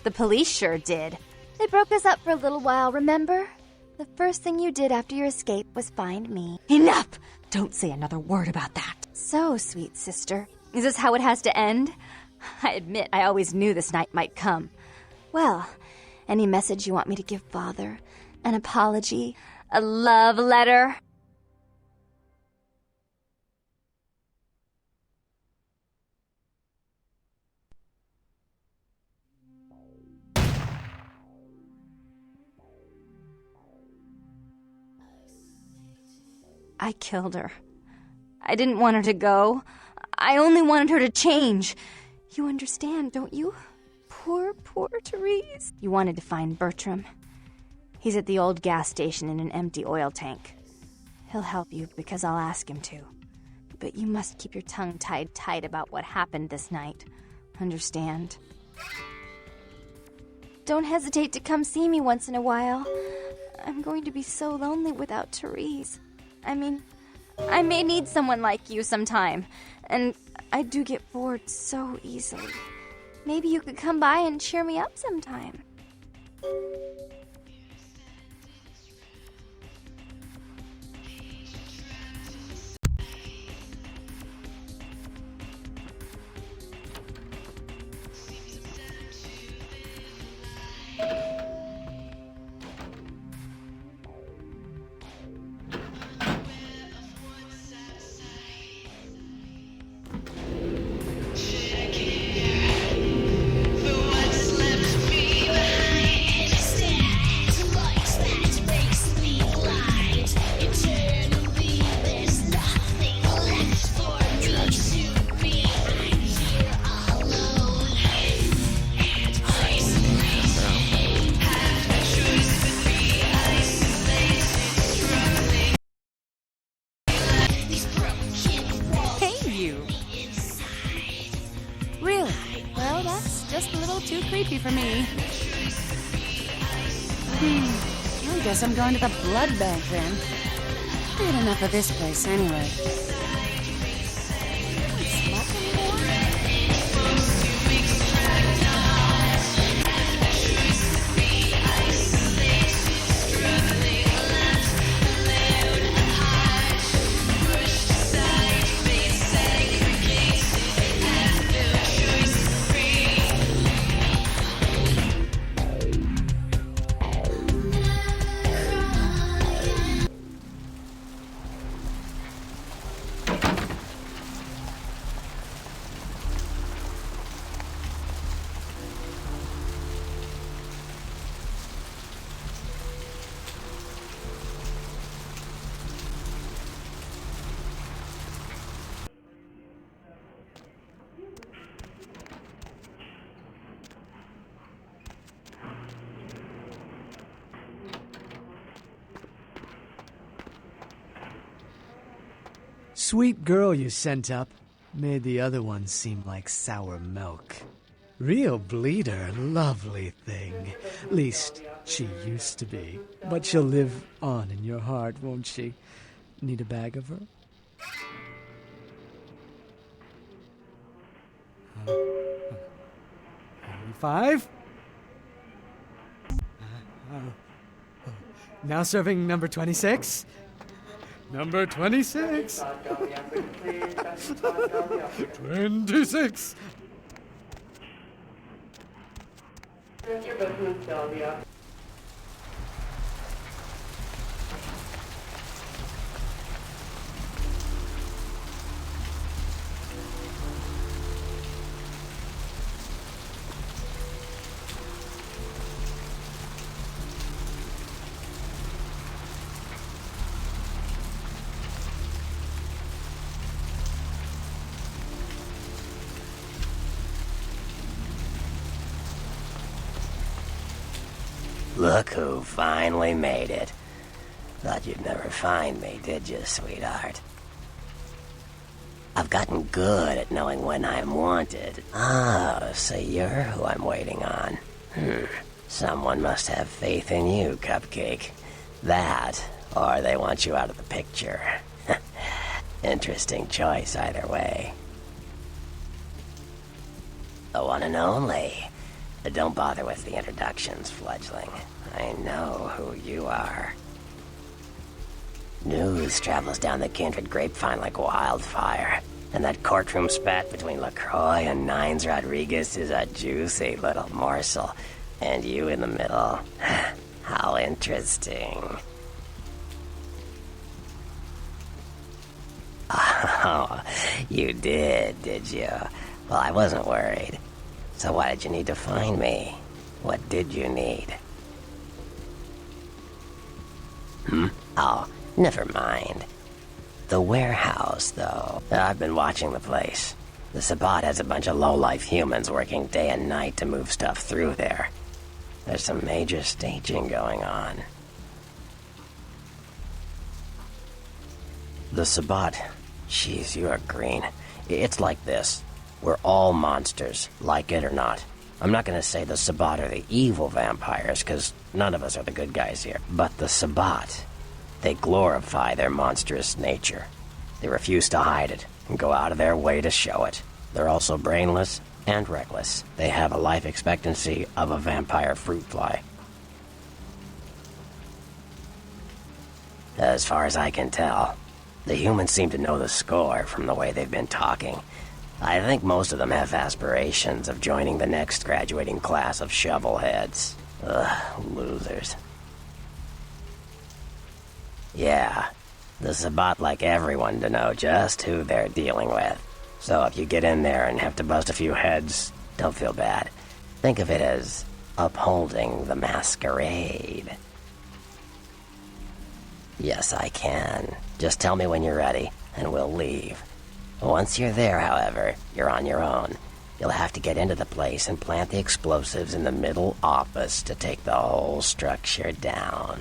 The police sure did. They broke us up for a little while, remember? The first thing you did after your escape was find me. Enough! Don't say another word about that. So, sweet sister, is this how it has to end? I admit I always knew this night might come. Well, any message you want me to give Father? An apology? A love letter? I killed her. I didn't want her to go. I only wanted her to change. You understand, don't you? Poor, poor Therese. You wanted to find Bertram. He's at the old gas station in an empty oil tank. He'll help you because I'll ask him to. But you must keep your tongue tied tight about what happened this night. Understand? don't hesitate to come see me once in a while. I'm going to be so lonely without Therese. I mean, I may need someone like you sometime, and I do get bored so easily. Maybe you could come by and cheer me up sometime. For me. I guess I'm going to the blood bank then. I had enough of this place anyway. Sweet girl you sent up made the other one seem like sour milk. Real bleeder, lovely thing. Least she used to be. But she'll live on in your heart, won't she? Need a bag of her? 5. Now serving number 26. Number 26. 26. Look who finally made it. Thought you'd never find me, did you, sweetheart? I've gotten good at knowing when I'm wanted. Oh, so you're who I'm waiting on. Someone must have faith in you, Cupcake. That, or they want you out of the picture. Interesting choice either way. The one and only. Don't bother with the introductions, fledgling. I know who you are. News travels down the kindred grapevine like wildfire, and that courtroom spat between LaCroix and Nines Rodriguez is a juicy little morsel, and you in the middle. How interesting. Oh, you did you? Well, I wasn't worried. So why did you need to find me? What did you need? Oh, never mind. The warehouse, though. I've been watching the place. The Sabbat has a bunch of low-life humans working day and night to move stuff through there. There's some major staging going on. The Sabbat. Jeez, you are green. It's like this. We're all monsters, like it or not. I'm not gonna say the Sabbat are the evil vampires, because none of us are the good guys here. But the Sabbat, they glorify their monstrous nature. They refuse to hide it, and go out of their way to show it. They're also brainless and reckless. They have a life expectancy of a vampire fruit fly. As far as I can tell, the humans seem to know the score from the way they've been talking. I think most of them have aspirations of joining the next graduating class of shovelheads. Ugh, losers. Yeah, the Sabbat like everyone to know just who they're dealing with. So if you get in there and have to bust a few heads, don't feel bad. Think of it as upholding the masquerade. Yes, I can. Just tell me when you're ready, and we'll leave. Once you're there, however, you're on your own. You'll have to get into the place and plant the explosives in the middle office to take the whole structure down.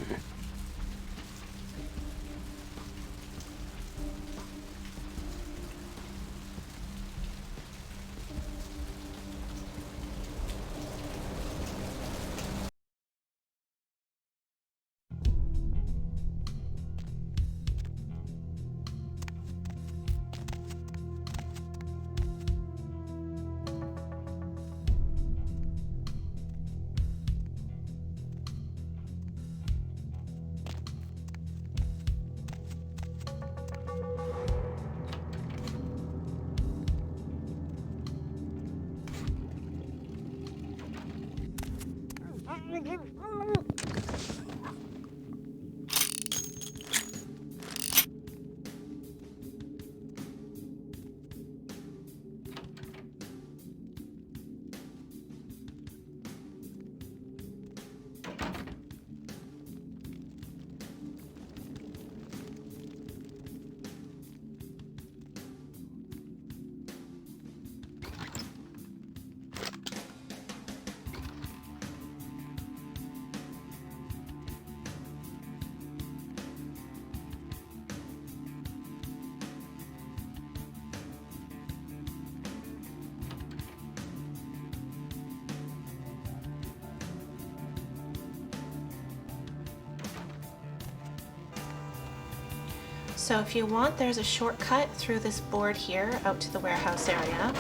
So if you want, there's a shortcut through this board here out to the warehouse area.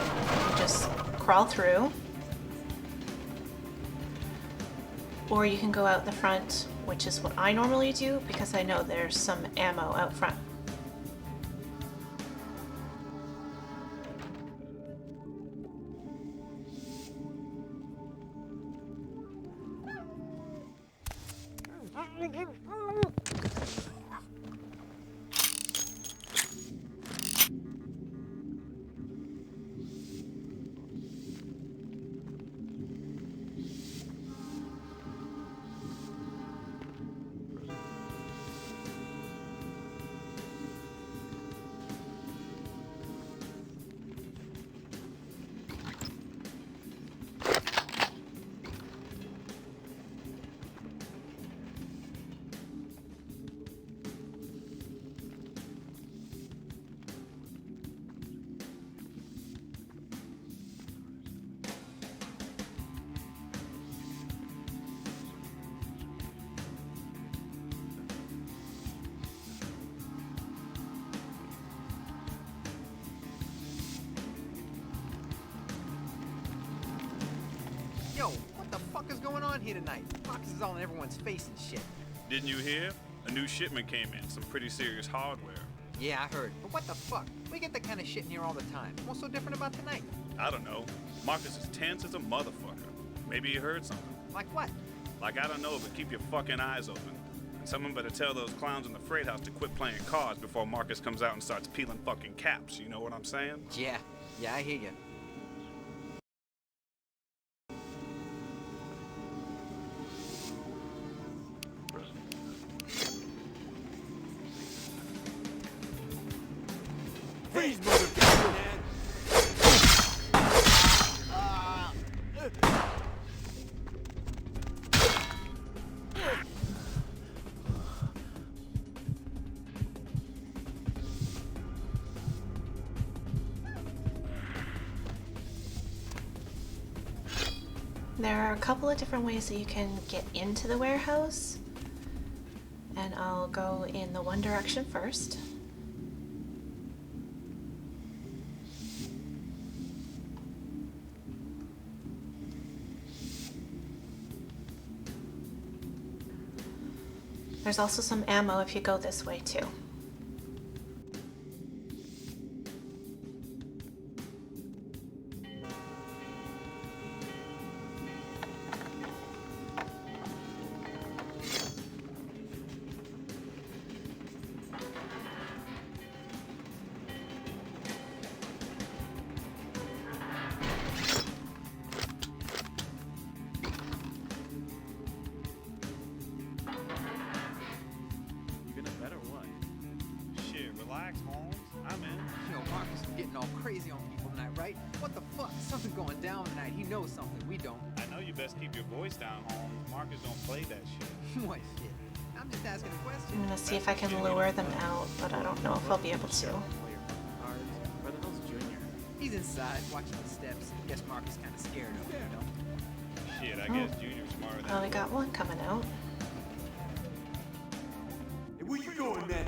You just crawl through. Or you can go out the front, which is what I normally do because I know there's some ammo out front. Yo, what the fuck is going on here tonight? Boxes all in everyone's face and shit. Didn't you hear? A new shipment came in, some pretty serious hardware. Yeah, I heard. But what the fuck? We get that kind of shit in here all the time. What's so different about tonight? I don't know. Marcus is tense as a motherfucker. Maybe you heard something. Like what? Like, I don't know, but keep your fucking eyes open. And someone better tell those clowns in the freight house to quit playing cards before Marcus comes out and starts peeling fucking caps. You know what I'm saying? Yeah, I hear you. Freeze, motherfucker, man! there are a couple of different ways that you can get into the warehouse. And I'll go in the one direction first. There's also some ammo if you go this way too. Crazy on people tonight, right? What the fuck? Something going down tonight. He knows something we don't. I know you best keep your voice down, Holmes. Marcus don't play that shit. What shit? I'm just asking a question. I'm gonna see if I can lure them out, but I don't know if I'll be able to. He's inside, watching the steps. Guess Marcus kind of scared of him, you know? Shit, I guess Junior's smarter than Well, we got one coming out. Hey, where you going, man?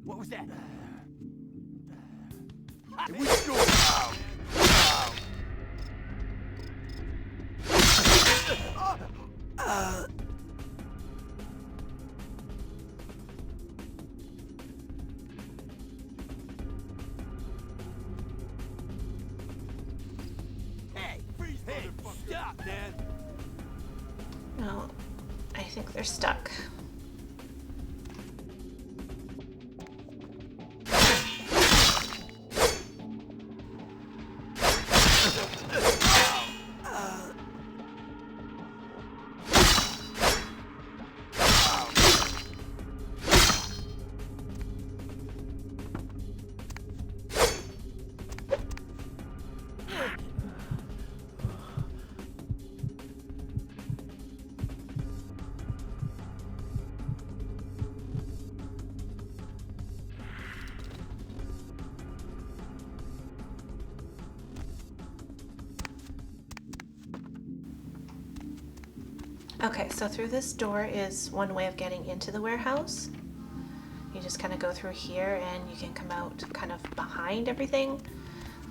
What was that? Hey, where you going? Hey, stop, man! No, I think they're stuck. Okay, so through this door is one way of getting into the warehouse. You just kind of go through here and you can come out kind of behind everything,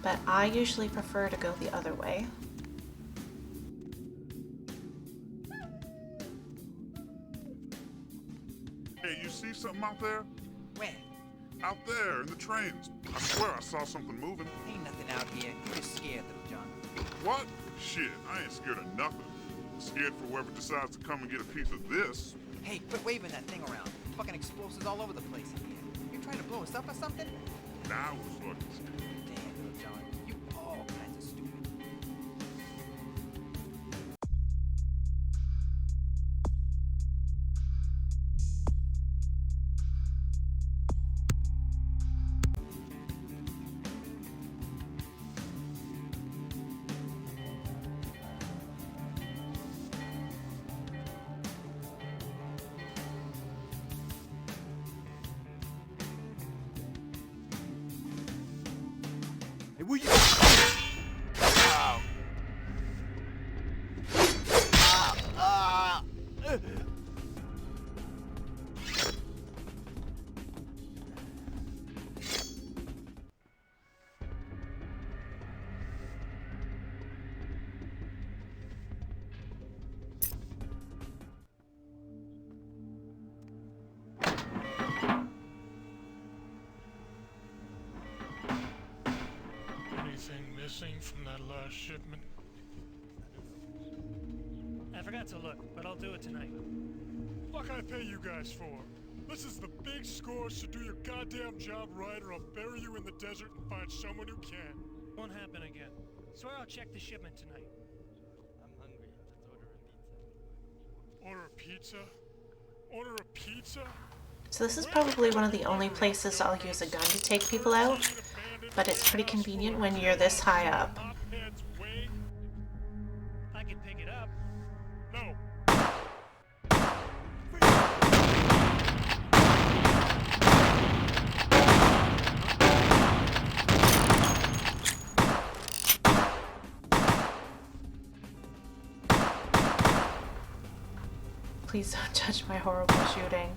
but I usually prefer to go the other way. Hey, you see something out there? Where? Out there, in the trains. I swear I saw something moving. Ain't nothing out here. You're just scared, little John. What? Shit, I ain't scared of nothing. Scared for whoever decides to come and get a piece of this. Hey, quit waving that thing around. Fucking explosives all over the place in here. You trying to blow us up or something? Now it was looking stupid. Damn, little John. You all kinds of stupid. Hey, where you going? Ow. Anything missing from that last shipment? I forgot to look, but I'll do it tonight. What can I pay you guys for? This is the big score, so do your goddamn job right, or I'll bury you in the desert and find someone who can. Won't happen again. Swear I'll check the shipment tonight. I'm hungry. Let's order a pizza. Order a pizza? So this is probably one of the only places I'll use a gun to take people out, but it's pretty convenient when you're this high up. I can pick it up. No. Please don't judge my horrible shooting.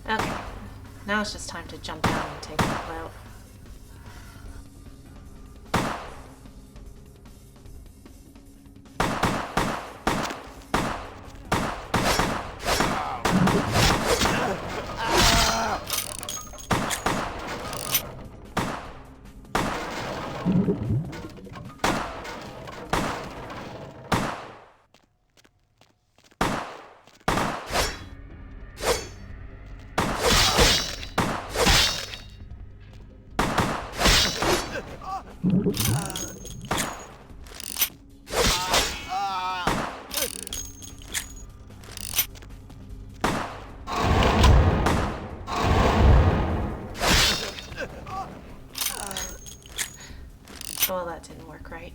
Okay, now it's just time to jump down and take people out. Well, that didn't work right.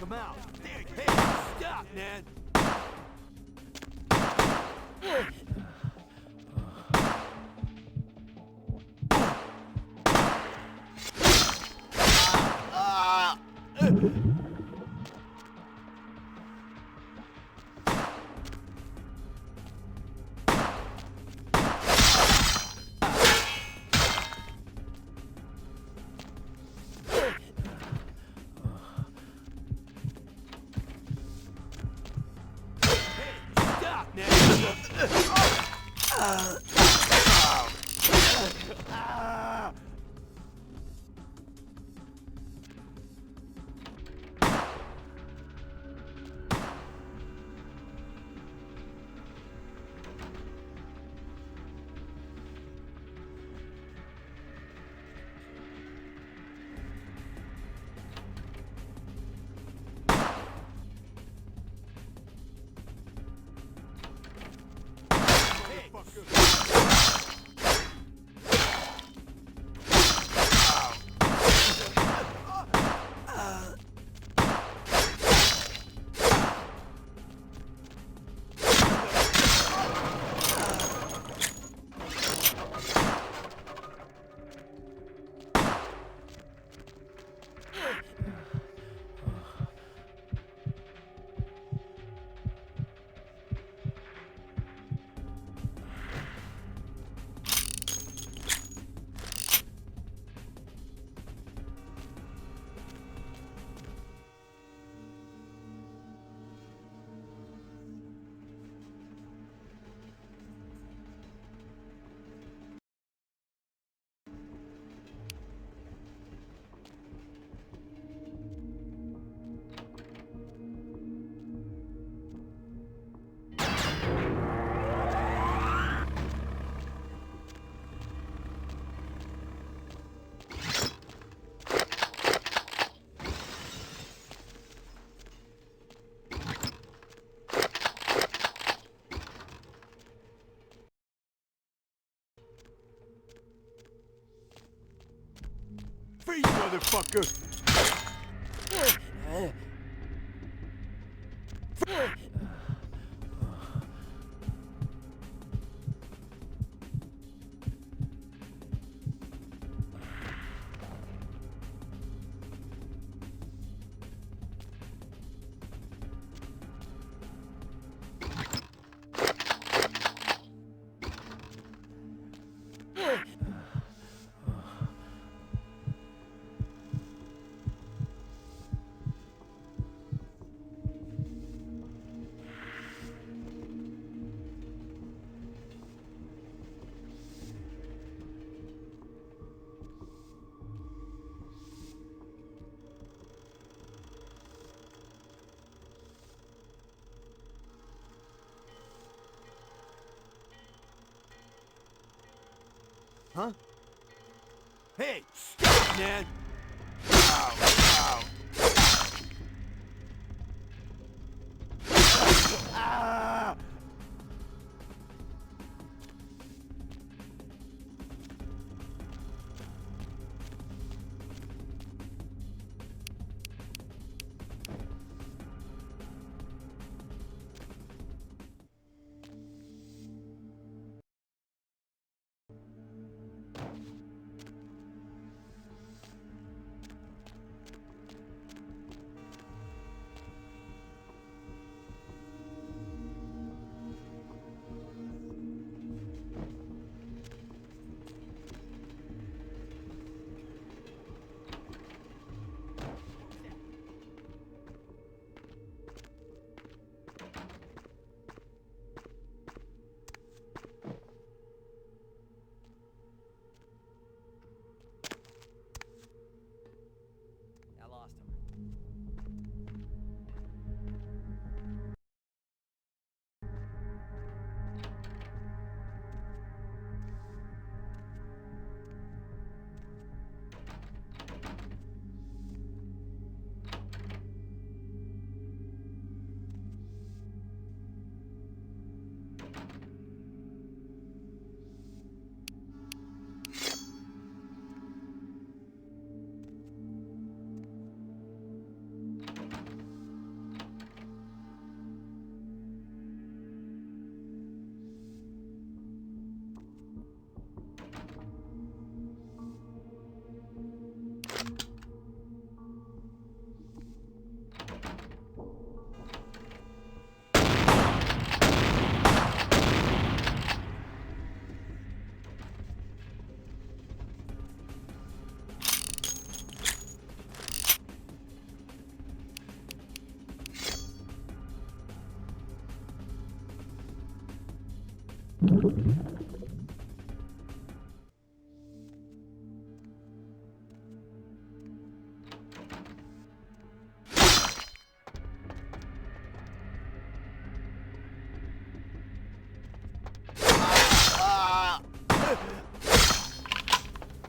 Come out. Hey, stop, man. Freeze, motherfucker! Huh? Hey, stop, man! Ow, ow. Ah!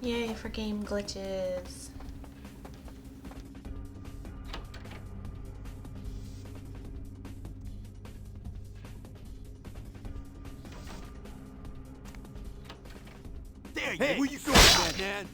Yay for game glitches. There you go. Where you going, man?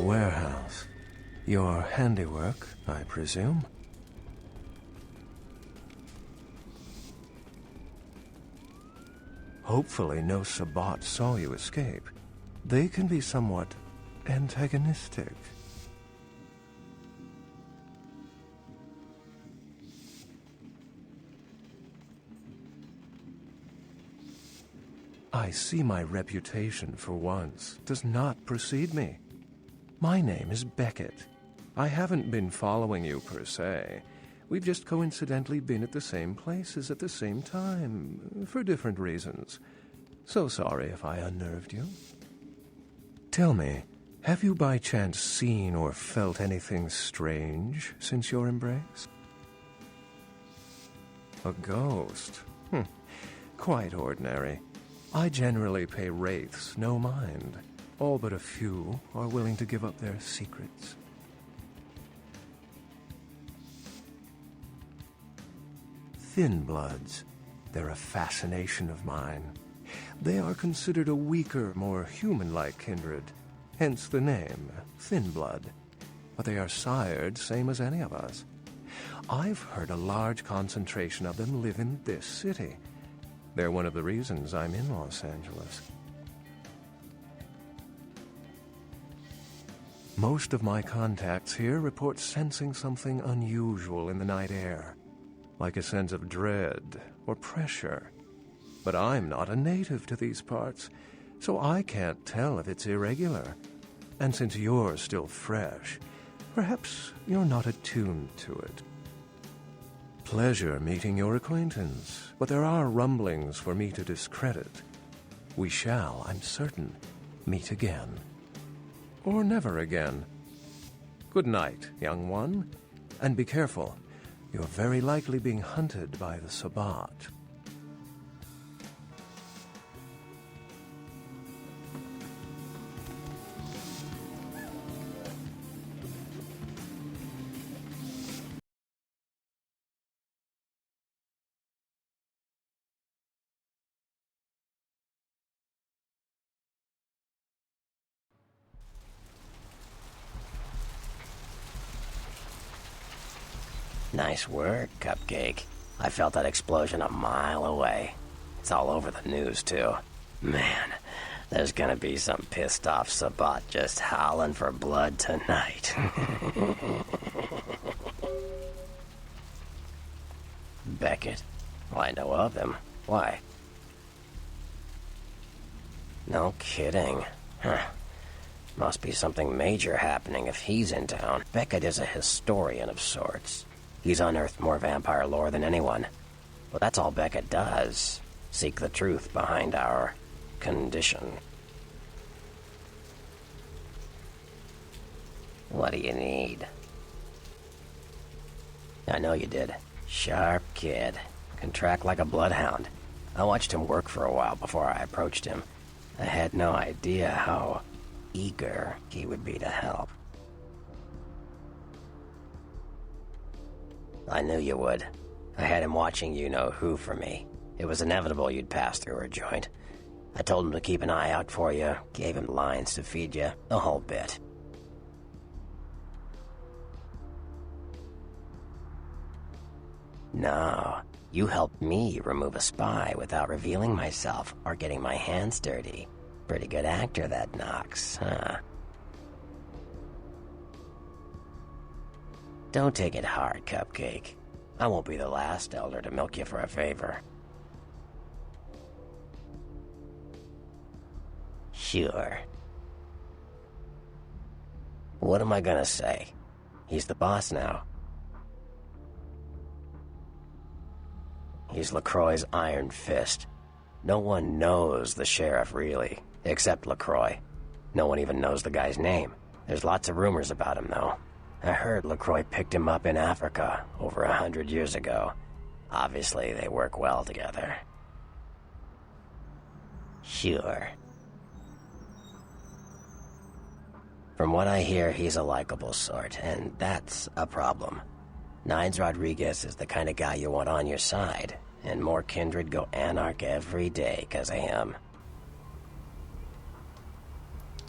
Warehouse. Your handiwork, I presume? Hopefully no Sabbat saw you escape. They can be somewhat antagonistic. I see my reputation for once does not precede me. My name is Beckett. I haven't been following you per se. We've just coincidentally been at the same places at the same time, for different reasons. So sorry if I unnerved you. Tell me, have you by chance seen or felt anything strange since your embrace? A ghost? Quite ordinary. I generally pay wraiths no mind. All but a few are willing to give up their secrets. Thin bloods. They're a fascination of mine. They are considered a weaker, more human-like kindred, hence the name, Thin Blood. But they are sired same as any of us. I've heard a large concentration of them live in this city. They're one of the reasons I'm in Los Angeles. Most of my contacts here report sensing something unusual in the night air, like a sense of dread or pressure. But I'm not a native to these parts, so I can't tell if it's irregular. And since you're still fresh, perhaps you're not attuned to it. Pleasure meeting your acquaintance, but there are rumblings for me to discredit. We shall, I'm certain, meet again. Or never again. Good night, young one, and be careful. You're very likely being hunted by the Sabbat. Nice work, Cupcake. I felt that explosion a mile away. It's all over the news, too. Man, there's gonna be some pissed-off Sabbat just howling for blood tonight. Beckett. Well, I know of him. Why? No kidding. Huh. Must be something major happening if he's in town. Beckett is a historian of sorts. He's unearthed more vampire lore than anyone. Well, that's all Beckett does. Seek the truth behind our condition. What do you need? I know you did. Sharp kid. Can track like a bloodhound. I watched him work for a while before I approached him. I had no idea how eager he would be to help. I knew you would. I had him watching you-know-who for me. It was inevitable you'd pass through her joint. I told him to keep an eye out for you, gave him lines to feed you, the whole bit. No, you helped me remove a spy without revealing myself or getting my hands dirty. Pretty good actor, that Knox, huh? Don't take it hard, Cupcake. I won't be the last elder to milk you for a favor. Sure. What am I gonna say? He's the boss now. He's LaCroix's iron fist. No one knows the sheriff, really, except LaCroix. No one even knows the guy's name. There's lots of rumors about him, though. I heard LaCroix picked him up in Africa over 100 years ago. Obviously, they work well together. Sure. From what I hear, he's a likable sort, and that's a problem. Nines Rodriguez is the kind of guy you want on your side, and more kindred go anarch every day because of him.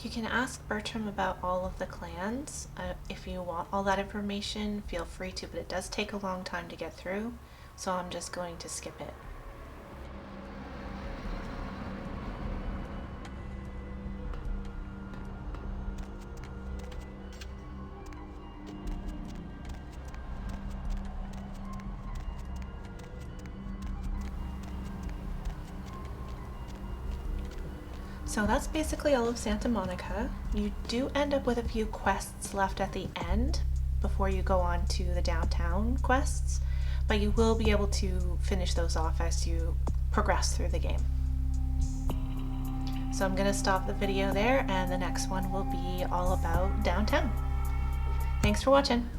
You can ask Bertram about all of the clans. If you want all that information, feel free to, but it does take a long time to get through, so I'm just going to skip it. So that's basically all of Santa Monica. You do end up with a few quests left at the end before you go on to the downtown quests, but you will be able to finish those off as you progress through the game. So I'm going to stop the video there, and the next one will be all about downtown. Thanks for watching.